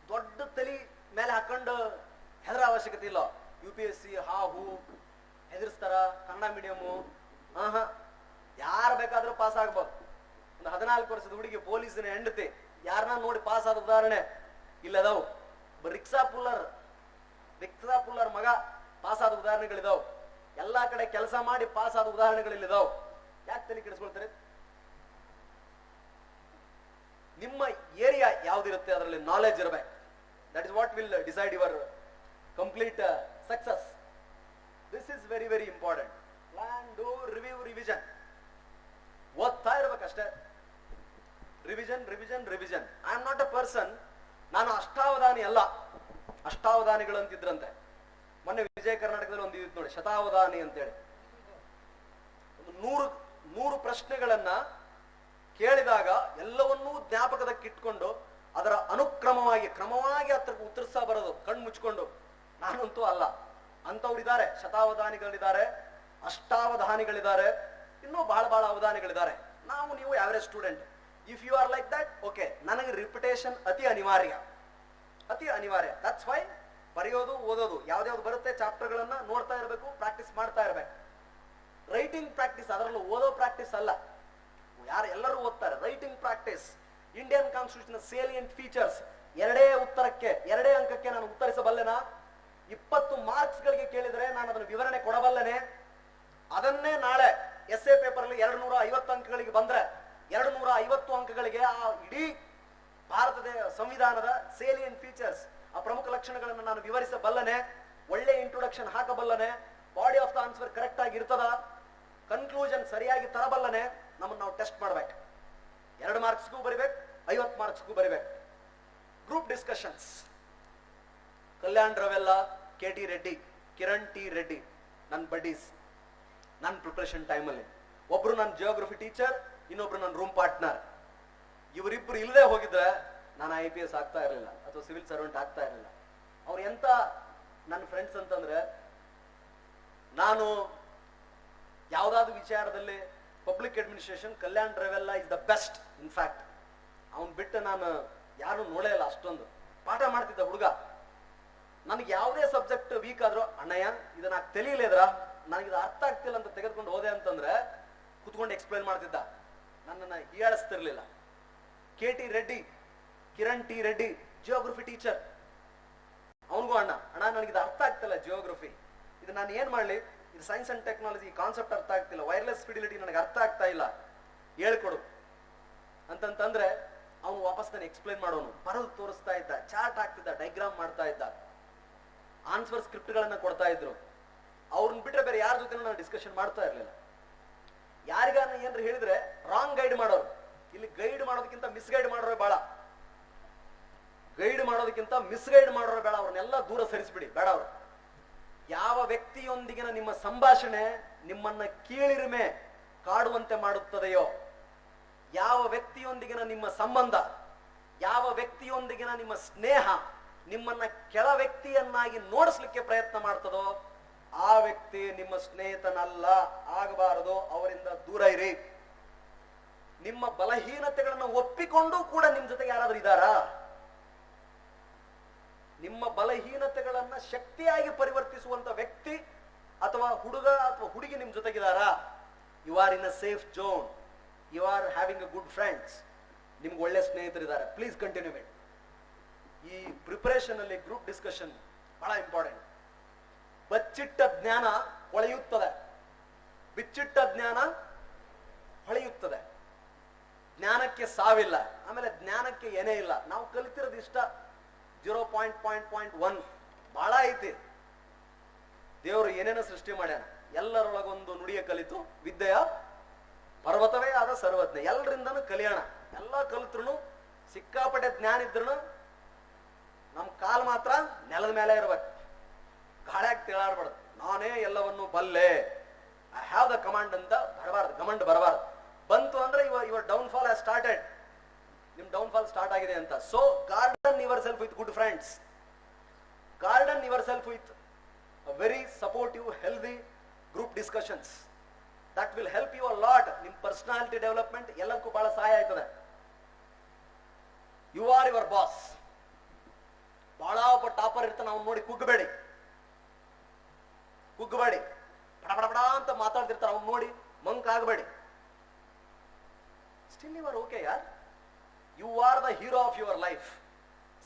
ದೊಡ್ಡ ತಲೆ ಮೇಲೆ ಹಾಕೊಂಡು ಹೆದರ ಅವಶ್ಯಕತೆ ಇಲ್ಲ. UPSC ಹೂ ಹೆದರ್ಸ್ತಾರ. ಕನ್ನಡ ಮೀಡಿಯಮು ಯಾರು ಬೇಕಾದ್ರೂ ಪಾಸ್ ಆಗ್ಬೋದು. ಒಂದು 14 ವರ್ಷದ ಹುಡುಗಿ ಪೊಲೀಸಿನ ಹೆಂಡತಿ ಯಾರನ್ನ ನೋಡಿ ಪಾಸ್ ಆದ ಉದಾಹರಣೆ ಇಲ್ಲದಾವು. ರಿಕ್ಸಾ ಪುಲ್ಲರ್ ಮಗ ಪಾಸ್ ಆದ ಉದಾಹರಣೆಗಳಿದಾವ್. ಎಲ್ಲಾ ಕಡೆ ಕೆಲಸ ಮಾಡಿ ಪಾಸ್ ಆದ ಉದಾಹರಣೆಗಳಿದಾವ್. ಯಾಕೆ ತಲೆ ಕೆಡಿಸ್ಕೊಳ್ತಾರೆ? ನಿಮ್ಮ ಏರಿಯಾ ಯಾವ್ದಿರುತ್ತೆ ಅದರಲ್ಲಿ ನಾಲೆಜ್ ಇರಬೇಕು. That is what will decide your complete success. This is very very important. Plan, do, review, revision. ಓದ್ತಾ ಇರ್ಬೇಕಷ್ಟೇ. Revision. I am not a person, ನಾನು ಅಷ್ಟಾವಧಾನಿ ಅಲ್ಲ. ಅಷ್ಟಾವಧಾನಿಗಳು ಅಂತಿದ್ರಂತೆ. ಮೊನ್ನೆ ವಿಜಯ ಕರ್ನಾಟಕದಲ್ಲಿ ಒಂದು ಇತ್ತು ನೋಡಿ, ಶತಾವಧಾನಿ ಅಂತೇಳಿ. 100 ಪ್ರಶ್ನೆಗಳನ್ನ ಕೇಳಿದಾಗ ಎಲ್ಲವನ್ನೂ ಜ್ಞಾಪಕದಕ್ಕಿಟ್ಕೊಂಡು ಅದರ ಕ್ರಮವಾಗಿ ಹತ್ರಕ್ಕೆ ಉತ್ತರಿಸ್ತಾ ಬರೋದು ಕಣ್ಣು ಮುಚ್ಕೊಂಡು. ನಾನಂತೂ ಅಲ್ಲ. ಅಂತವ್ರಿದ್ದಾರೆ, ಶತಾವಧಾನಿಗಳಿದ್ದಾರೆ, ಅಷ್ಟಾವಧಾನಿಗಳಿದ್ದಾರೆ, ಇನ್ನೂ ಬಹಳ ಅವಧಾನಿಗಳಿದ್ದಾರೆ. ನೀವು average student. If you are like that, okay. ನನಗೆ ರಿಪಿಟೇಷನ್ ಅತಿ ಅನಿವಾರ್ಯ. ದಟ್ಸ್ ವೈ ಬರೆಯೋದು, ಓದೋದು ಯಾವ್ದಾವ್ದು ಬರುತ್ತೆ ಚಾಪ್ಟರ್ಗಳನ್ನ ನೋಡ್ತಾ ಇರಬೇಕು, ಪ್ರಾಕ್ಟೀಸ್ ಮಾಡ್ತಾ ಇರಬೇಕು. ರೈಟಿಂಗ್ ಪ್ರಾಕ್ಟೀಸ್, ಅದರಲ್ಲೂ ಓದೋ ಪ್ರಾಕ್ಟೀಸ್ ಅಲ್ಲ. ಎಲ್ಲರೂ ಓದ್ತಾರೆ. Writing practice. Indian constitution salient features. 2 ಅಂಕಕ್ಕೆ ನಾನು ಉತ್ತರಿಸಬಲ್ಲೆನಾ? 20 ಮಾರ್ಕ್ಸ್ ಗಳಿಗೆ ಕೇಳಿದ್ರೆ ನಾನು ಅದನ್ನು ವಿವರಣೆ ಕೊಡಬಲ್ಲನೆ? ಅದನ್ನೇ ನಾಳೆ ಎಸ್ಎ ಪೇಪರ್ ಅಲ್ಲಿ 250 ಅಂಕಗಳಿಗೆ ಬಂದ್ರೆ 250 ಅಂಕಗಳಿಗೆ ಆ ಇಡೀ ಭಾರತದ ಸಂವಿಧಾನದ ಸೇಲಿಯಂಟ್ ಫೀಚರ್ಸ್, ಆ ಪ್ರಮುಖ ಲಕ್ಷಣಗಳನ್ನು ನಾನು ವಿವರಿಸಬಲ್ಲನೆ? ಒಳ್ಳೆ ಇಂಟ್ರೊಡಕ್ಷನ್ ಹಾಕಬಲ್ಲನೆ? Body of the answer correct ಆಗಿ ಇರ್ತದ, ಕನ್ಕ್ಲೂಷನ್ ಸರಿಯಾಗಿ ತರಬಲ್ಲನೆ, ನಮ್ಮನ್ನ ನಾವು ಟೆಸ್ಟ್ ಮಾಡ್ಬೇಕು. 2 ಮಾರ್ಕ್ಸ್ಗೂ ಬರಿಬೇಕು, 50 ಮಾರ್ಕ್ಸ್ಗೂ ಬರಿಬೇಕು. Group discussions, Kalyan Ravella, KT Reddy, Kiran T Reddy ನನ್ನ ಬಡ್ಡೀಸ್. ನನ್ನ ಪ್ರಿಪರೇಷನ್ ಟೈಮಲ್ಲಿ ಒಬ್ರು ನನ್ನ ಜಿಯೋಗ್ರಫಿ ಟೀಚರ್, ಇನ್ನೊಬ್ರು ನನ್ನ ರೂಮ್ ಪಾರ್ಟ್ನರ್. ಇವರಿಬ್ರು ಇಲ್ಲದೆ ಹೋಗಿದ್ರೆ ನಾನು IPS ಆಗ್ತಾ ಇರಲಿಲ್ಲ ಅಥವಾ ಸಿವಿಲ್ ಸರ್ವೆಂಟ್ ಆಗ್ತಾ ಇರಲಿಲ್ಲ. ಅವ್ರು ಎಂತ ನನ್ನ ಫ್ರೆಂಡ್ಸ್ ಅಂತಂದ್ರೆ, ನಾನು ಯಾವ್ದಾದ್ರು ವಿಚಾರದಲ್ಲಿ public administration Kalyan Ravella is the best. In fact ಅವ್ನ್ ಬಿಟ್ಟು ನಾನು ಯಾರು ನೋಡೇ ಇಲ್ಲ. ಅಷ್ಟೊಂದು ಪಾಠ ಮಾಡ್ತಿದ್ದ ಹುಡುಗ. ನನಗೆ ಯಾವುದೇ ಸಬ್ಜೆಕ್ಟ್ ವೀಕ್ ಆದ್ರೂ, ಅಣ್ಣಯ್ಯ ಇದನ್ನ ತಿಳಿಯಲಿದ್ರ, ನನಗಿದು ಅರ್ಥ ಆಗ್ತಿಲ್ಲ ಅಂತ ತೆಗೆದುಕೊಂಡು ಹೋದೆ ಅಂತಂದ್ರೆ ಕುತ್ಕೊಂಡು ಎಕ್ಸ್ಪ್ಲೈನ್ ಮಾಡ್ತಿದ್ದ, ನನ್ನನ್ನು ಹೀಯಾಳಿಸ್ತಿರ್ಲಿಲ್ಲ. KT Reddy, Kiran T Reddy geography teacher. ಅವನಿಗೂ ಅಣ್ಣ ನನಗಿದು ಅರ್ಥ ಆಗ್ತಿಲ್ಲ ಜಿಯೋಗ್ರಫಿ, ಇದು ನಾನು ಏನ್ ಮಾಡ್ಲಿ, ಇದು ಸೈನ್ಸ್ ಅಂಡ್ ಟೆಕ್ನಾಲಜಿ ಕಾನ್ಸೆಪ್ಟ್ ಅರ್ಥ ಆಗ್ತಿಲ್ಲ, ವೈರ್ಲೆಸ್ ಫಿಡಿಲಿಟಿ ನನಗೆ ಅರ್ಥ ಆಗ್ತಾ ಇಲ್ಲ, ಹೇಳ್ಕೊಡು ಅಂತಂತಂದ್ರೆ ಅವನು ವಾಪಸ್ ನಾನು ಎಕ್ಸ್ಪ್ಲೈನ್ ಮಾಡೋನು, ಬರೆದು ತೋರಿಸ್ತಾ ಇದ್ದ, ಚಾರ್ಟ್ ಹಾಕ್ತಿದ್ದ, ಡೈಗ್ರಾಮ್ ಮಾಡ್ತಾ ಇದ್ದ, ಆನ್ಸರ್ ಸ್ಕ್ರಿಪ್ಟ್ ಗಳನ್ನ ಕೊಡ್ತಾ ಇದ್ರು. ಅವ್ರನ್ನ ಬಿಟ್ರೆ ಬೇರೆ ಯಾರ ಜೊತೆ ನಾನು ಡಿಸ್ಕಷನ್ ಮಾಡ್ತಾ ಇರ್ಲಿಲ್ಲ. ಯಾರಿಗಾನ ಏನ್ರ ಹೇಳಿದ್ರೆ ರಾಂಗ್ ಗೈಡ್ ಮಾಡೋರು. ಇಲ್ಲಿ ಗೈಡ್ ಮಾಡೋದಕ್ಕಿಂತ ಮಿಸ್ಗೈಡ್ ಮಾಡೋರು ಬೇಡ, ಗೈಡ್ ಮಾಡೋದಕ್ಕಿಂತ ಮಿಸ್ಗೈಡ್ ಮಾಡೋರು ಬೇಡ. ಅವ್ರನ್ನೆಲ್ಲ ದೂರ ಸರಿಸ್ಬಿಡಿ, ಬೇಡ ಅವರು. ಯಾವ ವ್ಯಕ್ತಿಯೊಂದಿಗಿನ ನಿಮ್ಮ ಸಂಭಾಷಣೆ ನಿಮ್ಮನ್ನ ಕೀಳಿರಿಮೆ ಕಾಡುವಂತೆ ಮಾಡುತ್ತದೆಯೋ, ಯಾವ ವ್ಯಕ್ತಿಯೊಂದಿಗಿನ ನಿಮ್ಮ ಸಂಬಂಧ, ಯಾವ ವ್ಯಕ್ತಿಯೊಂದಿಗಿನ ನಿಮ್ಮ ಸ್ನೇಹ ನಿಮ್ಮನ್ನ ಕೆಳ ವ್ಯಕ್ತಿಯನ್ನಾಗಿ ನೋಡಿಸ್ಲಿಕ್ಕೆ ಪ್ರಯತ್ನ ಮಾಡ್ತದೋ ಆ ವ್ಯಕ್ತಿ ನಿಮ್ಮ ಸ್ನೇಹಿತನಲ್ಲ, ಆಗಬಾರದು. ಅವರಿಂದ ದೂರ ಇರಿ. ನಿಮ್ಮ ಬಲಹೀನತೆಗಳನ್ನು ಒಪ್ಪಿಕೊಂಡು ಕೂಡ ನಿಮ್ ಜೊತೆಗೆ ಯಾರಾದ್ರೂ ಇದ್ದಾರಾ? ನಿಮ್ಮ ಬಲಹೀನತೆಗಳನ್ನ ಶಕ್ತಿಯಾಗಿ ಪರಿವರ್ತಿಸುವಂತ ವ್ಯಕ್ತಿ ಅಥವಾ ಹುಡುಗ ಅಥವಾ ಹುಡುಗಿ ನಿಮ್ ಜೊತೆಗಿದಾರಾ? You are in a safe zone, you are having a good friends, ನಿಮ್ಗೆ ಒಳ್ಳೆ ಸ್ನೇಹಿತರಿದ್ದಾರೆ. Please continue it. ಈ ಪ್ರಿಪರೇಷನ್ ಅಲ್ಲಿ ಗ್ರೂಪ್ ಡಿಸ್ಕಷನ್ ಬಹಳ ಇಂಪಾರ್ಟೆಂಟ್. ಬಚ್ಚಿಟ್ಟ ಜ್ಞಾನ ಹೊಳೆಯುತ್ತದೆ, ಬಿಚ್ಚಿಟ್ಟ ಜ್ಞಾನ ಹೊಳೆಯುತ್ತದೆ. ಜ್ಞಾನಕ್ಕೆ ಸಾವಿಲ್ಲ, ಆಮೇಲೆ ಜ್ಞಾನಕ್ಕೆ ಏನೇ ಇಲ್ಲ. ನಾವು ಕಲಿತಿರೋದು ಇಷ್ಟ 0.1 ಬಹಳ ಐತಿ. ದೇವರು ಏನೇನೋ ಸೃಷ್ಟಿ ಮಾಡ್ಯಾನ, ಎಲ್ಲರೊಳಗೊಂದು ನುಡಿಯ ಕಲಿತು ವಿದ್ಯೆಯ ಪರ್ವತವೇ ಆದ ಸರ್ವಜ್ಞ. ಎಲ್ಲರಿಂದನೂ ಕಲಿಯೋಣ. ಎಲ್ಲ ಕಲಿತ್ರು ಸಿಕ್ಕಾಪಟ್ಟೆ ಜ್ಞಾನ ಇದ್ರು ನಮ್ ಕಾಲ್ ಮಾತ್ರ ನೆಲದ ಮೇಲೆ ಇರ್ಬೇಕು, ಗಾಳಿಯಾಗಿ ತೇಳಾಡ್ಬಾರ್ದು. ನಾನೇ ಎಲ್ಲವನ್ನು ಬಲ್ಲೆ, ಐ ಹ್ಯಾವ್ ದ ಕಮಾಂಡ್ ಅಂತ ಬರಬಾರ್ದು, ಕಮಾಂಡ್ ಬರಬಾರ್ದು. ಬಂತು ಅಂದ್ರೆ your downfall has started, ನಿಮ್ ಡೌನ್ ಫಾಲ್ ಸ್ಟಾರ್ಟ್ ಆಗಿದೆ ಅಂತ. So garden yourself with good friends, garden yourself with very supportive healthy group discussions. That will help you a lot. ನಿಮ್ personality development ಎಲ್ಲಕ್ಕೂ ಬಹಳ ಸಹಾಯ ಆಯ್ತದೆ. You are your boss. ಬಹಳ ಒಬ್ಬ topper ಇರ್ತಾನೆ, ಅವ್ನು ನೋಡಿ ಕುಗ್ಗಬೇಡಿ, ಕುಗ್ಗಬೇಡಿ. ಬಡ ಬಡ ಬಡ ಅಂತ ಮಾತಾಡ್ತಿರ್ತಾರೆ, ಅವ್ನು ನೋಡಿ ಮಂಕ್ ಆಗಬೇಡಿ. ಸ್ಟಿಲ್ ಯು ಆರ್ ಓಕೆ ಯಾರ್. You are the hero of your life.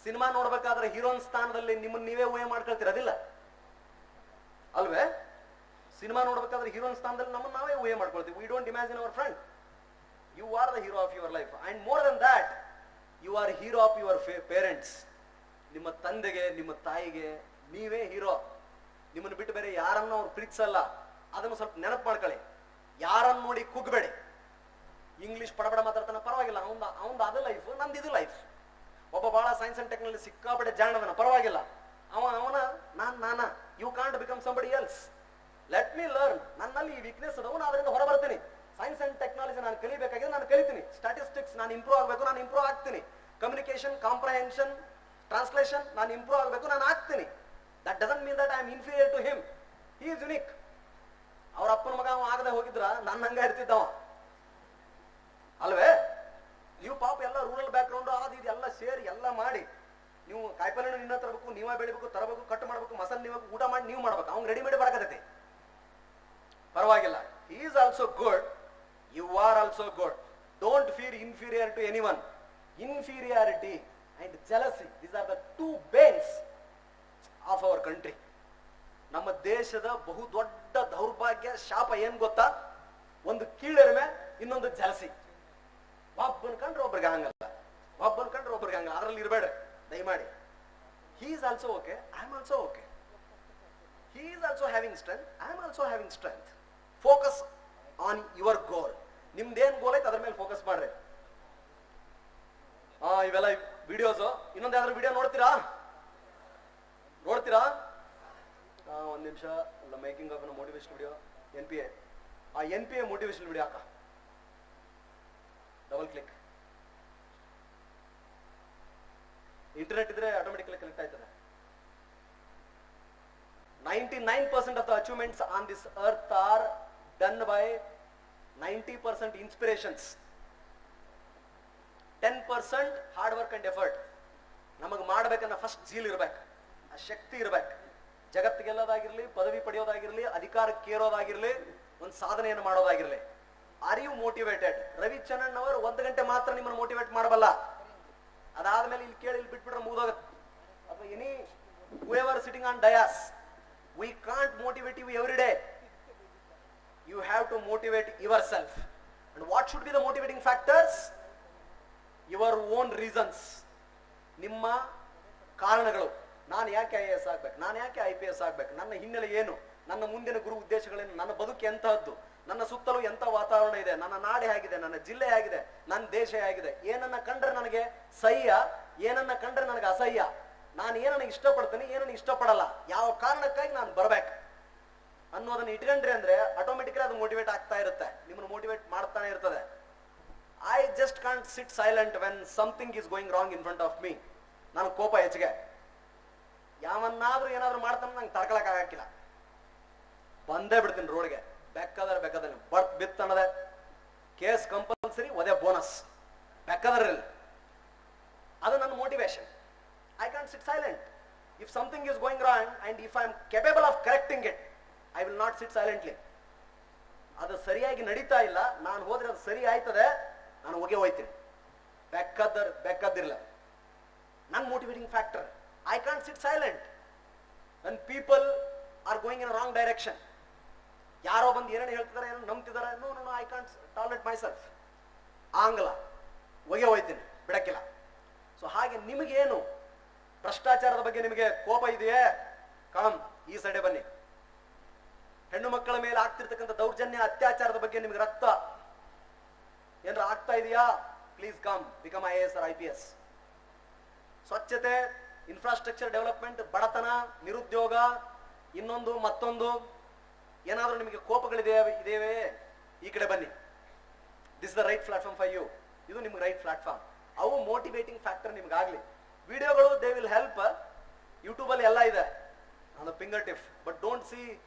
Cinema ನೋಡ್ಬೇಕಾದ್ರೆ ಹೀರೋನ್ ಸ್ಥಾನದಲ್ಲಿ ನಿಮ್ಮನ್ನ ನೀವೇ ಊಹೆ ಮಾಡ್ಕೊಳ್ತಿರೋದಿಲ್ಲ ಅಲ್ವೇ? ಸಿನಿಮಾ ನೋಡ್ಬೇಕಾದ್ರೆ ಹೀರೋನ್ ಸ್ಥಾನದಲ್ಲಿ ನಮ್ಮನ್ನ ನಾವೇ ಊಹೆ ಮಾಡ್ಕೊಳ್ತೀವಿ. We don't imagine our friend. You are the hero of your life. And more than that, you are hero of your parents. ನಿಮ್ಮ ತಂದೆಗೆ, ನಿಮ್ಮ ತಾಯಿಗೆ ನೀವೇ ಹೀರೋ. ನಿಮ್ಮನ್ನು ಬಿಟ್ಟು ಬೇರೆ ಯಾರನ್ನ ಅವ್ರು ಪ್ರೀತಿಸಲ್ಲ. ಅದನ್ನು ಸ್ವಲ್ಪ ನೆನಪು ಮಾಡ್ಕೊಳ್ಳಿ. ಯಾರನ್ನ ನೋಡಿ ಕುಗ್ಬೇಡಿ. ಇಂಗ್ಲಿಷ್ ಪಡಬಡ ಮಾತಾಡ್ತಾನ, ಪರವಾಗಿಲ್ಲ, ಅವಂದ ಅದು ಲೈಫ್, ನಂದು ಇದು ಲೈಫ್. ಒಬ್ಬ ಬಹಳ ಸೈನ್ಸ್ ಅಂಡ್ ಟೆಕ್ನಾಲಜಿ ಸಿಕ್ಕಾಪಟ್ಟೆ ಜಾಣದನ, ಪರವಾಗಿಲ್ಲ, ಅವನ ನಾನ. You can't become somebody else. Let me learn. ನನ್ನಲ್ಲಿ ಈ ವೀಕ್ನೆಸ್ ಅದಾವ, ನಾನು ಅದರಿಂದ ಹೊರ ಬರ್ತೀನಿ. ಸೈನ್ಸ್ ಅಂಡ್ ಟೆಕ್ನಾಲಜಿ ನಾನು ಕಲಿಬೇಕಾಗಿದೆ, ನಾನು ಕಲಿತೀನಿ. ಸ್ಟಾಟಿಸ್ಟಿಕ್ಸ್ ನಾನು ಇಂಪ್ರೂವ್ ಆಗಬೇಕು, ನಾನು ಇಂಪ್ರೂವ್ ಆಗ್ತೀನಿ. ಕಮ್ಯುನಿಕೇಶನ್, ಕಾಂಪ್ರಹೆನ್ಷನ್, ಟ್ರಾನ್ಸ್ಲೇಷನ್ ನಾನು ಇಂಪ್ರೂವ್ ಆಗಬೇಕು, ನಾನು ಆಗ್ತೀನಿ. That doesn't mean that I am inferior to him. He is unique. ಅವ್ರ ಅಪ್ಪನ ಮಗ ಅವ ಆಗದೆ ಹೋಗಿದ್ರ ನನ್ನ ಹಂಗ ಇರ್ತಿದ್ದವ ಅಲ್ವೇ? ನೀವು ಪಾಪ ಎಲ್ಲ ರೂರಲ್ ಬ್ಯಾಕ್ ಗ್ರೌಂಡ್ ಅದು ಇದು ಎಲ್ಲ ಸೇರಿ ಎಲ್ಲ ಮಾಡಿ, ನೀವು ಕಾಯಿಪಲ್ಲೆ ನಿನ್ನ ತರಬೇಕು, ನೀವೇ ಬೆಳಿಬೇಕು, ತರಬೇಕು, ಕಟ್ ಮಾಡ್ಬೇಕು, ಮಸಾಲೆ ನೀವು ಊಟ ಮಾಡಿ ನೀವು ಮಾಡ್ಬೇಕು. ಅವ್ನು ರೆಡಿಮೇಡ್ ಬರಕತೈತಿ, ಪರವಾಗಿಲ್ಲ. He is also good, you are also good. Don't feel inferior to anyone. Inferiority and jealousy, these are the two banes of our country. ನಮ್ಮ ದೇಶದ ಬಹು ದೊಡ್ಡ ದೌರ್ಭಾಗ್ಯ, ಶಾಪ ಏನ್ ಗೊತ್ತಾ? ಒಂದು ಕೀಳರಿಮೆ, ಇನ್ನೊಂದು ಜಲಸಿ. ಒಬ್ಬನ್ ಕಂಡ್ರೆ ಒಬ್ರಿಗೆ ಹಂಗಲ್ಲ, ಒಬ್ಬನ್ ಕಂಡ್ರೆ ಒಬ್ರಿಗೆ ಹಂಗಲ್ಲ. ಅದರಲ್ಲಿ ಇರಬೇಡ ದಯಮಾಡಿ. ಹಿ is also okay, I am also okay. he is also having strength, I am also having strength. Focus on your goal. ನಿಮ್ದೇನ್ ಗೋಲ್ ಐತೆ ಅದ್ರ ಮೇಲೆ ಫೋಕಸ್ ಮಾಡ್ರಿ. ಇವೆಲ್ಲ ವಿಡಿಯೋಸ್. ಇನ್ನೊಂದು ಯಾವ್ದಾದ್ರು ವಿಡಿಯೋ ನೋಡ್ತೀರಾ? ಒಂದ್ ನಿಮಿಷ. ಅಲ್ಲ, making of motivation video NPA. ಆ NPA ಮೋಟಿವೇಶನ್ ವಿಡಿಯೋ ಹಾಕ. Double click. ಇಂಟರ್ನೆಟ್ ಇದ್ರೆ ಆಟೋಮೆಟಿಕಲಿ ಕನೆಕ್ಟ್ ಆಯ್ತದೆ. 99% of the achievements on this earth are done by 90% inspirations, 10% hard work and effort. ನಮಗೆ ಮಾಡಬೇಕನ್ನ ಫಸ್ಟ್ ಜೀಲ್ ಇರ್ಬೇಕು, ಆ ಶಕ್ತಿ ಇರ್ಬೇಕು. ಜಗತ್ತಿಗೆಲ್ಲದಾಗಿರ್ಲಿ, ಪದವಿ ಪಡೆಯೋದಾಗಿರ್ಲಿ, ಅಧಿಕಾರಕ್ಕೆ ಏರೋದಾಗಿರ್ಲಿ, ಒಂದು ಸಾಧನೆಯನ್ನು ಮಾಡೋದಾಗಿರ್ಲಿ. Are you motivated? ರವಿಚಂದ್ರನ್ ಅವರು 1 ಗಂಟೆ ಮಾತ್ರ ನಿಮ್ಮನ್ನು ಮೋಟಿವೇಟ್ ಮಾಡಬಲ್ಲ. ಅದಾದ್ಮೇಲೆ ಇಲ್ಲಿ ಕೇಳಿ ಇಲ್ಲಿ ಬಿಟ್ಬಿಟ್ರೆ ಮುಗಿದೋಗುತ್ತೆ. ಅಥವಾ any whoever sitting on dais, we can't motivate you every day. You have to motivate yourself. And what should be the motivating factors? Your own reasons. ನಿಮ್ಮ ಕಾರಣಗಳು. ನಾನು ಯಾಕೆ IAS ಆಗ್ಬೇಕು, ನಾನು ಯಾಕೆ IPS ಆಗ್ಬೇಕು, ನನ್ನ ಹಿನ್ನೆಲೆ ಏನು, ನನ್ನ ಮುಂದಿನ ಗುರು ಉದ್ದೇಶಗಳೇನು, ನನ್ನ ಬದುಕು ಎಂತಹದ್ದು, ನನ್ನ ಸುತ್ತಲೂ ಎಂತ ವಾತಾವರಣ ಇದೆ, ನನ್ನ ನಾಡೆ ಹೇಗಿದೆ, ನನ್ನ ಜಿಲ್ಲೆ ಹೇಗಿದೆ, ನನ್ನ ದೇಶ ಹೇಗಿದೆ, ಏನನ್ನ ಕಂಡ್ರೆ ನನಗೆ ಸಹ್ಯ, ಏನನ್ನ ಕಂಡ್ರೆ ನನಗೆ ಅಸಹ್ಯ, ನಾನು ಏನನ್ನ ಇಷ್ಟಪಡ್ತೀನಿ, ಏನನ್ನ ಇಷ್ಟಪಡಲ್ಲ, ಯಾವ ಕಾರಣಕ್ಕಾಗಿ ನಾನು ಬರ್ಬೇಕು ಅನ್ನೋದನ್ನ ಇಟ್ಕೊಂಡ್ರಿ ಅಂದ್ರೆ ಆಟೋಮೆಟಿಕಲಿ ಅದು ಮೋಟಿವೇಟ್ ಆಗ್ತಾ ಇರುತ್ತೆ, ನಿಮ್ಮನ್ನು ಮೋಟಿವೇಟ್ ಮಾಡ್ತಾನೆ ಇರ್ತದೆ. I just can't sit silent when something is going wrong in front of me. ನಾನು ಕೋಪ ಹೆಚ್ಚಿಗೆ ಯಾವನ್ನಾದ್ರೂ ಏನಾದ್ರು ಮಾಡ್ತಾನೆ ನಂಗೆ ತಡ್ಕೊಳಕ್ ಆಗಕ್ಕಿಲ್ಲ, ಬಂದೇ ಬಿಡ್ತೀನಿ ರೋಡ್ಗೆ. ಬೇಕಾದ್ರೆ ಬರ್ತ್ ಬಿತ್ ಅನ್ನೋದೆ ಕೇಸ್ ಕಂಪಲ್ಸರಿ, ಒದೆ ಬೋನಸ್, ಬೇಕಾದ್ರಿಲ್ಲ. ಅದು ನನ್ನ motivation. I can't sit silent. If something is going wrong and if I am capable of correcting it, I will not sit silently. ಅದು ಸರಿಯಾಗಿ ನಡೀತಾ ಇಲ್ಲ, ನಾನು ಹೋದ್ರೆ ಅದು ಸರಿ ಆಯ್ತದೆ, ನಾನು ಹೋಗ್ತೀನಿ. ಬೇಕಾದಿರಲ್ಲ. ನನ್ನ motivating factor. I can't sit silent when people are going in a wrong direction. ಯಾರೋ ಬಂದು ಏನೇನು ಹೇಳ್ತಿದ್ದಾರೆ, ಏನೋ ನಂಬ್ತಿದ್ದಾರೆ, no I can't tolerate myself. ಆಂಗ್ಲ ಹೋಗ್ತೀನಿ, ಬಿಡಕ್ಕಿಲ್ಲ. ಸೊ ಹಾಗೆ ನಿಮಗೇನು ಭ್ರಷ್ಟಾಚಾರದ ಬಗ್ಗೆ ನಿಮಗೆ ಕೋಪ ಇದೆಯೇ? ಕಮ್ ಈ ಸೈಡೆ ಬನ್ನಿ. ಹೆಣ್ಣು ಮಕ್ಕಳ ಮೇಲೆ ಆಗ್ತಿರ್ತಕ್ಕಂಥ ದೌರ್ಜನ್ಯ, ಅತ್ಯಾಚಾರದ ಬಗ್ಗೆ ನಿಮ್ಗೆ ರಕ್ತ ಏನಾರ ಆಗ್ತಾ ಇದೆಯಾ? Please come, become IAS or IPS. ಸ್ವಚ್ಛತೆ, ಇನ್ಫ್ರಾಸ್ಟ್ರಕ್ಚರ್ ಡೆವಲಪ್ಮೆಂಟ್, ಬಡತನ, ನಿರುದ್ಯೋಗ, ಇನ್ನೊಂದು ಮತ್ತೊಂದು ಏನಾದ್ರೂ ನಿಮಗೆ ಕೋಪಗಳಿದೆಯೇ? ಈ ಕಡೆ ಬನ್ನಿ. This is the right platform for you. ಇದು ನಿಮ್ಗೆ ರೈಟ್ ಪ್ಲಾಟ್ಫಾರ್ಮ್. ಅವು ಮೋಟಿವೇಟಿಂಗ್ ಫ್ಯಾಕ್ಟರ್ ನಿಮ್ಗಾಗ್ಲಿ. ವಿಡಿಯೋಗಳು ದೇ ವಿಲ್ ಹೆಲ್ಪ್. ಯೂಟ್ಯೂಬ್ ಅಲ್ಲಿ ಎಲ್ಲ ಇದೆ on the finger tip. But don't see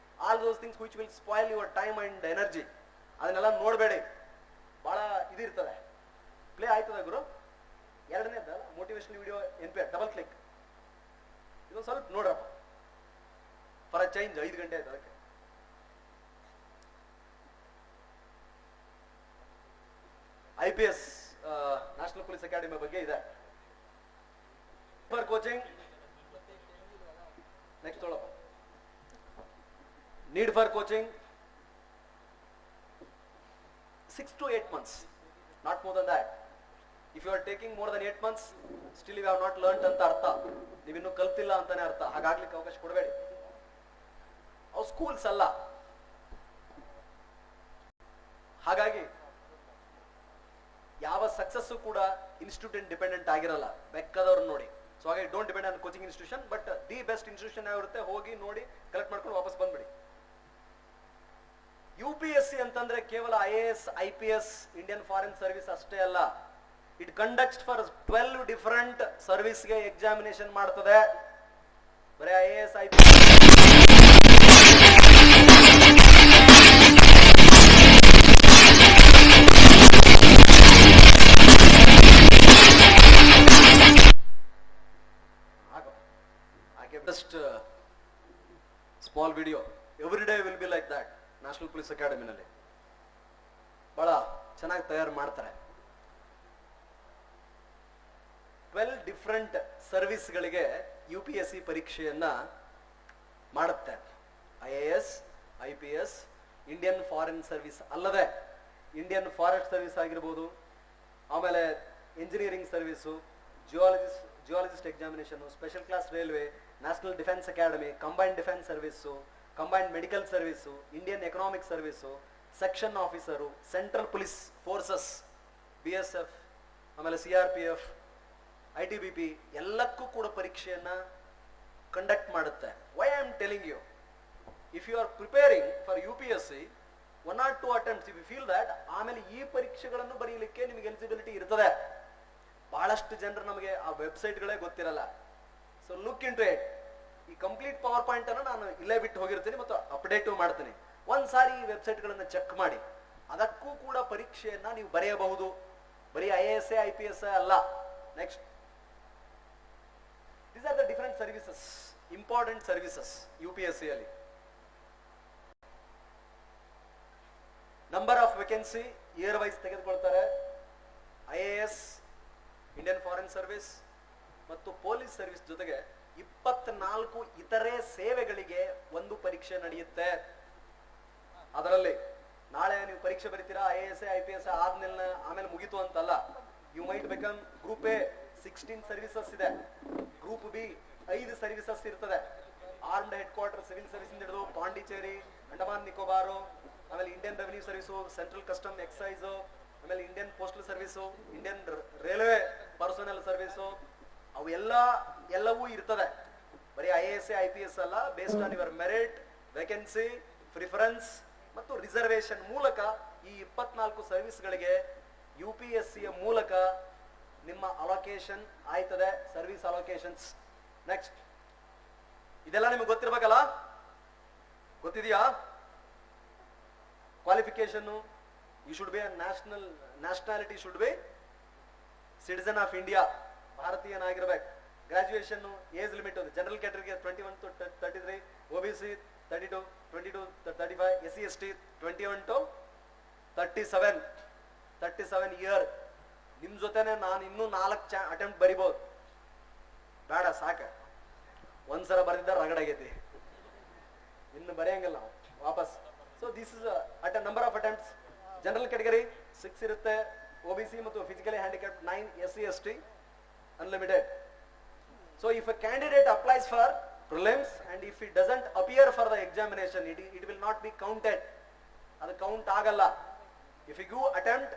all those things which will spoil your time and energy. ಅದನ್ನೆಲ್ಲ ನೋಡಬೇಡಿ, ಬಹಳ ಇದಿರ್ತದೆ. ಪ್ಲೇ ಆಯ್ತದ ಗುರು? ಎರಡನೇದ motivational video NPA. Double click. ಇದೊಂದು ಸ್ವಲ್ಪ ನೋಡ್ರಪ್ಪ, ಫಾರ್ ಅ ಚೇಂಜ್. 5 ಗಂಟೆ ಆಯ್ತು ಅದಕ್ಕೆ. IPS ನ್ಯಾಷನಲ್ ಪೊಲೀಸ್ ಅಕಾಡೆಮಿ ಬಗ್ಗೆ ಇದೆ. ಫಾರ್ ಕೋಚಿಂಗ್ ನೆಕ್ಸ್ಟ್ ಹೇಳಪ್ಪ. Need for coaching 6 to 8 months, not more than that. If you are taking more than 8 months, still you have not learned ಅಂತ ಅರ್ಥ, ನೀವಿನ್ನೂ ಕಲ್ತಿಲ್ಲ ಅಂತಾನೆ ಅರ್ಥ. ಹಾಗಾಗ್ಲಿಕ್ಕೆ ಅವಕಾಶ ಕೊಡಬೇಡಿ. ಅವು ಸ್ಕೂಲ್ಸ್ ಅಲ್ಲ. ಹಾಗಾಗಿ ಯಾವ ಸಕ್ಸಸ್ ಕೂಡ ಇನ್ಸ್ಟಿಟ್ಯೂಟ್ ಡಿಪೆಂಡೆಂಟ್ ಆಗಿರಲ್ಲ. ಬೇಕಾದವ್ರು ನೋಡಿ. ಸೊ ಹಾಗಾಗಿ don't depend on coaching institution, but the best institution ಯಾವಿರುತ್ತೆ ಹೋಗಿ ನೋಡಿ ಕಲೆಕ್ಟ್ ಮಾಡ್ಕೊಂಡು ವಾಪಸ್ ಬಂದ್ಬಿಡಿ. UPSC ಅಂತಂದ್ರೆ ಕೇವಲ IAS, IPS, Indian foreign service ಅಷ್ಟೇ ಅಲ್ಲ. ಇಟ್ ಕಂಡಕ್ಟ್ಸ್ ಫಾರ್ 12 ಡಿಫರೆಂಟ್ ಸರ್ವಿಸ್ಗೆ ಎಕ್ಸಾಮಿನೇಷನ್ ಮಾಡ್ತದೆ. ಬರೀ IAS, IPS just small video. Every day will be like that. National police ಅಕಾಡೆಮಿನಲ್ಲಿ ಬಹಳ ಚೆನ್ನಾಗಿ ತಯಾರು ಮಾಡ್ತಾರೆ. 12 ಡಿಫರೆಂಟ್ ಸರ್ವಿಸ್ಗಳಿಗೆ UPSC ಪರೀಕ್ಷೆಯನ್ನ ಮಾಡುತ್ತೆ. IAS, IPS, Indian foreign service ಅಲ್ಲದೆ ಇಂಡಿಯನ್ ಫಾರೆಸ್ಟ್ ಸರ್ವಿಸ್ ಆಗಿರ್ಬೋದು, ಆಮೇಲೆ engineering service, geologist examination, special class railway, national defence academy, combined defence service, combined medical service, Indian economic service, section officer, central police forces, BSF, ಆಮೇಲೆ CRPF, ITBP ಎಲ್ಲಕ್ಕೂ ಕೂಡ ಪರೀಕ್ಷೆಯನ್ನ conduct ಮಾಡುತ್ತೆ. Why I am telling you, if you are preparing for UPSC 1 or 2 attempts, if you feel that, ಆಮೇಲೆ ಈ ಪರೀಕ್ಷೆಗಳನ್ನು ಬರೀಲಿಕ್ಕೆ ನಿಮಗೆ ಎಲಿಜಿಬಿಲಿಟಿ ಇರ್ತದೆ. ಬಹಳಷ್ಟು ಜನರು ನಮಗೆ ಆ ವೆಬ್ಸೈಟ್ಗಳೇ ಗೊತ್ತಿರಲ್ಲ. So look into it. ಈ ಕಂಪ್ಲೀಟ್ ಪವರ್ ಪಾಯಿಂಟ್ ಅನ್ನು ನಾನು ಇಲ್ಲೇ ಬಿಟ್ಟು ಹೋಗಿರ್ತೀನಿ ಮತ್ತು ಅಪ್ಡೇಟ್ ಮಾಡ್ತೀನಿ. ಒಂದ್ಸಾರಿ ಈ ವೆಬ್ಸೈಟ್ಗಳನ್ನ ಚೆಕ್ ಮಾಡಿ. ಅದಕ್ಕೂ ಕೂಡ ಪರೀಕ್ಷೆಯನ್ನ ನೀವು ಬರೆಯಬಹುದು. ಬರೀ IAS IPS ಅಲ್ಲ. Next, these are the different services, important services UPSC ಅಲ್ಲಿ. Number of vacancy year wise ತೆಗೆದುಕೊಳ್ತಾರೆ. IAS, ಇಂಡಿಯನ್ ಫಾರಿನ್ ಸರ್ವಿಸ್ ಮತ್ತು ಪೊಲೀಸ್ ಸರ್ವಿಸ್ ಜೊತೆಗೆ 24 ಇತರೆ ಸೇವೆಗಳಿಗೆ ಒಂದು ಪರೀಕ್ಷೆ ನಡೆಯುತ್ತೆ. ಅದರಲ್ಲಿ ನಾಳೆ ನೀವು ಪರೀಕ್ಷೆ ಬರೀತೀರಾ, IAS IPS ಆದ್ಮೇಲೆ ಆಮೇಲೆ ಮುಗಿತು ಅಂತಲ್ಲ. You might become group A 16 services ಇದೆ, ಗ್ರೂಪ್ B 5 ಸರ್ವಿಸಸ್ ಇರ್ತದೆ. Armed headquarter civil service ಹಿಡಿದು ಪಾಂಡಿಚೇರಿ, ಅಂಡಮಾನ್ ನಿಕೋಬಾರು, ಆಮೇಲೆ Indian revenue service, central custom excise, ಆಮೇಲೆ Indian postal service, Indian railway personnel service, ಅವು ಎಲ್ಲವೂ ಇರ್ತದೆ. ಬರೀ IAS IPS ಅಲ್ಲ, based on your merit, vacancy, preference ಮತ್ತು ರಿಸರ್ವೇಶನ್ ಮೂಲಕ ಈ 24 ಸರ್ವಿಸ್ಗಳಿಗೆ UPSC ಮೂಲಕ ನಿಮ್ಮ ಅಲೋಕೇಶನ್ ಆಯ್ತದೆ, ಸರ್ವಿಸ್ ಅಲೋಕೇಶನ್ಸ್. ನೆಕ್ಸ್ಟ್, ಇದೆಲ್ಲ ನಿಮಗೆ ಗೊತ್ತಿರ್ಬೇಕಲ್ಲ, ಗೊತ್ತಿದೆಯಾ? Qualification, you should be nationality should be citizen of India, ಭಾರತೀಯನಾಗಿರ್ಬೇಕು. ಗ್ರಾಜುಯೇಷನ್ ಏಜ್ ಲಿಮಿಟ್ ಜನರಲ್ ಕ್ಯಾಟಗರಿಗೆ 21 to 33, OBC 32, 22 to 35, SC ST 21 to 37 year. ನಿಮ್ ಜೊತೆನೆ ನಾನು ಇನ್ನೂ 4 ಅಟೆಂಪ್ಟ್ ಬರಿಬಹುದು. ಬೇಡ, ಸಾಕ, ಒಂದ್ಸಲ ಬರೆದಿದ್ದ ರಗಡಾಗೈತಿ, ಇನ್ನು ಬರೆಯಂಗಿಲ್ಲ ನಾವು ವಾಪಸ್. So this is at a number of attempts. General category 6 ಇರುತ್ತೆ, OBC ಮತ್ತು physically handicapped 9, SC ST unlimited. So if a candidate applies for prelims and if it doesn't appear for the examination, it will not be counted. ಅದು count ಆಗಲ್ಲ. If you give attempt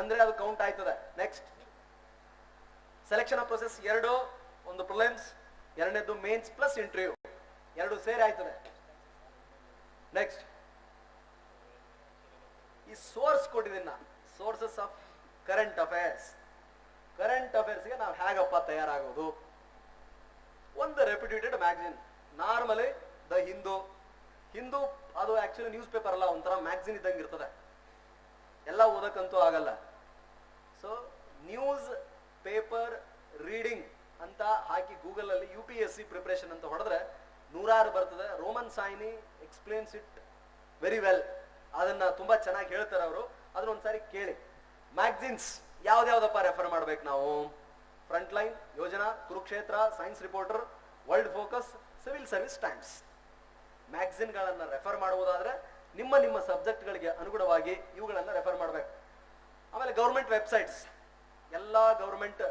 ಅಂದ್ರೆ ಅದು count ಆಯ್ತದೆ. Next, selection of process 2, ಒಂದು prelims, ಎರಡನೇದು mains plus interview, 2 ಸೇರಿ ಆಯ್ತದೆ. Next, ಈ ಸೋರ್ಸ್ ಕೊಟ್ಟಿದ್ದೀನ, sources of current affairs. Current ಅಫೇರ್ಸ್ಗೆ ನಾವು ಹೇಗಪ್ಪ ತಯಾರಾಗೋದು? ಒಂದು reputed magazine, normally the Hindu ಅದು ಆಕ್ಚುಲಿ ನ್ಯೂಸ್ ಪೇಪರ್ ಅಲ್ಲ, ಒಂಥರ ಮ್ಯಾಗಝಿನ್ ಇದ್ದಂಗೆ ಇರ್ತದೆ, ಎಲ್ಲ ಓದಕ್ಕಂತೂ ಆಗಲ್ಲ. ಸೊ ನ್ಯೂಸ್ ಪೇಪರ್ ರೀಡಿಂಗ್ ಅಂತ ಹಾಕಿ ಗೂಗಲ್ ಅಲ್ಲಿ UPSC ಪ್ರಿಪರೇಷನ್ ಅಂತ ಹೊಡೆದ್ರೆ 100 ಬರ್ತದೆ. Roman Saini explains it very well, ಅದನ್ನ ತುಂಬಾ ಚೆನ್ನಾಗಿ ಹೇಳ್ತಾರೆ ಅವರು. ಅದನ್ನ ಒಂದ್ಸಾರಿ ಕೇಳಿ. ಮ್ಯಾಗಝಿನ್ಸ್ ಯಾವ್ದಾವ್ದಪ್ಪ ರೆಫರ್ ಮಾಡ್ಬೇಕು ನಾವು? Front line, Yojana, Kurukshetra, science reporter, world focus, civil service times. ಮ್ಯಾಗಝಿನ್ಗಳನ್ನ ರೆಫರ್ ಮಾಡುವುದಾದ್ರೆ ನಿಮ್ಮ ಸಬ್ಜೆಕ್ಟ್ಗಳಿಗೆ ಅನುಗುಣವಾಗಿ ಇವುಗಳನ್ನ ರೆಫರ್ ಮಾಡ್ಬೇಕು. ಆಮೇಲೆ ಗೌರ್ಮೆಂಟ್ ವೆಬ್ಸೈಟ್ಸ್, ಎಲ್ಲಾ ಗೌರ್ಮೆಂಟ್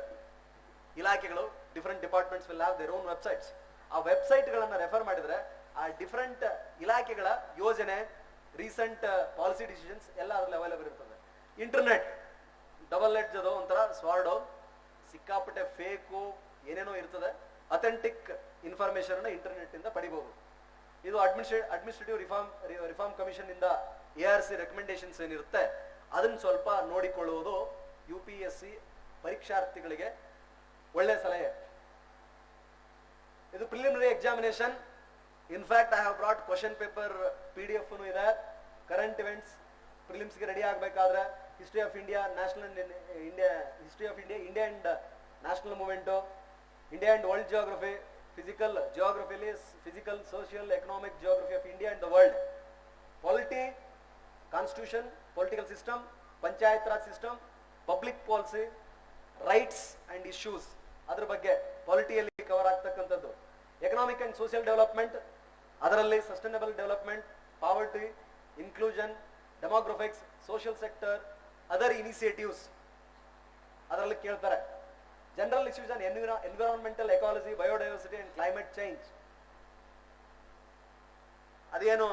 ಇಲಾಖೆಗಳು, different departments will have their own websites. ಆ ವೆಬ್ಸೈಟ್ಗಳನ್ನ ರೆಫರ್ ಮಾಡಿದ್ರೆ ಆ ಡಿಫರೆಂಟ್ ಇಲಾಖೆಗಳ ಯೋಜನೆ, ರೀಸೆಂಟ್ ಪಾಲಿಸಿ ಡಿಸಿಷನ್ಸ್ ಎಲ್ಲ ಅದ್ರಲ್ಲಿ ಅವೈಲೇಬಲ್ ಇರ್ತದೆ. ಇಂಟರ್ನೆಟ್ ಡಬಲ್ ಎಡ್ಜ್ ಅದು, ಒಂಥರ ಸ್ವಾರ್ಡು, ಸಿಕ್ಕಾಪಟ್ಟೆ ಫೇಕು ಏನೇನೋ ಇರ್ತದೆ. ಅಥೆಂಟಿಕ್ ಇನ್ಫಾರ್ಮೇಶನ್ ಅನ್ನ ಇಂಟರ್ನೆಟ್ ಇಂದ ಪಡಿಬಹುದು. ಇದು ಅಡ್ಮಿನಿಸ್ಟ್ರೇಟಿವ್ ರಿಫಾರ್ಮ್ ಕಮಿಷನ್ ಇಂದ ARC ರೆಕಮೆಂಡೇಶನ್ಸ್ ಏನಿರುತ್ತೆ ಅದನ್ನ ಸ್ವಲ್ಪ ನೋಡಿಕೊಳ್ಳುವುದು UPSC ಪರೀಕ್ಷಾರ್ಥಿಗಳಿಗೆ ಒಳ್ಳೆ ಸಲಹೆ. ಇದು preliminary examination. In fact I have brought question paper PDF ಇದೆ. ಕರೆಂಟ್ ಇವೆಂಟ್ಸ್ ಪ್ರಿಲಿಮ್ಸ್ಗೆ ರೆಡಿ ಆಗಬೇಕಾದ್ರೆ history of India, India and national movement, India and world geography, ಜಿಯೋಗ್ರಫಿಲಿ physical, social, economic geography of India and the world, polity, constitution, political system, panchayat raj system, public policy, rights and issues, ಅದ್ರ ಬಗ್ಗೆ ಪಾಲಿಟಿಯಲ್ಲಿ cover ಆಗ್ತಕ್ಕಂಥದ್ದು. Economic and social development, ಅದರಲ್ಲಿ sustainable development, poverty, inclusion, demographics, social sector, other initiatives ಅದರಲ್ಲಿ ಕೇಳ್ತಾರೆ. General issues and environmental ecology, biodiversity and climate change, ಅದೇನು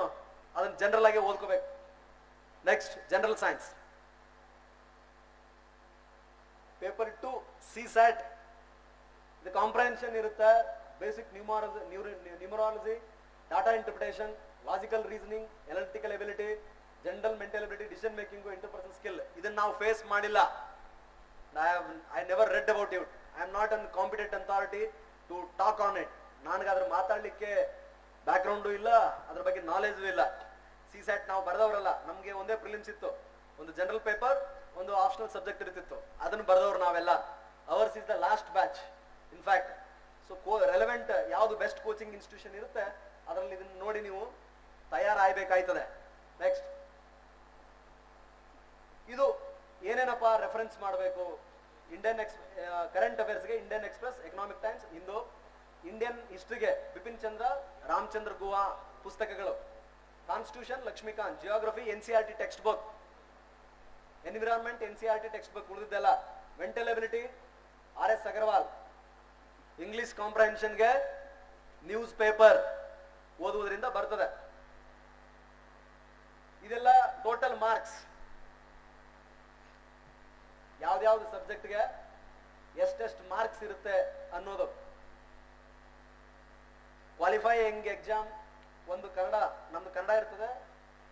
ಅದನ್ನ general ಆಗಿ ಓದ್ಕೋಬೇಕು. Next general science paper 2 CSAT. ಇದು ಕಾಂಪ್ರಹೆನ್ಷನ್ ಇರುತ್ತೆ, basic numerology, data interpretation, logical reasoning, analytical ability, general mental ability, decision making, interpersonal skill. ಇದನ್ನ ನಾವು face ಮಾಡಿಲ್ಲ. I never read about it. I am not an competent authority to talk on it. ನನಗೆ ಅದ್ರ ಮಾತಾಡ್ಲಿಕ್ಕೆ background ಇಲ್ಲ, ಅದ್ರ ಬಗ್ಗೆ knowledge ಇಲ್ಲ. CSAT ನಾವು ಬರೆದವರಲ್ಲ, ನಮ್ಗೆ ಒಂದೇ ಪ್ರಿಲಿಮ್ಸ್ ಇತ್ತು, ಒಂದು ಜನರಲ್ ಪೇಪರ್, ಒಂದು ಆಪ್ಷನಲ್ ಸಬ್ಜೆಕ್ಟ್ ಇರ್ತಿತ್ತು, ಅದನ್ನು ಬರೆದವ್ರು ನಾವೆಲ್ಲ. Ours is the last batch in fact. So relevant ಯಾವುದು ಬೆಸ್ಟ್ ಕೋಚಿಂಗ್ ಇನ್ಸ್ಟಿಟ್ಯೂಷನ್ ಇರುತ್ತೆ ಅದರಲ್ಲಿ ಇದನ್ನ ನೋಡಿ ನೀವು ತಯಾರಾಗಬೇಕಾಯ್ತದೆ. ನೆಕ್ಸ್ಟ್ ಇದು ಏನೇನಪ್ಪ ರೆಫರೆನ್ಸ್ ಮಾಡಬೇಕು? ಕರೆಂಟ್ ಅಫೇರ್ಸ್ಗೆ Indian Express, economic Times, Hindu. Indian ಹಿಸ್ಟ್ರಿಗೆ ಬಿಪಿನ್ ಚಂದ್ರ, ರಾಮಚಂದ್ರ ಗುಹಾ ಪುಸ್ತಕಗಳು. Constitution Laxmikanth. Geography NCERT text book. Environment NCERT text book. ಉಳಿದಿದ್ದೆಲ್ಲ mental ability RS Agarwal. English ಕಾಂಪ್ರಹೆನ್ಷನ್ಗೆ ನ್ಯೂಸ್ ಪೇಪರ್ ಓದುವುದರಿಂದ ಬರ್ತದೆ. ಇದೆಲ್ಲ ಟೋಟಲ್ ಮಾರ್ಕ್ಸ್, ಯಾವ್ದಾವ್ದು ಸಬ್ಜೆಕ್ಟ್ಗೆ ಎಷ್ಟೆಷ್ಟು ಮಾರ್ಕ್ಸ್ ಇರುತ್ತೆ ಅನ್ನೋದು. ಕ್ವಾಲಿಫೈಯಿಂಗ್ ಎಕ್ಸಾಮ್ ಒಂದು ಕನ್ನಡ, ನಮ್ದು ಕನ್ನಡ ಇರ್ತದೆ,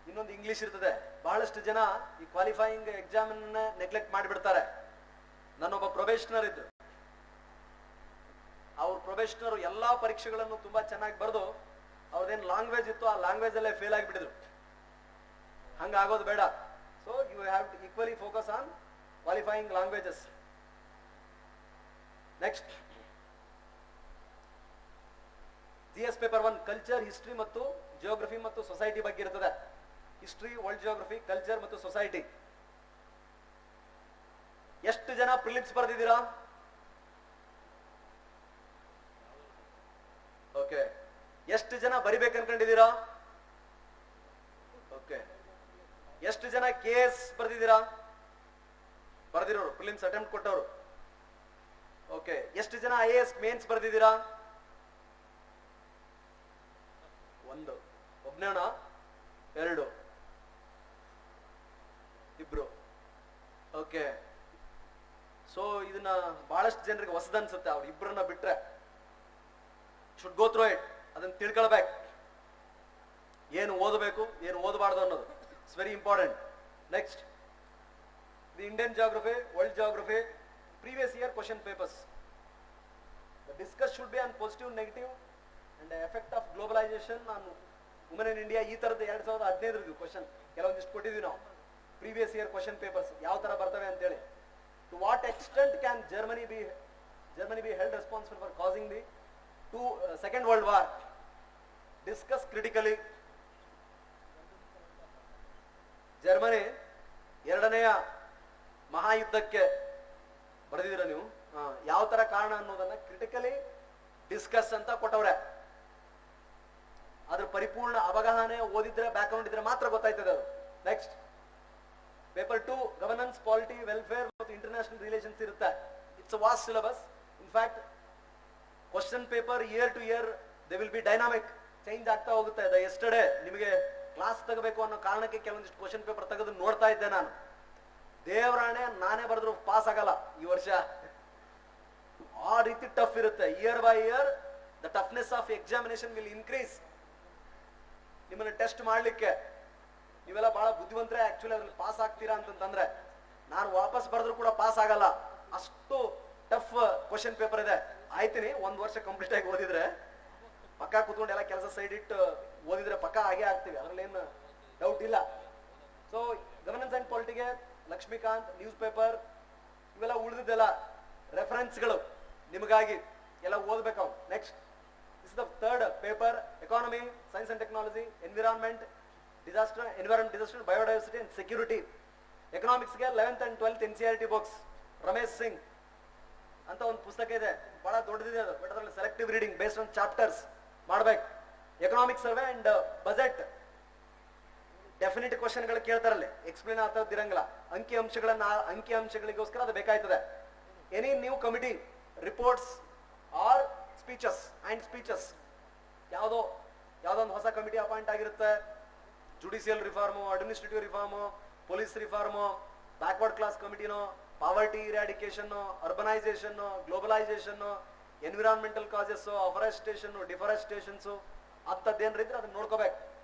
ಇನ್ನೊಂದು ಇಂಗ್ಲಿಷ್ ಇರ್ತದೆ. ಬಹಳಷ್ಟು ಜನ ಈ ಕ್ವಾಲಿಫೈಯಿಂಗ್ ಎಕ್ಸಾಮ್ ನೆಗ್ಲೆಕ್ಟ್ ಮಾಡಿಬಿಡ್ತಾರೆ. ನನ್ನೊಬ್ಬ ಪ್ರೊಬೇಷನರ್ ಇದ್ರು, ಅವ್ರ ಪ್ರೊಬೇಷನರ್ ಎಲ್ಲಾ ಪರೀಕ್ಷೆಗಳನ್ನು ತುಂಬಾ ಚೆನ್ನಾಗಿ ಬರೆದು ಅವ್ರದೇನು ಲ್ಯಾಂಗ್ವೇಜ್ ಇತ್ತು ಆ ಲ್ಯಾಂಗ್ವೇಜ್ ಅಲ್ಲೇ ಫೇಲ್ ಆಗಿಬಿಟ್ಟಿದ್ರು. ಹಂಗಾಗೋದು ಬೇಡ. So you have to equally focus on qualifying languages. Next GS paper 1 culture, history ಮತ್ತು ಜಿಯೋಗ್ರಫಿ ಮತ್ತು ಸೊಸೈಟಿ ಬಗ್ಗೆ ಇರ್ತದೆ. ಹಿಸ್ಟ್ರಿ, ವರ್ಲ್ಡ್ ಜಿಯೋಗ್ರಫಿ, ಕಲ್ಚರ್ ಮತ್ತು ಸೊಸೈಟಿ. ಎಷ್ಟು ಜನ ಪ್ರಿಲಿಮ್ಸ್ ಬರೆದಿದ್ದೀರಾ? ಓಕೆ. ಎಷ್ಟು ಜನ ಬರಿಬೇಕು ಅನ್ಕೊಂಡಿದ್ದೀರಾ? ಓಕೆ. ಎಷ್ಟು ಜನ KS ಬರೆದಿದ್ದೀರಾ? ಬರೆದಿರೋರು, ಪ್ರಿಲಿಮ್ಸ್ ಅಟೆಂಪ್ಟ್ ಕೊಟ್ಟವರು. ಓಕೆ. ಎಷ್ಟು ಜನ IAS ಮೇನ್ಸ್ ಬರೆದಿದ್ದೀರಾ? ಒಂದು. ಒಬ್ನೇಣ? ಎರಡು? ಇಬ್ರು? ಓಕೆ. ಸೊ ಇದನ್ನ ಬಹಳಷ್ಟು ಜನರಿಗೆ ಹೊಸದನ್ಸುತ್ತೆ. ಅವ್ರು ಇಬ್ಬರನ್ನ ಬಿಟ್ರೆ ಶುಡ್ ಗೋ ಥ್ರೂ ಇಟ್. ಅದನ್ನ ತಿಳ್ಕೊಳ್ಬೇಕು, ಏನು ಓದಬೇಕು ಏನು ಓದಬಾರ್ದು ಅನ್ನೋದು. It's very important. Next the Indian geography, world geography, previous year question papers. The discuss should be on positive, negative and effect of globalisation on women in India. ಈ ತರದ್ದು 2015 question ಕೆಲವೊಂದಿಷ್ಟು ಕೊಟ್ಟಿದ್ವಿ ನಾವು. ಪ್ರೀವಿಯಸ್ ಇಯರ್ ಕ್ವಶನ್ ಪೇಪರ್ಸ್ ಯಾವ ತರ ಬರ್ತವೆ ಅಂತೇಳಿ. To what extent can Germany be held responsible for causing the Second World War? Discuss critically. Germany ಎರಡನೆಯ ಮಹಾಯುದ್ಧಕ್ಕೆ ಬರೆದಿದ್ದೀರಾ ನೀವು? ಯಾವ ತರ ಕಾರಣ ಅನ್ನೋದನ್ನ ಕ್ರಿಟಿಕಲಿ ಡಿಸ್ಕಸ್ ಅಂತ ಕೊಟ್ಟವ್ರೆ. ಅದ್ರ ಪರಿಪೂರ್ಣ ಅವಗಾಹನೆ ಓದಿದ್ರೆ, ಬ್ಯಾಕ್ಗ್ರೌಂಡ್ ಇದ್ರೆ ಮಾತ್ರ ಗೊತ್ತಾಯ್ತದೆ ಅದು. Next paper 2 governance, polity, welfare ಮತ್ತು ಇಂಟರ್ನ್ಯಾಷನಲ್ ರಿಲೇಷನ್ಸ್ ಇರುತ್ತೆ. It's a vast syllabus. In fact question paper year to year they will be dynamic, change ಆಗ್ತಾ ಹೋಗುತ್ತೆ. ಎಸ್ಟರ್ಡೇ ನಿಮಗೆ ಕ್ಲಾಸ್ ತಗೋಬೇಕು ಅನ್ನೋ ಕಾರಣಕ್ಕೆ ಕೆಲವೊಂದಿಷ್ಟು ಕ್ವಶನ್ ಪೇಪರ್ ತೆಗೆದು ನೋಡ್ತಾ ಇದ್ದೆ ನಾನು. ದೇವರಾಣೆ ನಾನೇ ಬರೆದ್ರು ಪಾಸ್ ಆಗಲ್ಲ ಈ ವರ್ಷ. ಆ ರೀತಿ ಟಫ್ ಇರುತ್ತೆ. Year by here the toughness of examination will increase. ನಿಮ್ಮನ್ನ ಟೆಸ್ಟ್ ಮಾಡ್ಲಿಕ್ಕೆ ನೀವೆಲ್ಲ ಬಹಳ ಬುದ್ಧಿವಂತರೇ ಆಕ್ಚುಲಿ ಅದ್ರಲ್ಲಿ ಪಾಸ್ ಆಗ್ತೀರಾ ಅಂತಂದ್ರೆ, ನಾನು ವಾಪಸ್ ಬರೆದ್ರು ಕೂಡ ಪಾಸ್ ಆಗಲ್ಲ, ಅಷ್ಟು ಟಫ್ ಕ್ವಶನ್ ಪೇಪರ್ ಇದೆ. ಆಯ್ತೀನಿ, ಒಂದ್ ವರ್ಷ ಕಂಪ್ಲೀಟ್ ಆಗಿ ಓದಿದ್ರೆ ಪಕ್ಕ ಕೂತ್ಕೊಂಡು ಎಲ್ಲ ಕೆಲಸ ಸೈಡ್ ಇಟ್ಟು ಓದಿದ್ರೆ ಪಕ್ಕ ಆಗೇ ಆಗ್ತೀವಿ, ಅದ್ರಲ್ಲಿ ಏನು ಡೌಟ್ ಇಲ್ಲ. ಸೊ ಗವರ್ನೆನ್ಸ್ ಅಂಡ್ ಪಾಲಿಟಿಗೆ ಲಕ್ಷ್ಮೀಕಾಂತ್, ನ್ಯೂಸ್ ಪೇಪರ್, ಇವೆಲ್ಲ ಉಳಿದಿದ್ದೆಲ್ಲ ರೆಫರೆನ್ಸ್ಗಳು ನಿಮಗಾಗಿ ಎಲ್ಲ ಓದ್ಬೇಕು. Next is the third paper economy, science and technology, environment disaster, biodiversity and security. ಎಕನಾಮಿಕ್ಸ್ಗೆ 11th and 12th NCERT books. Ramesh Singh ಅಂತ ಒಂದು ಪುಸ್ತಕ ಇದೆ, ಬಹಳ ದೊಡ್ಡದಿದೆ ಅದು, ಬಟ್ ಅದರಲ್ಲಿ selective reading based on chapters ಮಾಡ್ಬೇಕು. Economic survey and budget definite ಕ್ವಶನ್ಗಳು ಕೇಳ್ತಾರಲ್ಲಿ, ಎಕ್ಸ್ಪ್ಲೇನ್ ಆಗ್ತಿರಂಗಿಲ್ಲ. ಅಂಕಿ ಅಂಶಗಳಿಗೋಸ್ಕರ ಅದು ಬೇಕಾಯ್ತದೆ. Any new committee reports or speeches, ಯಾವುದೋ ಯಾವ್ದೊಂದು ಹೊಸ ಕಮಿಟಿ ಅಪಾಯಿಂಟ್ ಆಗಿರುತ್ತೆ. Judicial reform, administrative reform, police reform, backward class ಕಮಿಟಿನೋ, poverty eradication, urbanisation, globalisation, environmental causes, afforestation, deforestations, ಅಂತದ್ದೇನ್ರ ಇದ್ರೆ ಅದನ್ನ ನೋಡ್ಕೋಬೇಕು.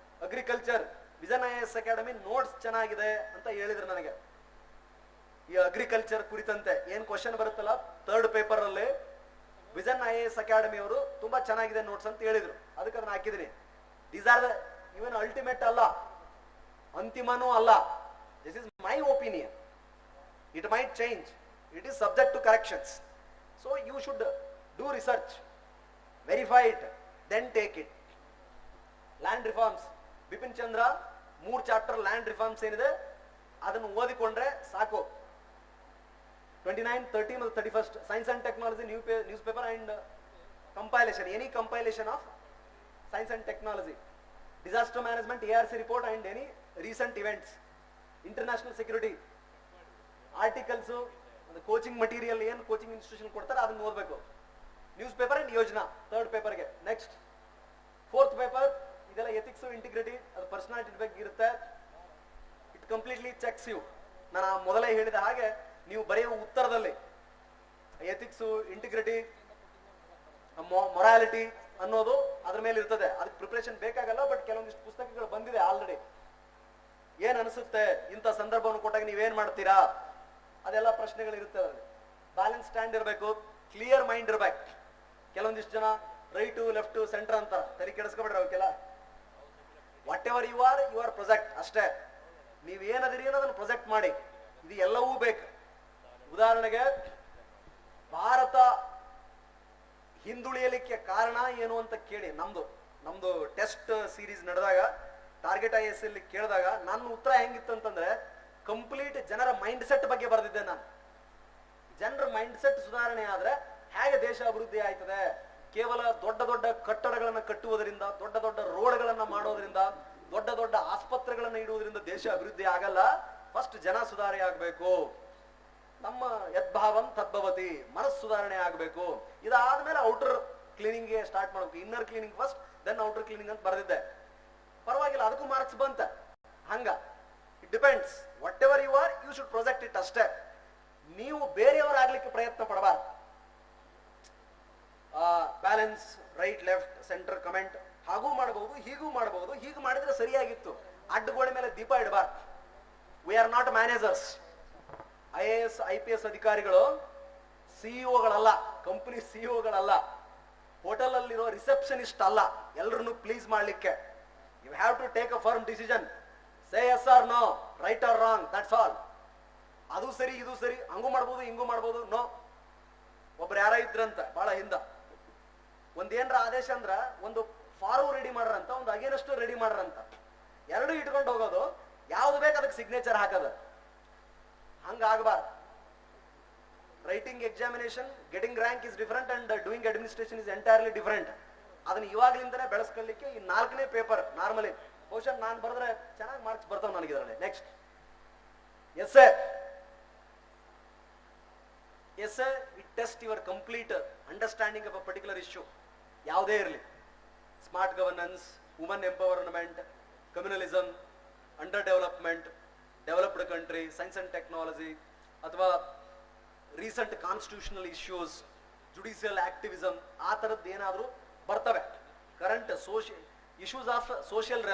Agriculture vision IAS academy notes ಚೆನ್ನಾಗಿದೆ ಅಂತ ಹೇಳಿದ್ರು ನನಗೆ. ಈ ಅಗ್ರಿಕಲ್ಚರ್ ಕುರಿತಂತೆ ಏನ್ ಕ್ವಶನ್ ಬರುತ್ತಲ್ಲ 3rd ಪೇಪರ್ ಅಲ್ಲಿ, ವಿಜನ್ IAS ಅಕಾಡೆಮಿ ಅವರು ತುಂಬಾ ಚೆನ್ನಾಗಿದೆ ನೋಟ್ಸ್ ಅಂತ ಹೇಳಿದ್ರು. ಅದಕ್ಕೆ ಅದನ್ನ ಹಾಕಿದೀನಿ. These are the even ultimate ಅಲ್ಲ, ಅಂತಿಮನೂ ಅಲ್ಲ. This is my opinion. It might change. It is subject to corrections. So you should do research, verify it, then take it. Land reforms, Bipin Chandra 3 chapter land reforms ಏನಿದೆ ಅದನ್ನು ಓದಿಕೊಂಡ್ರೆ ಸಾಕು. 29, 30 ಮತ್ತು 31 science and technology news paper and compilation, any compilation of science and technology, disaster management, ARC report and any recent events, international security articles, coaching material ಏನು coaching institution ಕೊಡ್ತಾರೆ ಅದನ್ನ ಓದಬೇಕು. News paper and Yojana 3rd ಪೇಪರ್ಗೆ. Next 4th paper ಇದೆಲ್ಲ ethics, integrity, ಅದು personality ಬಗ್ಗೆ ಇರುತ್ತೆ. It completely checks you. ನಾನು ಮೊದಲೇ ಹೇಳಿದ ಹಾಗೆ ನೀವು ಬರೆಯುವ ಉತ್ತರದಲ್ಲಿ ಎಥಿಕ್ಸ್, ಇಂಟಿಗ್ರಿಟಿ, ಮೊರಾಲಿಟಿ ಅನ್ನೋದು ಅದ್ರ ಮೇಲೆ ಇರ್ತದೆ. ಅದಕ್ಕೆ ಪ್ರಿಪರೇಷನ್ ಬೇಕಾಗಲ್ಲ. ಬಟ್ ಕೆಲವೊಂದಿಷ್ಟು ಪುಸ್ತಕಗಳು ಬಂದಿದೆ ಆಲ್ರೆಡಿ. ಏನ್ ಅನಿಸುತ್ತೆ ಇಂಥ ಸಂದರ್ಭವನ್ನು ಕೊಟ್ಟಾಗ ನೀವೇನ್ ಮಾಡ್ತೀರಾ, ಅದೆಲ್ಲ ಪ್ರಶ್ನೆಗಳಿರುತ್ತೆ. ಅದರಲ್ಲಿ ಬ್ಯಾಲೆನ್ಸ್ ಸ್ಟ್ಯಾಂಡ್ ಇರಬೇಕು, ಕ್ಲಿಯರ್ ಮೈಂಡ್ ಇರ್ಬೇಕು. ಕೆಲವೊಂದಿಷ್ಟು ಜನ ರೈಟು, ಲೆಫ್ಟು, ಸೆಂಟರ್ ಅಂತ ತಲೆ ಕೆಡಿಸ್ಕೊಬಿಡ್ರಿ. ಅವಕ್ಕೆಲ್ಲ whatever you are project ಅಷ್ಟೇ. ನೀವ್ ಏನದಿರಿ ಅನ್ನೋದನ್ನ ಪ್ರೊಜೆಕ್ಟ್ ಮಾಡಿ. ಇದು ಎಲ್ಲವೂ ಬೇಕು. ಉದಾಹರಣೆಗೆ ಭಾರತ ಹಿಂದುಳಿಯಲಿಕ್ಕೆ ಕಾರಣ ಏನು ಅಂತ ಕೇಳಿ ನಮ್ದು ಟೆಸ್ಟ್ ಸೀರೀಸ್ ನಡೆದಾಗ ಟಾರ್ಗೆಟ್ IAS ಅಲ್ಲಿ ಕೇಳಿದಾಗ ನನ್ನ ಉತ್ತರ ಹೆಂಗಿತ್ತು ಅಂತಂದ್ರೆ ಕಂಪ್ಲೀಟ್ ಜನರ ಮೈಂಡ್ ಸೆಟ್ ಬಗ್ಗೆ ಬರೆದಿದ್ದೆ ನಾನು. ಜನರ ಮೈಂಡ್ ಸೆಟ್ ಸುಧಾರಣೆ ಆದ್ರೆ ಹೇಗೆ ದೇಶ ಅಭಿವೃದ್ಧಿ ಆಯ್ತದೆ. ಕೇವಲ ದೊಡ್ಡ ದೊಡ್ಡ ಕಟ್ಟಡಗಳನ್ನ ಕಟ್ಟುವುದರಿಂದ, ದೊಡ್ಡ ದೊಡ್ಡ ರೋಡ್ಗಳನ್ನ ಮಾಡೋದ್ರಿಂದ, ದೊಡ್ಡ ದೊಡ್ಡ ಆಸ್ಪತ್ರೆಗಳನ್ನ ಇಡುವುದರಿಂದ ದೇಶ ಅಭಿವೃದ್ಧಿ ಆಗಲ್ಲ. ಫಸ್ಟ್ ಜನ ಸುಧಾರಣೆ ಆಗ್ಬೇಕು. ನಮ್ಮ ಯದ್ಭಾವಂ ತದ್ಭವತಿ, ಮನಸ್ಸು ಸುಧಾರಣೆ ಆಗ್ಬೇಕು. ಇದಾದ್ಮೇಲೆ ಔಟರ್ ಕ್ಲೀನಿಂಗ್ ಸ್ಟಾರ್ಟ್ ಮಾಡ್ಬೇಕು. Inner cleaning first, then outer cleaning ಅಂತ ಬರೆದಿದ್ದೆ. ಪರವಾಗಿಲ್ಲ, ಅದಕ್ಕೂ ಮಾರ್ಕ್ಸ್ ಬಂತ. ಹಂಗ it depends. Whatever you are, you should project it ಅಷ್ಟೇ. ನೀವು ಬೇರೆಯವರಾಗ್ಲಿಕ್ಕೆ ಪ್ರಯತ್ನ ಪಡಬಾರ್ದು. Balance, right, left, centre, comment ಹಾಗೂ ಮಾಡಬಹುದು, ಹೀಗೂ ಮಾಡಬಹುದು. ಹೀಗೂ ಮಾಡಿದ್ರೆ ಸರಿಯಾಗಿತ್ತು. ಅಡ್ಡಗೋಡೆ ಮೇಲೆ ದೀಪ ಇಡಬಾರ್ದು. We are not managers. IAS IPS ಅಧಿಕಾರಿಗಳು ಸಿಇಒಗಳಲ್ಲ, ಕಂಪನಿ ಸಿಇಒಗಳಲ್ಲ, ಹೋಟೆಲ್ ಅಲ್ಲಿರೋ ರಿಸೆಪ್ಷನಿಸ್ಟ್ ಅಲ್ಲ. ಎಲ್ಲರನ್ನು ಪ್ಲೀಸ್ ಮಾಡ್ಲಿಕ್ಕೆ you have to take a firm decision. Say yes or no, right or wrong, that's all. ಅದು ಸರಿ, ಇದು ಸರಿ, ಹಂಗೂ ಮಾಡ್ಬೋದು, ಹಿಂಗೂ ಮಾಡ್ಬೋದು. ನೋ. ಒಬ್ರು ಯಾರ ಇದ್ರಂತ ಬಹಳ ಹಿಂದ, ಒಂದೇನ್ರ ಆದೇಶ ಅಂದ್ರ ಒಂದು ಫಾರ್ಮ್ ರೆಡಿ ಮಾಡ್ರಂತ, ಒಂದು ಅಗೇನಸ್ಟ್ ರೆಡಿ ಮಾಡ್ರಂತ. ಎರಡು ಇಟ್ಕೊಂಡು ಹೋಗೋದು, ಯಾವ್ದು ಬೇಕು ಅದಕ್ಕೆ ಸಿಗ್ನೇಚರ್ ಹಾಕೋದು. ಹಂಗಾಗಬಾರ್ದು. Writing examination, getting rank is different and doing administration is entirely different. ಅದನ್ನ ಇವಾಗ್ಲಿಂದನೇ ಬೆಳೆಸ್ಕೊಳ್ಳಿಕ್ಕೆ ಈ 4ನೇ ಪೇಪರ್ ನಾರ್ಮಲಿ ಬಹುಶಃ ನಾನು ಬರೆದ್ರೆ ಚೆನ್ನಾಗಿ ಮಾರ್ಕ್ಸ್ ಬರ್ತಾವ ನನಗೆ ಇದರಲ್ಲಿ. Next essay it test your complete understanding of a particular issue. ಯಾವುದೇ ಇರಲಿ, smart governance, woman empowerment, communalism, under development, developed country, science and technology, ಅಥವಾ recent constitutional issues, judicial activism, ಆ ತರದ್ದು ಏನಾದರೂ ಬರ್ತವೆ. Current issues of social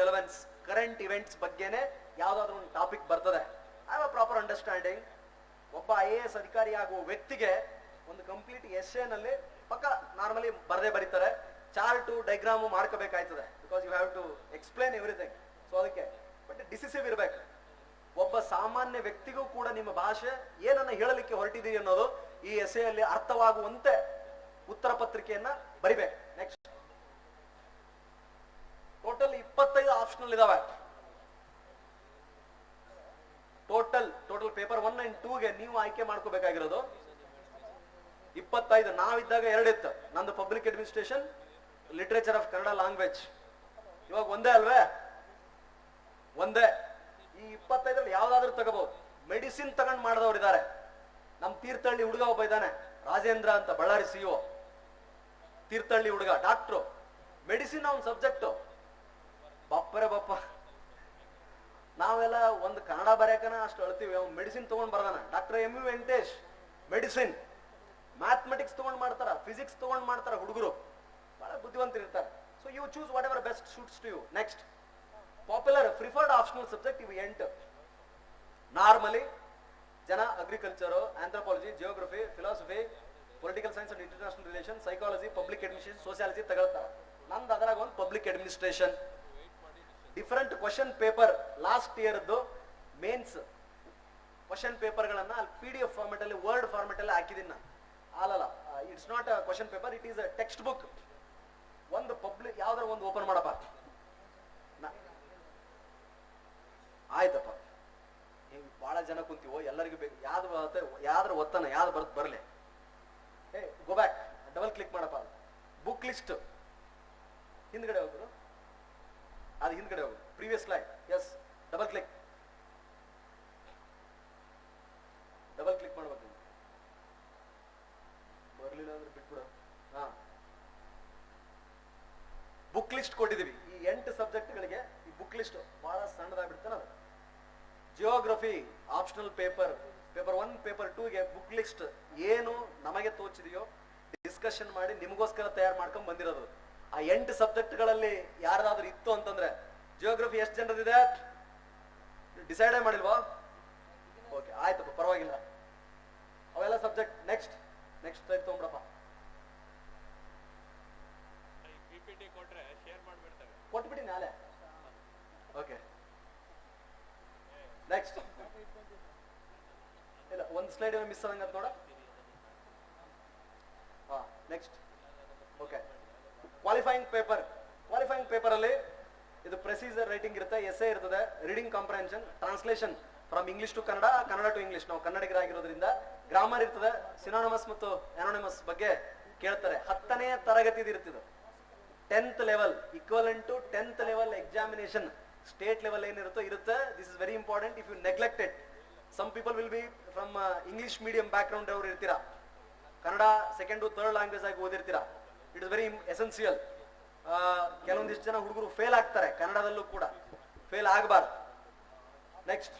relevance, current events ಬಗ್ಗೆನೆ ಯಾವ್ದಾದ್ರು ಒಂದು ಟಾಪಿಕ್ ಬರ್ತದೆ. I have a proper understanding. ಒಬ್ಬ IAS ಅಧಿಕಾರಿ ಆಗುವ ವ್ಯಕ್ತಿಗೆ ಒಂದು ಕಂಪ್ಲೀಟ್ ಎಸ್ಸೆನಲ್ಲಿ ಪಕ್ಕ ನಾರ್ಮಲಿ ಬರದೇ ಬರೀತಾರೆ. ಚಾರ್ಟು, ಡೈಗ್ರಾಮು ಮಾಡ್ಕೋಬೇಕಾಯ್ತದೆ. Because you have to explain everything. So ಅದಕ್ಕೆ ಬಟ್ ಡಿಸಿಸಿವ್ ಇರಬೇಕು. ಒಬ್ಬ ಸಾಮಾನ್ಯ ವ್ಯಕ್ತಿಗೂ ಕೂಡ ನಿಮ್ಮ ಭಾಷೆ ಏನನ್ನ ಹೇಳಲಿಕ್ಕೆ ಹೊರಟಿದ್ದೀರಿ ಅನ್ನೋದು ಈ ಎಸ್ಸೆಯಲ್ಲಿ ಅರ್ಥವಾಗುವಂತೆ ಉತ್ತರ ಪತ್ರಿಕೆಯನ್ನ ಬರಿಬೇಕು. ನೆಕ್ಸ್ಟ್ ಟೋಟಲ್ 25 ಆಪ್ಷನಲ್ ಇದಾವೆ. ಟೋಟಲ್ ಪೇಪರ್ 1 and 2ಗೆ ನೀವು ಆಯ್ಕೆ ಮಾಡ್ಕೋಬೇಕಾಗಿರೋದು 25. ನಾವಿದ್ದಾಗ 2 ಇತ್ತು. ನಂದು public administration, literature of Kannada language. ಇವಾಗ ಒಂದೇ ಅಲ್ವೇ? ಒಂದೇ. ಈ 25ರಲ್ಲಿ ಯಾವ್ದಾದ್ರು ತಗೋಬಹುದು. ಮೆಡಿಸಿನ್ ತಗೊಂಡ್ ಮಾಡಿದವ್ರು ಇದ್ದಾರೆ. ನಮ್ ತೀರ್ಥಹಳ್ಳಿ ಹುಡುಗ ಒಬ್ಬ ಇದ್ದಾನೆ, ರಾಜೇಂದ್ರ ಅಂತ, ಬಳ್ಳಾರಿ CEO. ತೀರ್ಥಹಳ್ಳಿ ಹುಡುಗ ಡಾಕ್ಟ್ರು, ಮೆಡಿಸಿನ್ ಅವ್ನ ಸಬ್ಜೆಕ್ಟು. ಬಪ್ಪರೆ ಬಪ್ಪ, ನಾವೆಲ್ಲ ಒಂದು ಕನ್ನಡ ಬರೆಯಕನ ಅಷ್ಟು ಅಳ್ತೀವಿ, ಅವ್ನು ಮೆಡಿಸಿನ್ ತಗೊಂಡ್ ಬರ್ದಾನ. Doctor M U Venkatesh medicine, mathematics ತಗೊಂಡ್ ಮಾಡ್ತಾರ, ಫಿಸಿಕ್ಸ್ ತಗೊಂಡ್ ಮಾಡ್ತಾರ ಹುಡುಗರು, ಬಹಳ ಬುದ್ಧಿವಂತರು ಇರ್ತಾರೆ. So you choose whatever best suits to you. Next popular preferred optional subject ಇವು 8. ನಾರ್ಮಲಿ ಜನ agriculture, anthropology, geography, philosophy, political science and international relation, psychology, public administration, sociology ತಗೊಳ್ತಾರೆ. ನಂದು ಅದರಾಗ ಒಂದು public administration. Different question paper last ಇಯರ್ದು mains question ಪೇಪರ್ಗಳನ್ನ ಅಲ್ಲಿ PDF format ಅಲ್ಲಿ, ವರ್ಡ್ ಫಾರ್ಮೆಟ್ ಅಲ್ಲಿ ಹಾಕಿದೀನಿ ನಾನು. ಅಲ್ಲಲ್ಲ, it's not a question paper, it is a text book. ಒಂದು ಪಬ್ಲಿಕ್ ಯಾವ್ದಾರ ಒಂದು ಓಪನ್ ಮಾಡಪ್ಪ. ಆಯ್ತಪ್ಪ, ಬಹಳ ಜನ ಕುಂತೀವೋ, ಎಲ್ಲರಿಗೂ ಬೇಕು, ಯಾವ್ದ್ರ ಒತ್ತನ ಯಾವ್ದು ಬರ್ಲಿ. ಗೋ ಬ್ಯಾಕ್, ಡಬಲ್ ಕ್ಲಿಕ್ ಮಾಡಪ್ಪ. ಬುಕ್ ಲಿಸ್ಟ್ ಹಿಂದ್ಗಡೆ ಹೋಗುದು, ಅದು ಹಿಂದ್ಗಡೆ ಹೋಗುದು, previous slide. Yes, double click ಮಾಡ್ಬೇಕು. ಬರ್ಲಿಲ್ಲ ಅಂದ್ರೆ ಬಿಟ್ಬಿಡು. ಹಾ, ಬುಕ್ ಲಿಸ್ಟ್ ಕೊಟ್ಟಿದೀವಿ ಈ 8 ಸಬ್ಜೆಕ್ಟ್ಗಳಿಗೆ. ಈ ಬುಕ್ ಲಿಸ್ಟ್ ಬಹಳ ಸಣ್ಣದಾಗ್ಬಿಡ್ತಾನ. ಅದು ಜಿಯೋಗ್ರಫಿ ಆಪ್ಷನಲ್ ಪೇಪರ್ 1, ಪೇಪರ್ 2ಗೆ ಬುಕ್ ಲಿಸ್ಟ್ ಏನು ನಮಗೆ ತೋಚಿದೆಯೋ ಡಿಸ್ಕಷನ್ ಮಾಡಿ ನಿಮಗೋಸ್ಕರ ತಯಾರು ಮಾಡ್ಕೊಂಡ್ ಬಂದಿರೋದು. ಆ 8 ಸಬ್ಜೆಕ್ಟ್ಗಳಲ್ಲಿ ಯಾರಾದ್ರೂ ಇತ್ತು ಅಂತಂದ್ರೆ, ಜಿಯೋಗ್ರಫಿ ಎಷ್ಟು ಜನರದಿದೆ ಡಿಸೈಡೇ ಮಾಡಿಲ್ವಾ? ಓಕೆ, ಆಯ್ತಪ್ಪ, ಪರವಾಗಿಲ್ಲ. ಅವೆಲ್ಲ ಸಬ್ಜೆಕ್ಟ್. ನೆಕ್ಸ್ಟ್ ತಗೊಂಡ್ರಪ್ಪ. ಕೊಟ್ಬಿಡಿ ನಾಳೆ. Okay, next. ಇಲ್ಲ, ಒಂದು ಸ್ಲೈಡ್ ಮಿಸ್ ಆದಂಗ ನೋಡ. ಹಾ, ನೆಕ್ಸ್ಟ್. ಓಕೆ, ಕ್ವಾಲಿಫೈಯಿಂಗ್ ಪೇಪರ್ ಅಲ್ಲಿ ಇದು ಪ್ರೊಸೀಜರ್ ರೈಟಿಂಗ್ ಇರುತ್ತೆ, ಎಸ್ಸೆ ಇರ್ತದೆ, reading comprehension, translation from English to Kannada, Kannada to English. ನಾವು ಕನ್ನಡಿಗರಾಗಿರೋದ್ರಿಂದ ಗ್ರಾಮರ್ ಇರ್ತದೆ, ಸಿನೋನಿಮಸ್ ಮತ್ತು ಆನೋನಿಮಸ್ ಬಗ್ಗೆ ಕೇಳ್ತಾರೆ. 10ನೇ ತರಗತಿದು ಇರ್ತಿದ್ದು. 10th level equivalent to 10th level examination. State level ಏನಿರುತ್ತೋ ಇರುತ್ತೆ. This is very important. If you neglected, some people will be from English medium back ground ಅವರು ಇರ್ತೀರಾ, ಕನ್ನಡ ಸೆಕೆಂಡ್ ಥರ್ಡ್ ಲ್ಯಾಂಗ್ವೇಜ್ ಆಗಿ ಓದಿರ್ತೀರಾ. It is very essential. ಕೆಲವೊಂದಿಷ್ಟು ಜನ ಹುಡುಗರು fail ಆಗ್ತಾರೆ, ಕನ್ನಡದಲ್ಲೂ ಕೂಡ ಫೇಲ್ ಆಗಬಾರ್ದು. ನೆಕ್ಸ್ಟ್,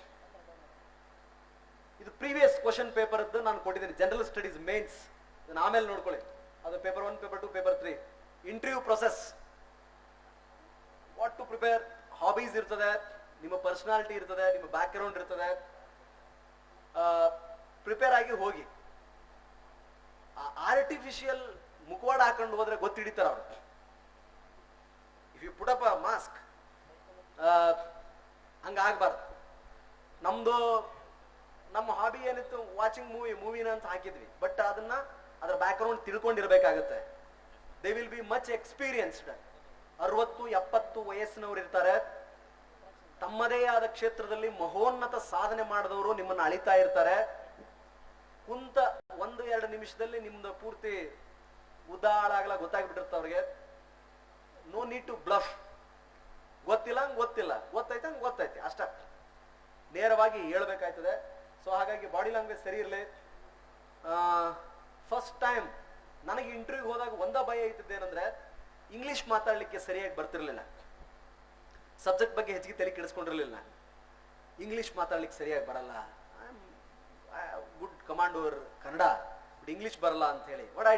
ಇದು ಪ್ರೀವಿಯಸ್ ಕ್ವಶನ್ ಪೇಪರ್ ನಾನು ಕೊಟ್ಟಿದ್ದೀನಿ. ಜನರಲ್ ಸ್ಟಡೀಸ್ ಮೇನ್ಸ್, ಆಮೇಲೆ ನೋಡ್ಕೊಳ್ಳಿ. ಅದು paper 1, paper 2, paper 3. Interview process, what to prepare. Hobbies ಇರ್ತದೆ, ನಿಮ್ಮ ಪರ್ಸನಾಲಿಟಿ ಇರ್ತದೆ, ನಿಮ್ಮ ಬ್ಯಾಕ್ ಗ್ರೌಂಡ್ ಇರ್ತದೆ. ಪ್ರಿಪೇರ್ ಆಗಿ ಹೋಗಿ. ಆರ್ಟಿಫಿಷಿಯಲ್ ಮುಖವಾಡ ಹಾಕೊಂಡು ಹೋದ್ರೆ ಗೊತ್ತಿಡಿತಾರ ಅವ್ರು. If you put up a mask, ಹಂಗಾಗಬಾರ್ದು. ನಮ್ಮ ಹಾಬಿ ಏನಿತ್ತು, ವಾಚಿಂಗ್ ಮೂವಿನ ಅಂತ ಹಾಕಿದ್ವಿ. ಬಟ್ ಅದರ ಬ್ಯಾಕ್ ಗ್ರೌಂಡ್ ತಿಳ್ಕೊಂಡಿರ್ಬೇಕಾಗತ್ತೆ. They will be much experienced. 60-70 ವಯಸ್ಸಿನವರು ಇರ್ತಾರೆ. ತಮ್ಮದೇ ಆದ ಕ್ಷೇತ್ರದಲ್ಲಿ ಮಹೋನ್ನತ ಸಾಧನೆ ಮಾಡಿದವರು ನಿಮ್ಮನ್ನು ಅಳಿತಾ ಇರ್ತಾರೆ. ಕುಂತ 1-2 ನಿಮಿಷದಲ್ಲಿ ನಿಮ್ದು ಪೂರ್ತಿ ಉದಾಳಾಗಲ ಗೊತ್ತಾಗ್ಬಿಟ್ಟಿರ್ತ ಅವ್ರಿಗೆ. No need to bluff. ಗೊತ್ತಿಲ್ಲ, ಗೊತ್ತೈತೆ ಅಷ್ಟ. ನೇರವಾಗಿ ಹೇಳ್ಬೇಕಾಯ್ತದೆ. ಸೊ ಹಾಗಾಗಿ ಬಾಡಿ ಲ್ಯಾಂಗ್ವೇಜ್ ಸರಿ ಇರಲಿ. ಫಸ್ಟ್ ಟೈಮ್ ನನಗೆ ಇಂಟರ್ವ್ಯೂಗೆ ಹೋದಾಗ ಒಂದ ಭಯ ಇದ್ದಿದ್ದೇನೆಂದ್ರೆ, ಇಂಗ್ಲಿಷ್ ಮಾತಾಡ್ಲಿಕ್ಕೆ ಸರಿಯಾಗಿ ಬರ್ತಿರ್ಲಿಲ್ಲ. ಸಬ್ಜೆಕ್ಟ್ ಬಗ್ಗೆ ಹೆಚ್ಚಿಗೆ ತಲೆ ಕೆಡಿಸ್ಕೊಂಡಿರ್ಲಿಲ್ಲ. ಇಂಗ್ಲಿಷ್ ಮಾತಾಡ್ಲಿಕ್ಕೆ ಸರಿಯಾಗಿ ಬರಲ್ಲ, good command over Kannada, but English ಬರಲ್ಲ ಅಂತ ಹೇಳಿ. What I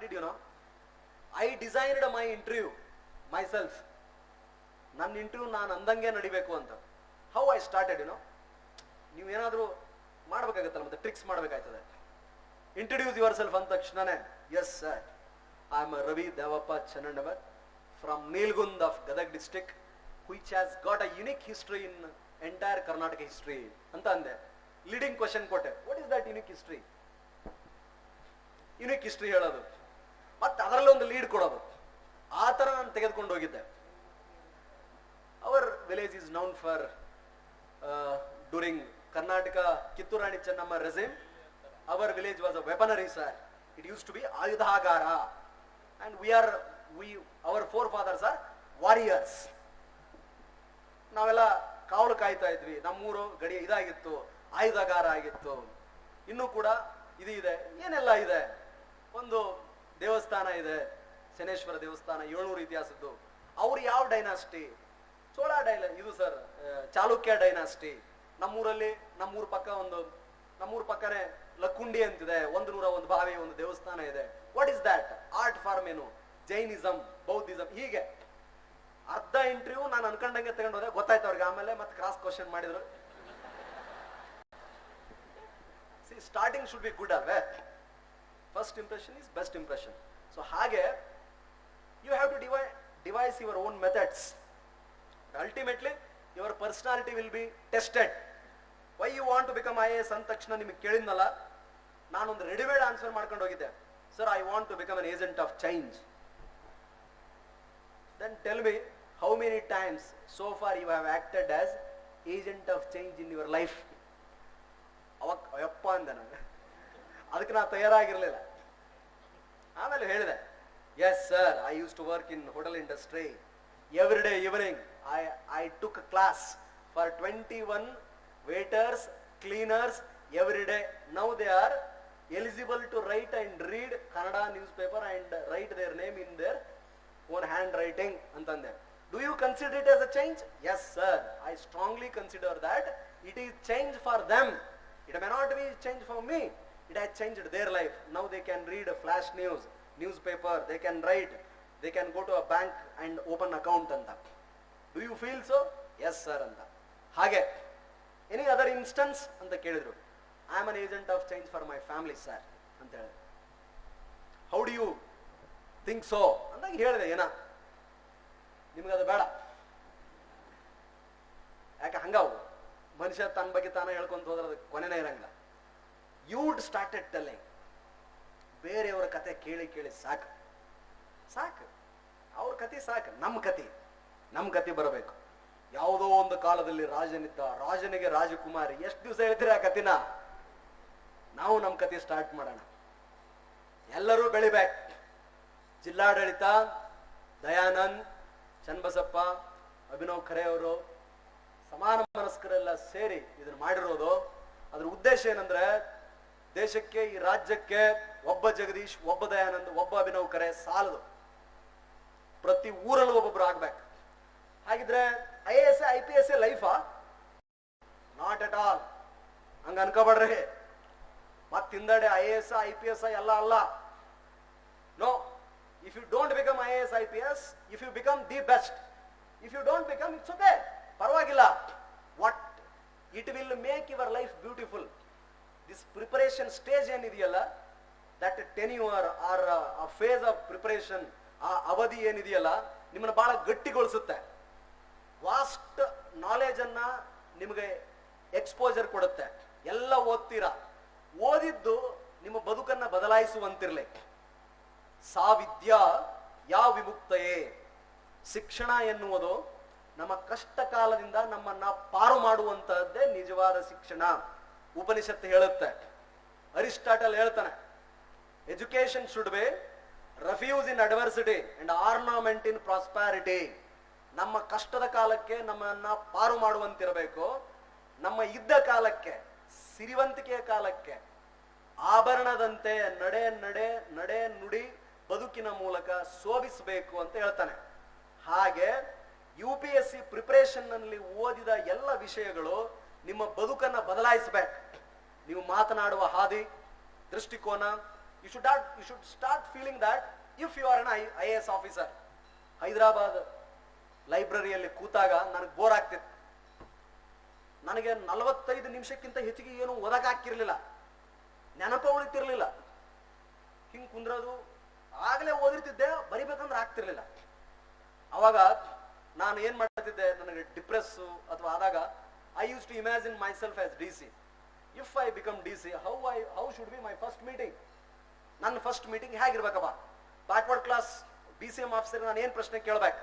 did you know, I designed my interview myself. ನನ್ನ ಇಂಟರ್ವ್ಯೂ ನಾನು ಅಂದಂಗೆ ನಡಿಬೇಕು ಅಂತ. How I started, you know. ನೀವು ಏನಾದರೂ ಮಾಡ್ಬೇಕಾಗತ್ತಲ್ಲ, ಮತ್ತೆ ಟ್ರಿಕ್ಸ್ ಮಾಡ್ಬೇಕಾಯ್ತದೆ. ಇಂಟ್ರೊಡ್ಯೂಸ್ ಯುವರ್ ಸೆಲ್ಫ್ ಅಂದ ತಕ್ಷಣನೇ, yes sir, I am Ravi Devappa Channannavar from Nilgund of Gadag district, which has got a unique history in entire Karnataka history ಅಂತ ಅಂದೆ. ಲೀಡಿಂಗ್ ಕ್ವಶನ್ ಕೊಟ್ಟೆ, what is that unique history? Unique history ಹೇಳೋದು, ಮತ್ತೆ ಅದರಲ್ಲಿ ಒಂದು ಲೀಡ್ ಕೊಡೋದು. ಆ ತರ ನಾನು ತೆಗೆದುಕೊಂಡು ಹೋಗಿದ್ದೆ. Our village is noun for during Karnataka Kittur Rani Chennamma regime, our village was a weaponry, sir. It used to be Ayudhagara, and our forefathers are warriors. ನಾವೆಲ್ಲ ಕಾವಲು ಕಾಯ್ತಾ ಇದ್ವಿ. ನಮ್ಮೂರು ಗಡಿ ಇದಾಗಿತ್ತು, ಆಯುಧಗಾರ ಆಗಿತ್ತು. ಇನ್ನೂ ಕೂಡ ಇದು ಇದೆ, ಏನೆಲ್ಲ ಇದೆ. ಒಂದು ದೇವಸ್ಥಾನ ಇದೆ, ಶನೇಶ್ವರ ದೇವಸ್ಥಾನ 700 ಇತಿಹಾಸದ್ದು. ಅವ್ರು ಯಾವ ಡೈನಾಸ್ಟಿ? ಚೋಳ ಇದು ಸರ್ ಚಾಲುಕ್ಯ ಡೈನಾಸ್ಟಿ. ನಮ್ಮೂರ ಪಕ್ಕನೇ ಲಕ್ಕುಂಡಿ ಅಂತಿದೆ, 101 ಬಾವಿ, ಒಂದು ದೇವಸ್ಥಾನ ಇದೆ. What is that? Art form ಏನು? Jainism, Buddhism. ಹೀಗೆ ಅರ್ಧ ಇಂಟರ್ವ್ಯೂ ನಾನು ಅನ್ಕೊಂಡಂಗೆ ತಗೊಂಡು ಹೋದೆ. ಗೊತ್ತಾಯ್ತು ಅವ್ರಿಗೆ. ಆಮೇಲೆ ಮತ್ತೆ ಕ್ರಾಸ್ ಕ್ವಶನ್ ಮಾಡಿದ್ರು. ಸ್ಟಾರ್ಟಿಂಗ್ ಶುಡ್ ಬಿ ಗುಡ್ ಅಲ್ವೇ? First impression is best impression. So ಹಾಗೆ you have to devise your own methods. Ultimately your personality will be tested. Why you want to become IAS ಅಂದ ತಕ್ಷಣ ನಿಮಗೆ ಕೇಳಿದ್ನಲ್ಲ, ನಾನೊಂದು readymade answer ಮಾಡ್ಕೊಂಡು ಹೋಗಿದ್ದೆ. Sir, I want to become an agent of change. Then tell me, how many times so far you have acted as agent of change in your life? ಅವಾಗ ಅಯ್ಯಪ್ಪ ಅಂದೆ ನಾನು. ಅದಕ್ಕೆ ನಾನು ತಯಾರಾಗಿರ್ಲಿಲ್ಲ. ಆಮೇಲೆ ಹೇಳಿದೆ, yes sir, I use to work in hotel industry. Every day evening I took a class for 21 waiters, cleaners every day. Now they are eligible to write and read Kannada newspaper and write their name in their own handwriting ಅಂತಂದೆ. Do you consider it as a change? Yes sir, I strongly consider that it is change for them. It may not be change for me. It has changed their life. Now they can read a flash newspaper, they can write, they can go to a bank and open account ಅಂತ. Do you feel so? Yes sir ಅಂತ. ಹಾಗೆ any other instance ಅಂತ ಕೇಳಿದ್ರು. I am an agent of change for my family sir ಅಂತ ಹೇಳಿದೆ. How do you think so ಅಂದಾಗ ಹೇಳಿದೆ, ಏನ ನಿಮ್ಗದು ಬೇಡ. ಯಾಕೆ ಹಂಗಾವು ಮನುಷ್ಯ ತನ್ನ ಬಗ್ಗೆ ತಾನೇ ಹೇಳ್ಕೊಂತ ಹೋದ್ರೆ ಅದಕ್ಕೆ ಕೊನೆನೇ ಇರಂಗಿಲ್ಲ. Would started telling. ಬೇರೆಯವರ ಕತೆ ಕೇಳಿ ಕೇಳಿ ಸಾಕು. ಅವ್ರ ಕತೆ ಸಾಕು. ನಮ್ಮ ಕತೆ ಬರಬೇಕು. ಯಾವುದೋ ಒಂದು ಕಾಲದಲ್ಲಿ ರಾಜನಿದ್ದ, ರಾಜನಿಗೆ ರಾಜಕುಮಾರಿ. ಎಷ್ಟು ದಿವಸ ಹೇಳ್ತೀರ ಆ ಕತಿನ? ನಾವು ನಮ್ಮ ಕತೆ ಸ್ಟಾರ್ಟ್ ಮಾಡೋಣ. ಎಲ್ಲರೂ ಬೆಳಿಬೇಕು. ಜಿಲ್ಲಾಡಳಿತ, ದಯಾನಂದ್, ಚನ್ನಬಸಪ್ಪ, ಅಭಿನವ್ ಖರೆ ಅವರು, ಸಮಾನ ಮನಸ್ಕರೆಲ್ಲ ಸೇರಿ ಇದನ್ನ ಮಾಡಿರೋದು. ಅದ್ರ ಉದ್ದೇಶ ಏನಂದ್ರೆ, ದೇಶಕ್ಕೆ, ಈ ರಾಜ್ಯಕ್ಕೆ ಒಬ್ಬ ಜಗದೀಶ್, ಒಬ್ಬ ದಯಾನಂದ್, ಒಬ್ಬ ಅಭಿನವ್ ಖರೆ ಸಾಲದು. ಪ್ರತಿ ಊರಲ್ಲೂ ಒಬ್ಬೊಬ್ರು ಆಗ್ಬೇಕು. ಹಾಗಿದ್ರೆ IAS IPS ಲೈಫಾ? Not at all. ಹಂಗ ಅನ್ಕೋಬೇಡ್ರಿ. ಮತ್ತಿಂದಡೆ IAS IPS ಎಲ್ಲ ಅಲ್ಲ. No. If you don't become IAS IPS, if you become the best, if you don't become, it's okay, ಪರವಾಗಿಲ್ಲ. What it will make your life beautiful. This preparation stage ಏನಿದೆಯಲ್ಲ, that tenure or a phase of preparation, ಆ ಅವಧಿ ಏನಿದೆಯಲ್ಲ, ನಿಮ್ಮನ್ನ ಬಹಳ ಗಟ್ಟಿಗೊಳಿಸುತ್ತೆ. Vast knowledge ಅನ್ನ ನಿಮಗೆ exposure ಕೊಡುತ್ತೆ. ಎಲ್ಲ ಓದ್ತೀರಾ. ಓದಿದ್ದು ನಿಮ್ಮ ಬದುಕನ್ನ ಬದಲಾಯಿಸುವಂತಿರ್ಲಿ. ಸಾ ವಿದ್ಯಾ ಯಾ ವಿಮುಕ್ತಯೇ. ಶಿಕ್ಷಣ ಎನ್ನುವುದು ನಮ್ಮ ಕಷ್ಟ ಕಾಲದಿಂದ ನಮ್ಮನ್ನ ಪಾರು ಮಾಡುವಂತಹದ್ದೇ ನಿಜವಾದ ಶಿಕ್ಷಣ. ಉಪನಿಷತ್ತು ಹೇಳುತ್ತೆ. ಅರಿಸ್ಟಾಟಲ್ ಹೇಳ್ತಾನೆ, education should be refuse in adversity and ornament in prosperity. ನಮ್ಮ ಕಷ್ಟದ ಕಾಲಕ್ಕೆ ನಮ್ಮನ್ನ ಪಾರು ಮಾಡುವಂತಿರಬೇಕು. ನಮ್ಮ ಇದ್ದ ಕಾಲಕ್ಕೆ, ಸಿರಿವಂತಿಕೆಯ ಕಾಲಕ್ಕೆ ಆಭರಣದಂತೆ ನಡೆ ನುಡಿ ಬದುಕಿನ ಮೂಲಕ ಶೋಭಿಸಬೇಕು ಅಂತ ಹೇಳ್ತಾನೆ. ಹಾಗೆ UPSC ಪ್ರಿಪರೇಷನ್ ನಲ್ಲಿ ಓದಿದ ಎಲ್ಲ ವಿಷಯಗಳು ನಿಮ್ಮ ಬದುಕನ್ನ ಬದಲಾಯಿಸಬೇಕು. ನೀವು ಮಾತನಾಡುವ ಹಾದಿ, ದೃಷ್ಟಿಕೋನ, you should start feeling that if you are an IAS officer. Hyderabad ಲೈಬ್ರರಿಯಲ್ಲಿ ಕೂತಾಗ ನನಗೆ ಬೋರ್ ಆಗ್ತಿತ್ತು. ನನಗೆ 45 ನಿಮಿಷಕ್ಕಿಂತ ಹೆಚ್ಚಿಗೆ ಏನು ಓದಕ್ ಆಗ್ತಿರ್ಲಿಲ್ಲ, ನೆನಪ ಉಳಿತಿರ್ಲಿಲ್ಲ. ಹಿಂಗ್ ಕುಂದ್ರದು, ಆಗ್ಲೇ ಓದಿರ್ತಿದ್ದೆ, ಬರಿಬೇಕಂದ್ರೆ ಆಗ್ತಿರ್ಲಿಲ್ಲ. ಅವಾಗ ನಾನು ಏನ್ ಮಾಡ್ತಿದ್ದೆ, ನನಗೆ ಡಿಪ್ರೆಸ್ ಅಥವಾ ಆದಾಗ I use to imagine myself as DC. If I become DC, how should be my first meeting. ನನ್ನ ಫಸ್ಟ್ ಮೀಟಿಂಗ್ ಹೇಗಿರ್ಬೇಕಪ್ಪ? ಬ್ಯಾಕ್ವರ್ಡ್ ಕ್ಲಾಸ್ BCM ಆಫೀಸರ್ ನಾನು ಏನ್ ಪ್ರಶ್ನೆ ಕೇಳ್ಬೇಕು?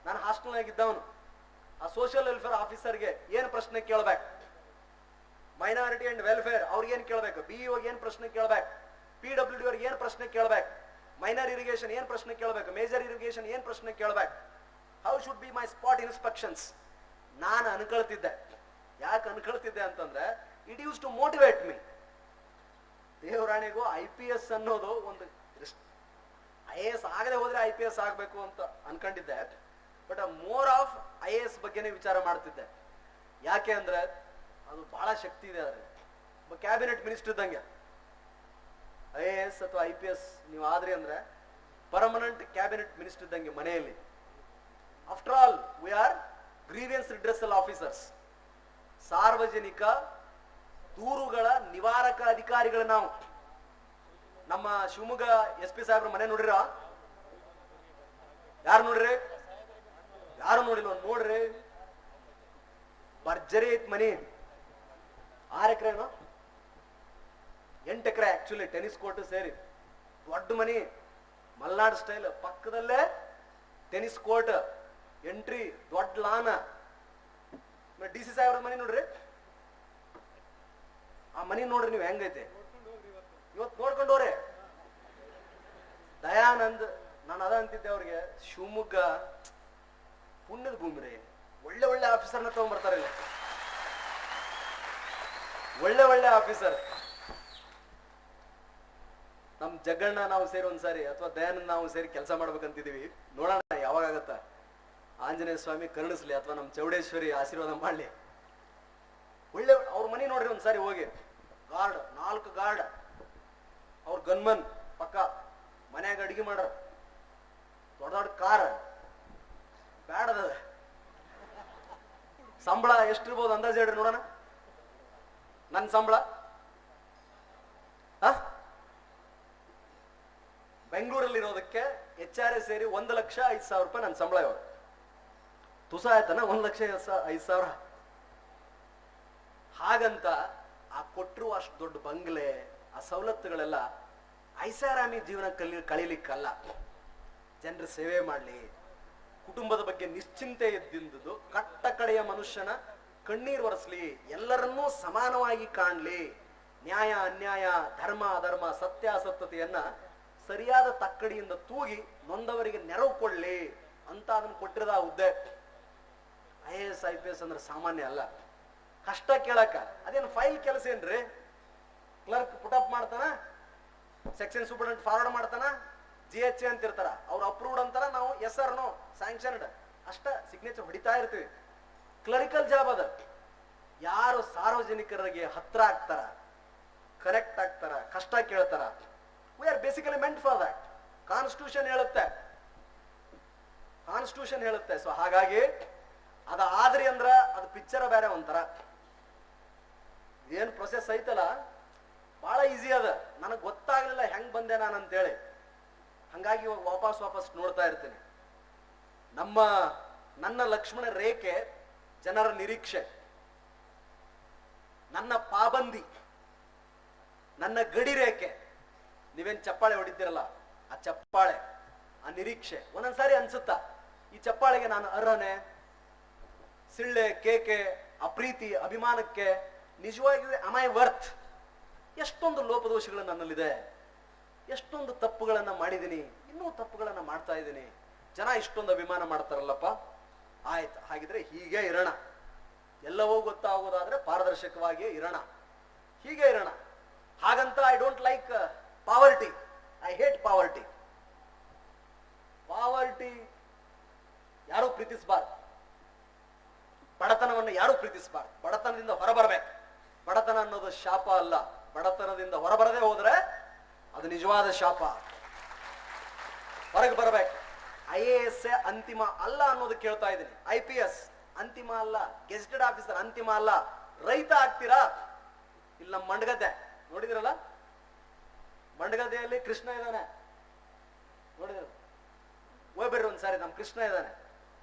ನಾನು ಹಾಸ್ಟೆಲ್ನಾಗ ಇದ್ದವನು. ಆ ಸೋಷಿಯಲ್ ವೆಲ್ಫೇರ್ ಆಫೀಸರ್ಗೆ ಏನ್ ಪ್ರಶ್ನೆ ಕೇಳ್ಬೇಕು? ಮೈನಾರಿಟಿ ಅಂಡ್ ವೆಲ್ಫೇರ್ ಅವ್ರಿಗೆ ಏನ್ ಕೇಳ್ಬೇಕು? BEO ಏನ್ ಪ್ರಶ್ನೆ ಕೇಳ್ಬೇಕು? PWD ಅವ್ರಿಗೆ ಏನ್ ಪ್ರಶ್ನೆ ಕೇಳ್ಬೇಕು? ಮೈನರ್ ಇರಿಗೇಷನ್ ಏನ್ ಪ್ರಶ್ನೆ ಕೇಳ್ಬೇಕು? ಮೇಜರ್ ಇರಿಗೇಷನ್ ಏನ್ ಪ್ರಶ್ನೆ ಕೇಳ್ಬೇಕು? How should be my spot inspections. ನಾನು ಅನ್ಕೊಳ್ತಿದ್ದೆ. ಯಾಕೆ ಅನ್ಕೊಳ್ತಿದ್ದೆ ಅಂತಂದ್ರೆ, it use to motivate me. ದೇವರಾಣಿಗೂ IPS ಅನ್ನೋದು ಒಂದು IAS ಆಗದೆ ಹೋದ್ರೆ IPS ಆಗ್ಬೇಕು ಅಂತ ಅನ್ಕೊಂಡಿದ್ದೆ. ಬಟ್ ಮೋರ್ ಆಫ್ IAS ಬಗ್ಗೆನೇ ವಿಚಾರ ಮಾಡ್ತಿದ್ದೆ. ಯಾಕೆ ಅಂದ್ರೆ ಅದು ಬಹಳ ಶಕ್ತಿ ಇದೆ ಅದ್ರಲ್ಲಿ. ಒಬ್ಬ ಕ್ಯಾಬಿನೆಟ್ ಮಿನಿಸ್ಟರ್ ಇದ್ದಂಗೆ. IAS ಅಥವಾ IPS ನೀವು ಆದ್ರಿ ಅಂದ್ರೆ ಪರ್ಮನೆಂಟ್ ಕ್ಯಾಬಿನೆಟ್ ಮಿನಿಸ್ಟರ್ ಇದ್ದಂಗೆ ಮನೆಯಲ್ಲಿ. After all we are grievance redressal officers. ಸಾರ್ವಜನಿಕ ದೂರುಗಳ ನಿವಾರಕ ಅಧಿಕಾರಿಗಳು ನಾವು. ನಮ್ಮ ಶಿವಮೊಗ್ಗ SP ಸಾಹೇಬ್ರ ಮನೆ ನೋಡ್ರಿರ? ಯಾರು ನೋಡ್ರಿ? ಯಾರು ನೋಡಿಲ್ವ? ನೋಡ್ರಿ, ಭರ್ಜರಿ ಐತ್ ಮನಿ. 6 ಎಕರೆನೋ 8 ಎಕರೆ ಆಕ್ಚುಲಿ, ಟೆನಿಸ್ ಕೋರ್ಟ್ ಸೇರಿ ದೊಡ್ಡ ಮನಿ, ಮಲ್ನಾಡ್ ಸ್ಟೈಲ್. ಪಕ್ಕದಲ್ಲೇ ಟೆನಿಸ್ ಕೋರ್ಟ್, ಎಂಟ್ರಿ, ದೊಡ್ಡ ಲಾನ. DC ಸಾಹೇಬ್ರ ಮನಿ ನೋಡ್ರಿ, ಆ ಮನಿ ನೋಡ್ರಿ ನೀವು ಹೆಂಗೈತೆ. ಇವತ್ತು ನೋಡ್ಕೊಂಡವ್ರೆ. ದಯಾನಂದ್, ನಾನು ಅದ ಅಂತಿದ್ದೆ ಅವ್ರಿಗೆ, ಶಿವಮೊಗ್ಗ ಪುಣ್ಯದ ಭೂಮಿ ರೀ. ಒಳ್ಳೆ ಒಳ್ಳೆ ಆಫೀಸರ್ನ ತಗೊಂಡ್ಬರ್ತಾರೆ ಇಲ್ಲಿ, ಒಳ್ಳೆ ಒಳ್ಳೆ ಆಫೀಸರ್. ನಮ್ ಜಗ್ಗಣ್ಣ ನಾವು ಸೇರಿ ಒಂದ್ಸಾರಿ, ಅಥವಾ ದಯಾನಂದ್ ನಾವು ಸೇರಿ ಕೆಲಸ ಮಾಡ್ಬೇಕಂತಿದೀವಿ. ನೋಡೋಣ ಯಾವಾಗ ಆಗತ್ತ. ಆಂಜನೇಯ ಸ್ವಾಮಿ ಕರುಣಿಸ್ಲಿ, ಅಥವಾ ನಮ್ ಚೌಡೇಶ್ವರಿ ಆಶೀರ್ವಾದ ಮಾಡ್ಲಿ. ಒಳ್ಳೆ ಅವ್ರ ಮನಿ ನೋಡ್ರಿ ಒಂದ್ಸಾರಿ ಹೋಗಿ. ಗಾರ್ಡ್, 4 ಗಾರ್ಡ್, ಅವ್ರ ಗನ್ಮನ್ ಪಕ್ಕ ಮನ್ಯಾಗ ಅಡಿಗೆ ಮಾಡ್ರ. ದೊಡ್ಡ ದೊಡ್ಡ ಕಾರ್, ಬ್ಯಾಡದ. ಸಂಬಳ ಎಷ್ಟಿರ್ಬೋದು ಅಂದಾಜು ಹೇಳ್ರಿ ನೋಡೋಣ. ನನ್ ಸಂಬಳ ಬೆಂಗಳೂರಲ್ಲಿ ಇರೋದಕ್ಕೆ HRA ಸೇರಿ 1,05,000 ರೂಪಾಯಿ ನನ್ನ ಸಂಬಳ. ಇವಾಗ ತುಸ ಆಯ್ತಾನ 1,05,000. ಹಾಗಂತ ಆ ಕೊಟ್ಟರು ಅಷ್ಟು ದೊಡ್ಡ ಬಂಗ್ಲೆ, ಆ ಸವಲತ್ತುಗಳೆಲ್ಲ ಐಷಾರಾಮಿ ಜೀವನ ಕಳೀಲಿಕ್ಕಲ್ಲ. ಜನರ ಸೇವೆ ಮಾಡ್ಲಿ, ಕುಟುಂಬದ ಬಗ್ಗೆ ನಿಶ್ಚಿಂತೆ ಇದ್ದಿಂದುದು, ಕಟ್ಟ ಕಡೆಯ ಮನುಷ್ಯನ ಕಣ್ಣೀರ್ ಒರೆಸ್ಲಿ, ಎಲ್ಲರನ್ನೂ ಸಮಾನವಾಗಿ ಕಾಣ್ಲಿ, ನ್ಯಾಯ ಅನ್ಯಾಯ, ಧರ್ಮ ಅಧರ್ಮ, ಸತ್ಯಾಸತ್ಯತೆಯನ್ನ ಸರಿಯಾದ ತಕ್ಕಡಿಯಿಂದ ತೂಗಿ ನೊಂದವರಿಗೆ ನೆರವು ಕೊಡ್ಲಿ ಅಂತ ಅದನ್ನ ಕೊಟ್ಟಿರದ ಹುದ್ದೆ. IAS IPS ಅಂದ್ರೆ ಸಾಮಾನ್ಯ ಅಲ್ಲ. ಕಷ್ಟ ಕೇಳಕ ಅದೇನು ಫೈಲ್ ಕೆಲಸ ಏನ್ರಿ? ಕ್ಲರ್ಕ್ ಪುಟಪ್ ಮಾಡ್ತಾನ, ಸೆಕ್ಷನ್ ಸೂಪರ್ಡೆಂಟ್ ಫಾರ್ವರ್ಡ್ ಮಾಡ್ತಾನ, GHA ಅಂತ ಇರ್ತಾರ, ಅವ್ರು ಅಪ್ರೂವ್ಡ್ ಅಂತಾರ, ನಾವು ಎಸ್ ಆರ್ ನೋ ಸ್ಯಾಂಕ್ಷನ್ಡ್ ಅಷ್ಟ ಸಿಗ್ನೇಚರ್ ಹೊಡಿತಾ ಇರ್ತೀವಿ. ಕ್ಲರಿಕಲ್ ಜಾಬ್ ಅದ. ಯಾರು ಸಾರ್ವಜನಿಕರಿಗೆ ಹತ್ರ ಆಗ್ತಾರ, ಕರೆಕ್ಟ್ ಆಗ್ತಾರ, ಕಷ್ಟ ಕೇಳ್ತಾರ, we are basically meant for that. Constitution ಹೇಳುತ್ತೆ, ಕಾನ್ಸ್ಟಿಟ್ಯೂಷನ್ ಹೇಳುತ್ತೆ. ಸೊ ಹಾಗಾಗಿ ಅದ ಆದ್ರಿ ಅಂದ್ರ ಅದು ಪಿಕ್ಚರ್ ಬೇರೆ ಒಂಥರ. ಏನ್ ಪ್ರೊಸೆಸ್ ಐತಲ್ಲ ಬಹಳ ಈಸಿ ಅದ. ನನಗ್ ಗೊತ್ತಾಗ್ಲಿಲ್ಲ ಹೆಂಗ್ ಬಂದೆ ನಾನು ಅಂತೇಳಿ. ಹಂಗಾಗಿ ಇವಾಗ ವಾಪಸ್ ನೋಡ್ತಾ ಇರ್ತೀನಿ. ನನ್ನ ಲಕ್ಷ್ಮಣ ರೇಖೆ ಜನರ ನಿರೀಕ್ಷೆ, ನನ್ನ ಪಾಬಂದಿ, ನನ್ನ ಗಡಿ ರೇಖೆ. ನೀವೇನ್ ಚಪ್ಪಾಳೆ ಹೊಡಿತೀರಲ್ಲ, ಆ ಚಪ್ಪಾಳೆ, ಆ ನಿರೀಕ್ಷೆ ಒಂದೊಂದ್ಸಾರಿ ಅನ್ಸುತ್ತಾ ಈ ಚಪ್ಪಾಳೆಗೆ ನಾನು ಅರ್ಹನೆ? ಸಿಳ್ಳೆ, ಕೇಕೆ, ಅಪ್ರೀತಿ, ಅಭಿಮಾನಕ್ಕೆ ನಿಜವಾಗಿಯೂ am I worth? ಎಷ್ಟೊಂದು ಲೋಪದೋಷಗಳು ನನ್ನಲ್ಲಿದೆ, ಎಷ್ಟೊಂದು ತಪ್ಪುಗಳನ್ನ ಮಾಡಿದ್ದೀನಿ, ಇನ್ನೂ ತಪ್ಪುಗಳನ್ನ ಮಾಡ್ತಾ ಇದ್ದೀನಿ. ಜನ ಇಷ್ಟೊಂದು ಅಭಿಮಾನ ಮಾಡ್ತಾರಲ್ಲಪ್ಪ. ಆಯ್ತು, ಹಾಗಿದ್ರೆ ಹೀಗೆ ಇರೋಣ. ಎಲ್ಲವೂ ಗೊತ್ತಾಗೋದಾದ್ರೆ ಪಾರದರ್ಶಕವಾಗಿಯೇ ಇರೋಣ, ಹೀಗೆ ಇರೋಣ. ಹಾಗಂತ I don't like poverty, I hate poverty. Poverty ಯಾರು ಪ್ರೀತಿಸಬಾರ್ದು, ಬಡತನವನ್ನು ಯಾರು ಪ್ರೀತಿಸಬಾರ್ದು. ಬಡತನದಿಂದ ಹೊರಬರಬೇಕು. ಬಡತನ ಅನ್ನೋದು ಶಾಪ ಅಲ್ಲ. ಬಡತನದಿಂದ ಹೊರಬರದೆ ಹೋದ್ರೆ ಅದು ನಿಜವಾದ ಶಾಪ. ಹೊರಗೆ ಬರಬೇಕು. IAS ಅಂತಿಮ ಅಲ್ಲ ಅನ್ನೋದು ಕೇಳ್ತಾ ಇದ್ದೀನಿ. IPS ಅಂತಿಮ ಅಲ್ಲ, ಗೆಜೆಟೆಡ್ ಆಫೀಸರ್ ಅಂತಿಮ ಅಲ್ಲ. ರೈತ ಆಗ್ತೀರಾ? ಇಲ್ಲ ನಮ್ಮ ಮಂಡಗದ್ದೆ ನೋಡಿದಿರಲ್ಲ, ಮಂಡಗದ್ದೆಯಲ್ಲಿ ಕೃಷ್ಣ ಇದ್ದಾನೆ, ನೋಡಿದ್ರ? ಹೋಗ್ಬೇಡ್ರಿ ಒಂದ್ಸಾರಿ, ನಮ್ ಕೃಷ್ಣ ಇದ್ದಾನೆ,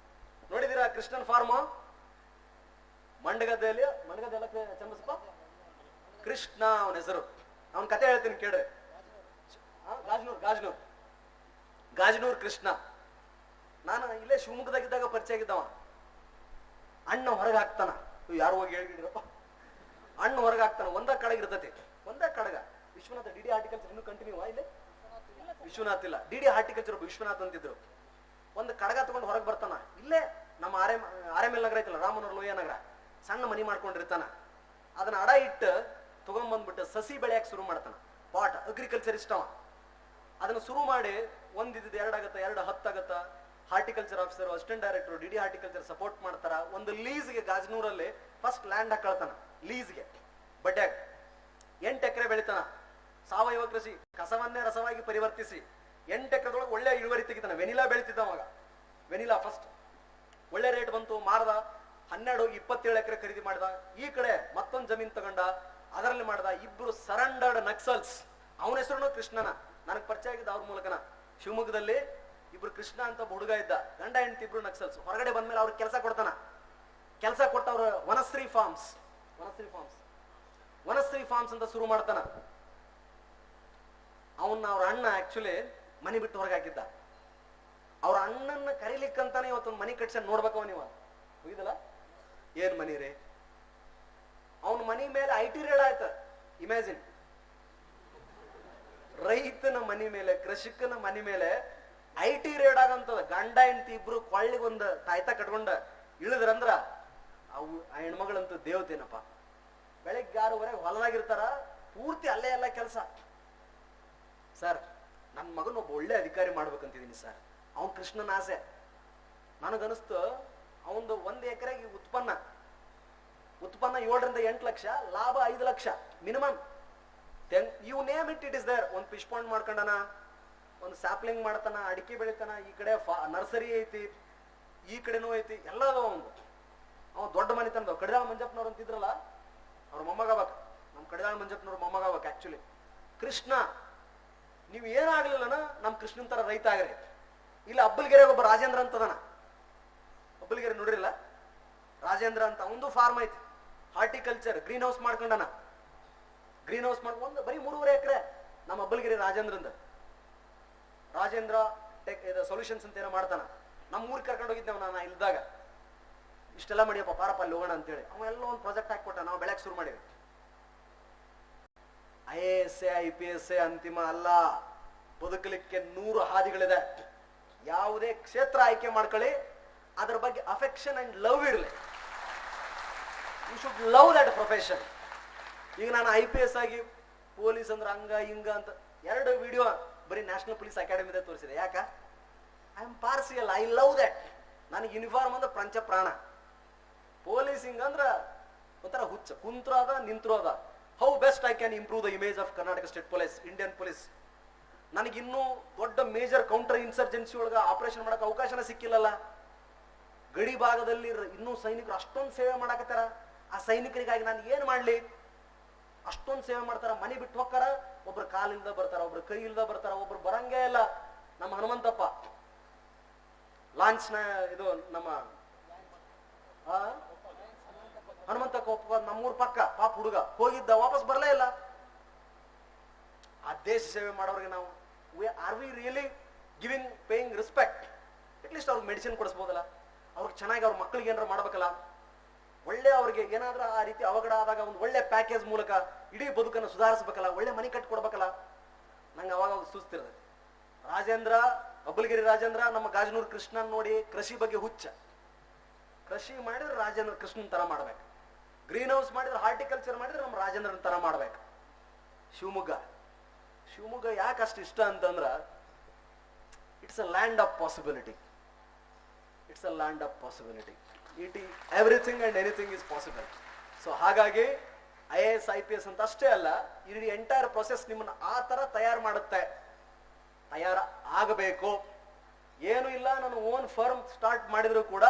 ನೋಡಿದಿರಾ ಕೃಷ್ಣನ್ ಫಾರ್ಮ್? ಮಂಡಗದ್ದೆಯಲ್ಲಿ, ಮಂಡಗದ್ದೆಲ್ಲ ಚಂಬಸಪ್ಪ ಕೃಷ್ಣ ಅವನ ಹೆಸರು. ಅವನ ಕತೆ ಹೇಳ್ತೀನಿ ಕೇಳ್ರಿ. ಗಾಜನೂರ್ ಕೃಷ್ಣ. ನಾನು ಇಲ್ಲೇ ಶಿವಮೊಗ್ಗದಾಗಿದ್ದಾಗ ಪರಿಚಯ ಆಗಿದ್ದವ. ಅಣ್ಣ ಹೊರಗೆ ಹಾಕ್ತಾನ, ಯಾರು ಹೋಗಿ ಹೇಳಿದ್ರಪ್ಪ, ಅಣ್ಣ ಹೊರಗೆ ಹಾಕ್ತಾನ. ಒಂದ ಕಡಗ ಇರ್ತತಿ, ಒಂದ ಕಡಗ. ವಿಶ್ವನಾಥ DD ಹಾರ್ಟಿಕಲ್ಚರ್ ಇನ್ನೂ ಕಂಟಿನ್ಯೂ ಇಲ್ಲಿ? ವಿಶ್ವನಾಥ್ ಇಲ್ಲ, DD ಹಾರ್ಟಿಕಲ್ಚರ್ ವಿಶ್ವನಾಥ್ ಅಂತಿದ್ರು. ಒಂದು ಕಡಗ ತಗೊಂಡು ಹೊರಗೆ ಬರ್ತಾನ. ಇಲ್ಲೇ ನಮ್ಮ RML ನಗರ ಐತಲ್ಲ, ರಾಮನಗರ ಲೋಯ ನಗರ, ಸಣ್ಣ ಮನಿ ಮಾಡ್ಕೊಂಡಿರ್ತಾನ. ಅದನ್ನ ಅಡ ಇಟ್ಟು ತಗೊಂಡ್ಬಂದ್ಬಿಟ್ಟು ಸಸಿ ಬೆಳೆಯಕ್ಕೆ ಶುರು ಮಾಡ್ತಾನ. ಪಾಟ್ ಅಗ್ರಿಕಲ್ಚರಿಸ್ಟ್ ಅವ. ಅದನ್ನ ಶುರು ಮಾಡಿ ಒಂದಿದ್ದು 2 ಆಗತ್ತ, 2 10 ಆಗತ್ತ. Horticulture officer, assistant director, D horticulture support ಮಾಡ್ತಾರ. ಒಂದು ಲೀಸ್ಗೆ ಗಾಜನೂರಲ್ಲಿ ಫಸ್ಟ್ ಲ್ಯಾಂಡ್ ಹಾಕೊಳ್ತಾನ, ಲೀಸ್ಗೆ ಬಡ್ಡ್ಯಾಗ 8 ಎಕರೆ ಬೆಳಿತಾನ. ಸಾವಯವ ಕೃಷಿ, ಕಸವನ್ನೇ ರಸವಾಗಿ ಪರಿವರ್ತಿಸಿ 8 ಎಕರೆದೊಳಗೆ ಒಳ್ಳೆ ಇಳುವರಿ ತೆಗಿತಾನ. ವೆನಿಲಾ ಬೆಳಿತಿದ್ದ ಅವಾಗ, ವೆನಿಲಾ ಫಸ್ಟ್ ಒಳ್ಳೆ ರೇಟ್ ಬಂತು, ಮಾರ್ದ. 12 ಹೋಗಿ 27 ಎಕರೆ ಖರೀದಿ ಮಾಡ್ದ. ಈ ಕಡೆ ಮತ್ತೊಂದು ಜಮೀನ್ ತಗೊಂಡ, ಅದರಲ್ಲಿ ಮಾಡ್ದ. ಇಬ್ರು ಸರೆಂಡರ್ಡ್ ನಕ್ಸಲ್ಸ್. ಅವನ ಹೆಸರು ಕೃಷ್ಣನ, ನನಗೆ ಪರಿಚಯ ಆಗಿದ್ದ ಅವ್ರ ಮೂಲಕನ. ಶಿವಮೊಗ್ಗದಲ್ಲಿ ಇಬ್ರು ಕೃಷ್ಣ ಅಂತ ಒಬ್ಬ ಹುಡುಗ ಇದ್ದ, ಗಂಡ ಹೆಂಡತಿ ಇಬ್ರು ನಕ್ಸಲ್ಸ್. ಹೊರಗಡೆ ಬಂದ್ಮೇಲೆ ಅವ್ರಿಗೆ ಕೆಲಸ ಕೊಡ್ತಾನ. ಕೆಲಸ ಕೊಟ್ಟವ್ರು ವನಶ್ರೀ ಫಾರ್ಮ್ಸ್ ಅಂತ ಶುರು ಮಾಡ್ತಾನ. ಅವನ್ನ ಅವ್ರ ಅಣ್ಣ ಆಕ್ಚುಲಿ ಮನಿ ಬಿಟ್ಟು ಹೊರಗೆ ಹಾಕಿದ್ದ. ಅವ್ರ ಅಣ್ಣನ ಕರೀಲಿಕ್ಕಂತಾನೆ ಇವತ್ತೊಂದು ಮನಿ ಕಟ್ಸ ನೋಡ್ಬೇಕವ ನೀವು, ಹೋಗಿದಲ್ಲ ಏನ್ ಮನಿ ರೀ. ಅವನ ಮನಿ ಮೇಲೆ IT ರೇಡ್ ಆಯ್ತ. ಇಮ್ಯಾಜಿನ್, ರೈತನ ಮನಿ ಮೇಲೆ, ಕೃಷಿಕನ ಮನಿ ಮೇಲೆ IT ರೇಡ್ ಆಗಂತದ. ಗಂಡ ಹೆಂಡತಿ ಇಬ್ರು ಕೊಳ್ಳಿಗೊಂದು ತಾಯ್ತ ಕಟ್ಕೊಂಡ ಇಳಿದ್ರಂದ್ರ ಅವು ಆ ಹೆಣ್ಮಗಳಂತೂ ದೇವತೇನಪ್ಪ. ಬೆಳಗ್ಗೆ 6:30 ಹೊಲದಾಗಿರ್ತಾರ, ಪೂರ್ತಿ ಅಲ್ಲೇ ಎಲ್ಲ ಕೆಲಸ. ಸರ್, ನನ್ನ ಮಗನ ಒಬ್ಬ ಒಳ್ಳೆ ಅಧಿಕಾರಿ ಮಾಡ್ಬೇಕಂತಿದ್ದೀನಿ ಸರ್. ಅವನ್ ಕೃಷ್ಣನ ಆಸೆ. ನನಗನಿಸ್ತು ಅವಂದು 1 ಎಕರೆಗೆ ಉತ್ಪನ್ನ 7 ರಿಂದ 8 ಲಕ್ಷ, ಲಾಭ 5 lakh minimum. You name it, it is there. ಒಂದು ಫಿಶ್ ಪಾಂಡ್ ಮಾಡ್ಕೊಂಡನ, ಒಂದು ಸ್ಯಾಪ್ಲಿಂಗ್ ಮಾಡ್ತಾನ, ಅಡಿಕೆ ಬೆಳಿತಾನ. ಈ ಕಡೆ ನರ್ಸರಿ ಐತಿ, ಈ ಕಡೆನೂ ಐತಿ, ಎಲ್ಲದವ ಒಂದು. ಅವ ದೊಡ್ಡ ಮನೆ ತಂದ. ಕಡಿದಾಳ ಮಂಜಪ್ಪನವ್ರು ಅಂತಿದ್ರಲ್ಲ, ಅವ್ರ ಮೊಮ್ಮಗಾಗಬೇಕು. ನಮ್ ಕಡಿದಾಳ ಮಂಜಪ್ಪನವ್ರ ಮೊಮ್ಮಗಾಗಬೇಕು ಆಕ್ಚುಲಿ. ಕೃಷ್ಣ, ನೀವು ಏನಾಗ್ಲಿಲ್ಲನ ನಮ್ ಕೃಷ್ಣನ್ ತರ ರೈತ ಆಗ್ರಿ. ಇಲ್ಲಿ ಅಬ್ಬಲ್ಗೆರೆ ಒಬ್ಬ ರಾಜೇಂದ್ರ ಅಂತದನ, ಅಬ್ಬಲ್ಗೆರೆ ನೋಡ್ರಿಲ್ಲ, ರಾಜೇಂದ್ರ ಅಂತ. ಒಂದು ಫಾರ್ಮ್ ಐತಿ, ಹಾರ್ಟಿಕಲ್ಚರ್, ಗ್ರೀನ್ ಹೌಸ್ ಮಾಡ್ಕೊಂಡನ. ಗ್ರೀನ್ ಹೌಸ್ ಮಾಡ್ಕೊಂಡು ಬರೀ 3.5 ಎಕರೆ ನಮ್ಮ ಅಬ್ಬಲ್ಗಿರಿ ರಾಜೇಂದ್ರಂದ. ರಾಜೇಂದ್ರ ಟೆಕ್ ಸೊಲ್ಯೂಷನ್ಸ್ ಅಂತ ಏನೋ ಮಾಡ್ತಾನ. ನಮ್ಮ ಊರಿಗೆ ಕರ್ಕೊಂಡು ಹೋಗಿದ್ದೇವೆ ನಾನು ಇಲ್ದಾಗ. ಇಷ್ಟೆಲ್ಲ ಮಾಡಿಯಪ್ಪ, ಪಾರಪ್ಪ ಅಲ್ಲಿ ಹೋಗೋಣ ಅಂತೇಳಿ. ಅವ ಎಲ್ಲ ಒಂದು ಪ್ರಾಜೆಕ್ಟ್ ಹಾಕೊಟ್ಟ. ನಾವು ಬೆಳಗ್ಗೆ ಶುರು ಮಾಡಿವಿ. IAS IPS ಅಂತಿಮ ಅಲ್ಲ. ಬದುಕಲಿಕ್ಕೆ 100 ಹಾದಿಗಳಿದೆ. ಯಾವುದೇ ಕ್ಷೇತ್ರ ಆಯ್ಕೆ ಮಾಡ್ಕೊಳ್ಳಿ, ಅದ್ರ ಬಗ್ಗೆ ಅಫೆಕ್ಷನ್ ಅಂಡ್ ಲವ್ ಇರಲಿ. You should love that profession. ಈಗ ನಾನು IPS ಆಗಿ ಪೊಲೀಸ್ ಅಂದ್ರೆ ಹಂಗ ಹಿಂಗ ಅಂತ 2 ವಿಡಿಯೋ ಬರೀ ನ್ಯಾಷನಲ್ ಪೊಲೀಸ್ ಅಕಾಡೆಮಿದ ತೋರಿಸಿದೆ. ಯಾಕ? I am partial, I love that. ನನಗೆ ಯೂನಿಫಾರ್ಮ್ ಅಂದ್ರೆ ಪಂಚ ಪ್ರಾಣ. ಪೊಲೀಸಿಂಗ್ ಅಂದ್ರ ಒಂಥರ ಹುಚ್ಚ. ಕುಂತ್ರು ಅದ, ನಿಂತ್ರು ಅದ. How best I can improve the image of Karnataka state police, Indian police. ನನಗಿನ್ನೂ ದೊಡ್ಡ ಮೇಜರ್ ಕೌಂಟರ್ ಇನ್ಸರ್ಜೆನ್ಸಿ ಒಳಗ ಆಪರೇಷನ್ ಮಾಡಕ್ ಅವಕಾಶನ ಸಿಕ್ಕಿಲ್ಲಲ್ಲ. ಗಡಿ ಭಾಗದಲ್ಲಿ ಇನ್ನೂ ಸೈನಿಕರು ಅಷ್ಟೊಂದು ಸೇವೆ ಮಾಡಾಕತ್ತಾರ. ಆ ಸೈನಿಕರಿಗಾಗಿ ನಾನು ಏನ್ ಮಾಡ್ಲಿ? ಅಷ್ಟೊಂದು ಸೇವೆ ಮಾಡ್ತಾರ. ಮನೆ ಬಿಟ್ಟು ಹೋಗ್ತಾರ, ಒಬ್ರು ಕಾಲಿಲ್ದ ಬರ್ತಾರ, ಒಬ್ರು ಕೈ ಇಲ್ದ ಬರ್ತಾರ, ಒಬ್ರು ಬರಂಗೇ ಇಲ್ಲ. ನಮ್ಮ ಹನುಮಂತಪ್ಪ ಲಾಂಚ್ ಇದು ನಮ್ಮ ಹನುಮಂತಪ್ಪ ನಮ್ಮೂರ್ ಪಕ್ಕ ಪಾಪ ಹುಡುಗ ಹೋಗಿದ್ದ, ವಾಪಸ್ ಬರಲೇ ಇಲ್ಲ. ಆ ದೇಶ ಸೇವೆ ಮಾಡೋರಿಗೆ ನಾವು are we really giving paying respect? At least ಅವ್ರಿಗೆ ಮೆಡಿಸಿನ್ ಕೊಡಿಸ್ಬೋದಲ್ಲ, ಅವ್ರಿಗೆ ಚೆನ್ನಾಗಿ ಅವ್ರ ಮಕ್ಕಳಿಗೆ ಏನಾರ ಮಾಡ್ಬೇಕಲ್ಲ. ಒಳ್ಳೆ ಅವ್ರಿಗೆ ಏನಾದ್ರೂ ಆ ರೀತಿ ಅವಘಡ ಆದಾಗ ಒಂದು ಒಳ್ಳೆ ಪ್ಯಾಕೇಜ್ ಮೂಲಕ ಇಡೀ ಬದುಕನ್ನು ಸುಧಾರಿಸ್ಬೇಕಲ್ಲ, ಒಳ್ಳೆ ಮನೆ ಕಟ್ಟಿ ಕೊಡ್ಬೇಕಲ್ಲ. ನಂಗೆ ಅವಾಗ ಸುಸ್ತಿರ್ತೈತಿ. ರಾಜೇಂದ್ರ, ಅಬ್ಬಲ್ಗಿರಿ ರಾಜೇಂದ್ರ ನಮ್ಮ ಗಾಜನೂರ್ ಕೃಷ್ಣನ್ ನೋಡಿ ಕೃಷಿ ಬಗ್ಗೆ ಹುಚ್ಚ. ಕೃಷಿ ಮಾಡಿದ್ರೆ ರಾಜೇಂದ್ರ ಕೃಷ್ಣನ್ ತರ ಮಾಡ್ಬೇಕು. ಗ್ರೀನ್ ಹೌಸ್ ಮಾಡಿದ್ರೆ, ಹಾರ್ಟಿಕಲ್ಚರ್ ಮಾಡಿದ್ರೆ ನಮ್ಮ ರಾಜೇಂದ್ರನ್ ತರ ಮಾಡ್ಬೇಕು. ಶಿವಮೊಗ್ಗ ಯಾಕೆ ಅಷ್ಟು ಇಷ್ಟ ಅಂತಂದ್ರ, it's a land of possibility. It's a land of possibility. Everything and anything is possible. So ಹಾಗಾಗಿ IAS IPS ಅಂತ ಅಷ್ಟೇ ಅಲ್ಲ, ಇಡೀ ಎಂಟೈರ್ ಪ್ರೊಸೆಸ್ ನಿಮ್ಮನ್ನ ಆ ತರ ತಯಾರು ಮಾಡುತ್ತೆ. ತಯಾರ ಆಗಬೇಕು. ಏನು ಇಲ್ಲ, ನಾನು ಓನ್ ಫರ್ಮ್ ಸ್ಟಾರ್ಟ್ ಮಾಡಿದ್ರು ಕೂಡ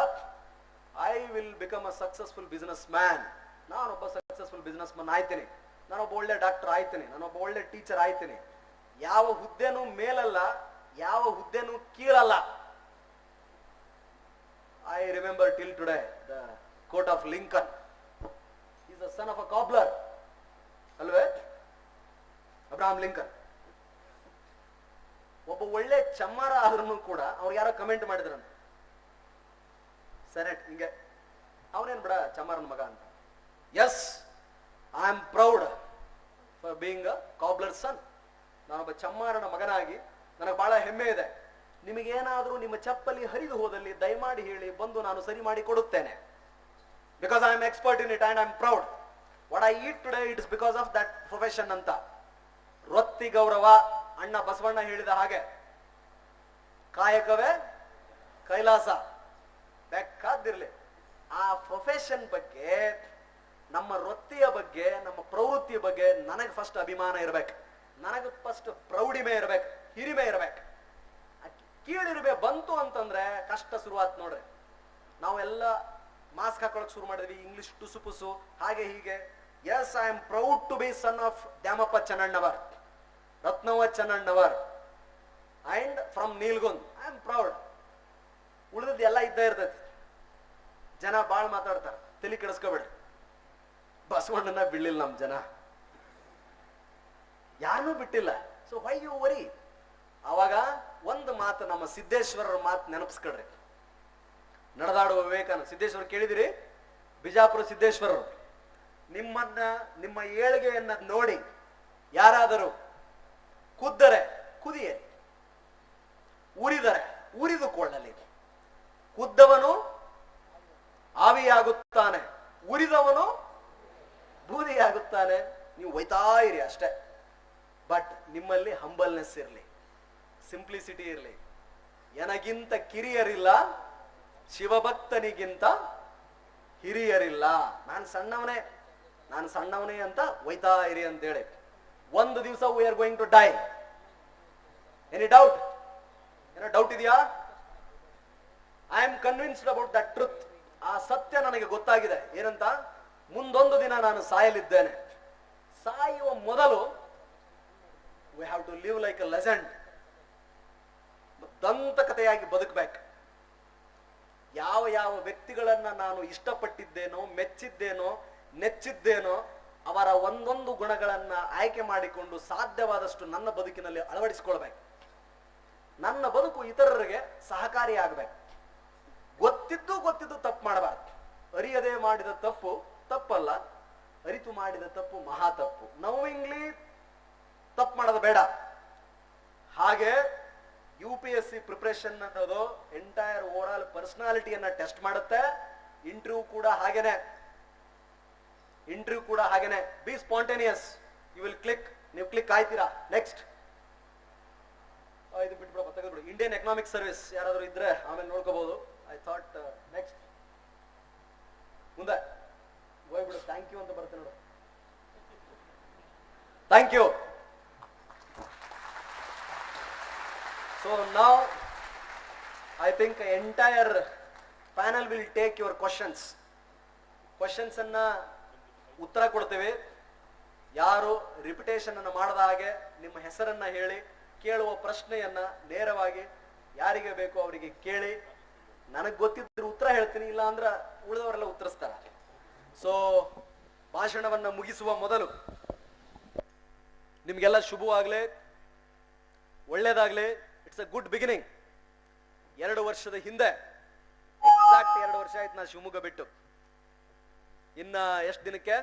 I will become a successful business man. ನಾನೊಬ್ಬ ಸಕ್ಸಸ್ಫುಲ್ ಬಿಸಿನೆಸ್ ಮ್ಯಾನ್ ಆಯ್ತೀನಿ. ನಾನೊಬ್ಬ ಒಳ್ಳೆ ಡಾಕ್ಟರ್ ಆಯ್ತೀನಿ. ನಾನೊಬ್ಬ ಒಳ್ಳೆ ಟೀಚರ್ ಆಯ್ತೀನಿ. ಯಾವ ಹುದ್ದೆನೂ ಮೇಲಲ್ಲ, ಯಾವ ಹುದ್ದೆನೂ ಕೀಳಲ್ಲ. I remember till today the quote of Lincoln. He is the son of a cobbler. ಅಲ್ವೇ? ಅಬ್ರಹಾಂ ಲಿಂಕನ್ ಒಬ್ಬ ಒಳ್ಳೆ ಚಮ್ಮಾರ ಆದ್ರೂ ಕೂಡ ಅವ್ರು ಯಾರೋ ಕಮೆಂಟ್ ಮಾಡಿದ್ರಂತ ಸೆನೆಟ್ ಹಿಂಗೆ, ಅವನೇನ್ ಬಿಡ ಚಮ್ಮಾರನ ಮಗ ಅಂತ. Yes, I am proud for being a cobbler son. ನಾನೊಬ್ಬ ಚಮ್ಮಾರನ ಮಗನಾಗಿ ನನಗೆ ಬಹಳ ಹೆಮ್ಮೆ ಇದೆ. ನಿಮಗೇನಾದ್ರೂ ನಿಮ್ಮ ಚಪ್ಪಲಿ ಹರಿದು ಹೋದಲ್ಲಿ ದಯಮಾಡಿ ಹೇಳಿ, ಬಂದು ನಾನು ಸರಿ ಮಾಡಿ ಕೊಡುತ್ತೇನೆ. Because I am expert in it and I am proud. What I eat today it is because of that profession ಅಂತ. ವೃತ್ತಿ ಗೌರವ ಅಣ್ಣ ಬಸವಣ್ಣ ಹೇಳಿದ ಹಾಗೆ ಕಾಯಕವೇ ಕೈಲಾಸ. ಬೇಕಾದಿರ್ಲಿ, ಆ ಪ್ರೊಫೆಷನ್ ಬಗ್ಗೆ, ನಮ್ಮ ವೃತ್ತಿಯ ಬಗ್ಗೆ, ನಮ್ಮ ಪ್ರವೃತ್ತಿಯ ಬಗ್ಗೆ ನನಗೆ ಫಸ್ಟ್ ಅಭಿಮಾನ ಇರ್ಬೇಕು, ನನಗೆ ಫಸ್ಟ್ ಪ್ರೌಢಿಮೆ ಇರ್ಬೇಕು, ಹಿರಿಮೆ ಇರ್ಬೇಕು. ಕೀಳಿರಿಮೆ ಬಂತು ಅಂತಂದ್ರೆ ಕಷ್ಟ ಶುರುವಾತ್ ನೋಡ್ರಿ. ನಾವೆಲ್ಲ ಮಾಸ್ಕ್ ಹಾಕೊಳಕ್ ಶುರು ಮಾಡಿದ್ವಿ, ಇಂಗ್ಲಿಷ್ ಟುಸುಪುಸು ಹಾಗೆ ಹೀಗೆ. Yes, I am proud to be son of Dyamappa Channannavar, Ratnavva Channannavar and from Nilgund. I am proud. ಉಳಿದದ್ದು ಎಲ್ಲ ಇದ್ದ ಇರ್ತೈತಿ. ಜನ ಬಾಳ್ ಮಾತಾಡ್ತಾರ, ತಲೆ ಕೆಡಿಸ್ಕೋಬೇಡ್ರಿ. ಬಸವಣ್ಣನ ಬಿಡ್ಲಿಲ್ಲ ನಮ್ ಜನ, ಯಾರನ್ನೂ ಬಿಟ್ಟಿಲ್ಲ. So why you worry? ಅವಾಗ ಒಂದು ಮಾತು, ನಮ್ಮ ಸಿದ್ದೇಶ್ವರರ ಮಾತು ನೆನಪಿಸ್ಕೊಳ್ರಿ. ನಡೆದಾಡುವ ವಿವೇಕಾನಂದ ಸಿದ್ದೇಶ್ವರ ಕೇಳಿದಿರಿ? ಬಿಜಾಪುರ ಸಿದ್ದೇಶ್ವರರು, ನಿಮ್ಮನ್ನ, ನಿಮ್ಮ ಏಳಿಗೆಯನ್ನ ನೋಡಿ ಯಾರಾದರೂ ಕುದ್ದರೆ ಕುದಿಯಲಿ, ಉರಿದರೆ ಉರಿದುಕೊಳ್ಳಲಿ. ಕುದ್ದವನು ಆವಿಯಾಗುತ್ತಾನೆ, ಉರಿದವನು ಬೂದಿಯಾಗುತ್ತಾನೆ. ನೀವು ಒಯ್ತಾ ಇರಿ ಅಷ್ಟೇ. ಬಟ್ ನಿಮ್ಮಲ್ಲಿ ಹಂಬಲ್ನೆಸ್ ಇರಲಿ, ಸಿಂಪ್ಲಿಸಿಟಿ ಇರಲಿ. ನನಗಿಂತ ಕಿರಿಯರಿಲ್ಲ, ಶಿವಭಕ್ತನಿಗಿಂತ ಹಿರಿಯರಿಲ್ಲ. ನಾನು ಸಣ್ಣವನೇ ಅಂತ ಒಯ್ತಾ ಇರಿ ಅಂತೇಳಿ. ಒಂದು ದಿವಸ we are going to die. Any doubt? ಏನೋ ಡೌಟ್ ಇದೆಯಾ? I am convinced about that truth. ಆ ಸತ್ಯ ನನಗೆ ಗೊತ್ತಾಗಿದೆ. ಏನಂತ? ಮುಂದೊಂದು ದಿನ ನಾನು ಸಾಯಲಿದ್ದೇನೆ. ಸಾಯುವ ಮೊದಲು we have to live like a legend. ದಂತಕಥೆಯಾಗಿ ಬದುಕಬೇಕು. ಯಾವ ಯಾವ ವ್ಯಕ್ತಿಗಳನ್ನ ನಾನು ಇಷ್ಟಪಟ್ಟಿದ್ದೇನೋ, ಮೆಚ್ಚಿದ್ದೇನೋ, ನೆಚ್ಚಿದ್ದೇನೋ ಅವರ ಒಂದೊಂದು ಗುಣಗಳನ್ನ ಆಯ್ಕೆ ಮಾಡಿಕೊಂಡು ಸಾಧ್ಯವಾದಷ್ಟು ನನ್ನ ಬದುಕಿನಲ್ಲಿ ಅಳವಡಿಸಿಕೊಳ್ಬೇಕು. ನನ್ನ ಬದುಕು ಇತರರಿಗೆ ಸಹಕಾರಿಯಾಗಬೇಕು. ಗೊತ್ತಿದ್ದು ತಪ್ಪು ಮಾಡಬಾರ್ದು. ಅರಿಯದೆ ಮಾಡಿದ ತಪ್ಪು ತಪ್ಪಲ್ಲ, ಅರಿತು ಮಾಡಿದ ತಪ್ಪು ಮಹಾ ತಪ್ಪು. ನೋವಿಂಗ್ಲಿ ತಪ್ಪು ಮಾಡೋದು ಬೇಡ. ಹಾಗೆ UPSC ಪ್ರಿಪರೇಷನ್ ಅನ್ನೋದು ಎಂಟೈರ್ ಓವರ್ ಆಲ್ ಪರ್ಸನಾಲಿಟಿಯನ್ನ ಟೆಸ್ಟ್ ಮಾಡುತ್ತೆ. ಇಂಟರ್ವ್ಯೂ ಕೂಡ ಹಾಗೇನೆ. Be spontaneous. You will click. ನೀವು ಕ್ಲಿಕ್ ಆಯ್ತೀರಾ? ನೆಕ್ಸ್ಟ್ ಇದು ಬಿಟ್ಬಿಡ, ತೆಗೆದ್ಬಿಡು. ಇಂಡಿಯನ್ ಎಕನಾಮಿಕ್ ಸರ್ವಿಸ್ ಯಾರಾದ್ರೂ ಇದ್ರೆ ಆಮೇಲೆ ನೋಡ್ಕೋಬಹುದು. ಐ ಥಾಟ್ ನೆಕ್ಸ್ಟ್ ಮುಂದೆ ಹೋಗ್ಬಿಡು. ಥ್ಯಾಂಕ್ ಯು ಅಂತ ಬರುತ್ತೆ ನೋಡು. Thank you. So now I think entire panel will take your questions. Questions ಅನ್ನ ಉತ್ತರ ಕೊಡ್ತೇವೆ. ಯಾರು ರಿಪಿಟೇಷನ್ ಅನ್ನು ಮಾಡದ ಹಾಗೆ ನಿಮ್ಮ ಹೆಸರನ್ನ ಹೇಳಿ ಕೇಳುವ ಪ್ರಶ್ನೆಯನ್ನ ನೇರವಾಗಿ ಯಾರಿಗೆ ಬೇಕೋ ಅವರಿಗೆ ಕೇಳಿ. ನನಗೆ ಗೊತ್ತಿದ್ರು ಉತ್ತರ ಹೇಳ್ತೀನಿ, ಇಲ್ಲ ಅಂದ್ರ ಉಳಿದವರೆಲ್ಲ ಉತ್ತರಿಸ್ತಾರ. ಸೊ ಭಾಷಣವನ್ನ ಮುಗಿಸುವ ಮೊದಲು ನಿಮ್ಗೆಲ್ಲ ಶುಭವಾಗ್ಲಿ, ಒಳ್ಳೇದಾಗ್ಲಿ. It's a good beginning. 2 ವರ್ಷದ ಹಿಂದೆ, ಎಕ್ಸಾಕ್ಟ್ 2 ವರ್ಷ ಆಯ್ತು ನಾನು ಶಿವಮೊಗ್ಗ ಬಿಟ್ಟು. ಇನ್ನ ಎಷ್ಟು ದಿನಕ್ಕೆ?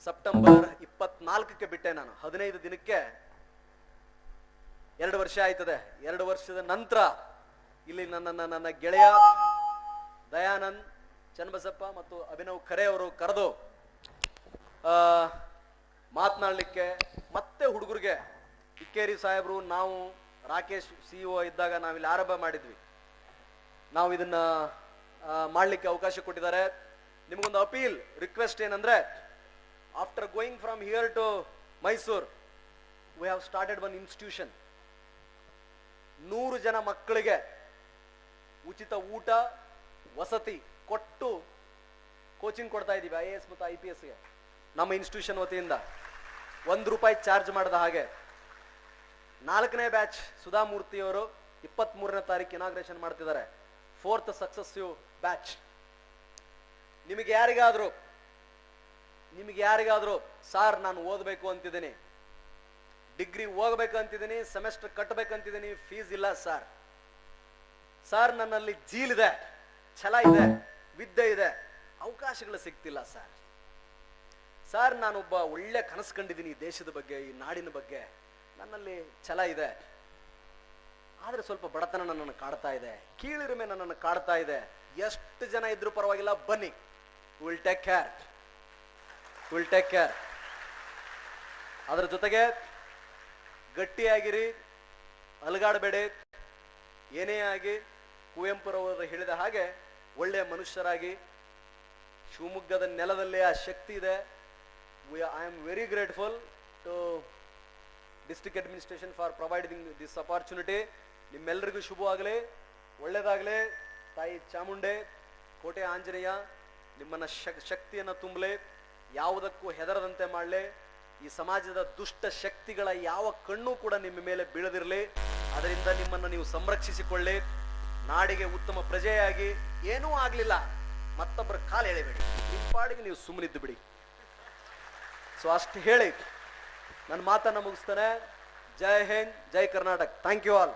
ಸೆಪ್ಟೆಂಬರ್ 24ಕ್ಕೆ ಬಿಟ್ಟೆ ನಾನು. 15 ದಿನಕ್ಕೆ 2 ವರ್ಷ ಆಯ್ತದೆ. 2 ವರ್ಷದ ನಂತರ ಇಲ್ಲಿ ನನ್ನ ಗೆಳೆಯ ದಯಾನಂದ್ ಚನ್ನಬಸಪ್ಪ ಮತ್ತು ಅಭಿನವ್ ಖರೆ ಅವರು ಕರೆದು ಮಾತನಾಡ್ಲಿಕ್ಕೆ, ಮತ್ತೆ ಹುಡುಗರಿಗೆ ಇಕ್ಕೇರಿ ಸಾಹೇಬ್ರು, ನಾವು ರಾಕೇಶ್ CEO ಇದ್ದಾಗ ನಾವಿಲ್ಲಿ ಆರಂಭ ಮಾಡಿದ್ವಿ. ನಾವು ಇದನ್ನ ಮಾಡ್ಲಿಕ್ಕೆ ಅವಕಾಶ ಕೊಟ್ಟಿದ್ದಾರೆ. ನಿಮಗೊಂದು ಅಪೀಲ್, ರಿಕ್ವೆಸ್ಟ್ ಏನಂದ್ರೆ, after going from here to Mysore we have started one institution. 100 ಜನ ಮಕ್ಕಳಿಗೆ ಉಚಿತ ಊಟ ವಸತಿ ಕೊಟ್ಟು ಕೋಚಿಂಗ್ ಕೊಡ್ತಾ ಇದ್ದೀವಿ. IAS ಮತ್ತು IPSಗೆ ನಮ್ಮ ಇನ್ಸ್ಟಿಟ್ಯೂಷನ್ ವತಿಯಿಂದ. ₹1 ಚಾರ್ಜ್ ಮಾಡದ ಹಾಗೆ. 4ನೇ ಬ್ಯಾಚ್ ಸುಧಾಮೂರ್ತಿಯವರು 23ನೇ ತಾರೀಕು ಇನಾಗ್ರೇಷನ್ ಮಾಡ್ತಿದ್ದಾರೆ. 4th ಸಕ್ಸಸ್ಸಿವ್ batch. ನಿಮಗೆ ಯಾರಿಗಾದ್ರೂ ಸಾರ್ ನಾನು ಓದಬೇಕು ಅಂತಿದ್ದೀನಿ, ಡಿಗ್ರಿ ಹೋಗ್ಬೇಕು ಅಂತಿದ್ದೀನಿ, ಸೆಮೆಸ್ಟರ್ ಕಟ್ಟಬೇಕಂತಿದ್ದೀನಿ, ಫೀಸ್ ಇಲ್ಲ ಸಾರ್ ನನ್ನಲ್ಲಿ ಜೀಲಿದೆ, ಛಲ ಇದೆ, ವಿದ್ಯೆ ಇದೆ, ಅವಕಾಶಗಳು ಸಿಗ್ತಿಲ್ಲ ಸಾರ್ ನಾನೊಬ್ಬ ಒಳ್ಳೆ ಕನಸು ಕಂಡಿದ್ದೀನಿ ಈ ದೇಶದ ಬಗ್ಗೆ, ಈ ನಾಡಿನ ಬಗ್ಗೆ, ನನ್ನಲ್ಲಿ ಛಲ ಇದೆ, ಆದ್ರೆ ಸ್ವಲ್ಪ ಬಡತನ ನನ್ನನ್ನು ಕಾಡ್ತಾ ಇದೆ, ಕೀಳಿರಿಮೆ ನನ್ನನ್ನು ಕಾಡ್ತಾ ಇದೆ. ಎಷ್ಟು ಜನ ಇದ್ರೂ ಪರವಾಗಿಲ್ಲ, ಬನ್ನಿ, ವಿಲ್ ಟೇಕ್ ಕೇರ್. ಅದರ ಜೊತೆಗೆ ಗಟ್ಟಿಯಾಗಿರಿ, ಅಲಗಾಡಬೇಡಿ. ಏನೇ ಆಗಿ ಕುವೆಂಪುರವರು ಹೇಳಿದ ಹಾಗೆ ಒಳ್ಳೆಯ ಮನುಷ್ಯರಾಗಿ. ಶಿವಮೊಗ್ಗದ ನೆಲದಲ್ಲಿ ಆ ಶಕ್ತಿ ಇದೆ. I am very grateful to district administration for providing this opportunity. ನಿಮ್ಮೆಲ್ಲರಿಗೂ ಶುಭವಾಗಲಿ, ಒಳ್ಳೇದಾಗಲಿ. ತಾಯಿ ಚಾಮುಂಡೆ, ಕೋಟೆ ಆಂಜನೇಯ ನಿಮ್ಮನ್ನ ಶಕ್ತಿಯನ್ನು ತುಂಬಲಿ, ಯಾವುದಕ್ಕೂ ಹೆದರದಂತೆ ಮಾಡಲಿ. ಈ ಸಮಾಜದ ದುಷ್ಟ ಶಕ್ತಿಗಳ ಯಾವ ಕಣ್ಣು ಕೂಡ ನಿಮ್ಮ ಮೇಲೆ ಬೀಳದಿರಲಿ. ಅದರಿಂದ ನಿಮ್ಮನ್ನು ನೀವು ಸಂರಕ್ಷಿಸಿಕೊಳ್ಳಿ. ನಾಡಿಗೆ ಉತ್ತಮ ಪ್ರಜೆಯಾಗಿ. ಏನೂ ಆಗ್ಲಿಲ್ಲ, ಮತ್ತೊಬ್ಬರ ಕಾಲು ಎಳೆಬೇಡಿ, ನಿಮ್ಮ ಪಾಡಿಗೆ ನೀವು ಸುಮ್ಮನಿದ್ದು ಬಿಡಿ. ಸೊ ಅಷ್ಟು ಹೇಳಿ ನನ್ನ ಮಾತನ್ನ ಮುಗಿಸ್ತಾನೆ. Jai Hind, Jai Karnataka. Thank you all.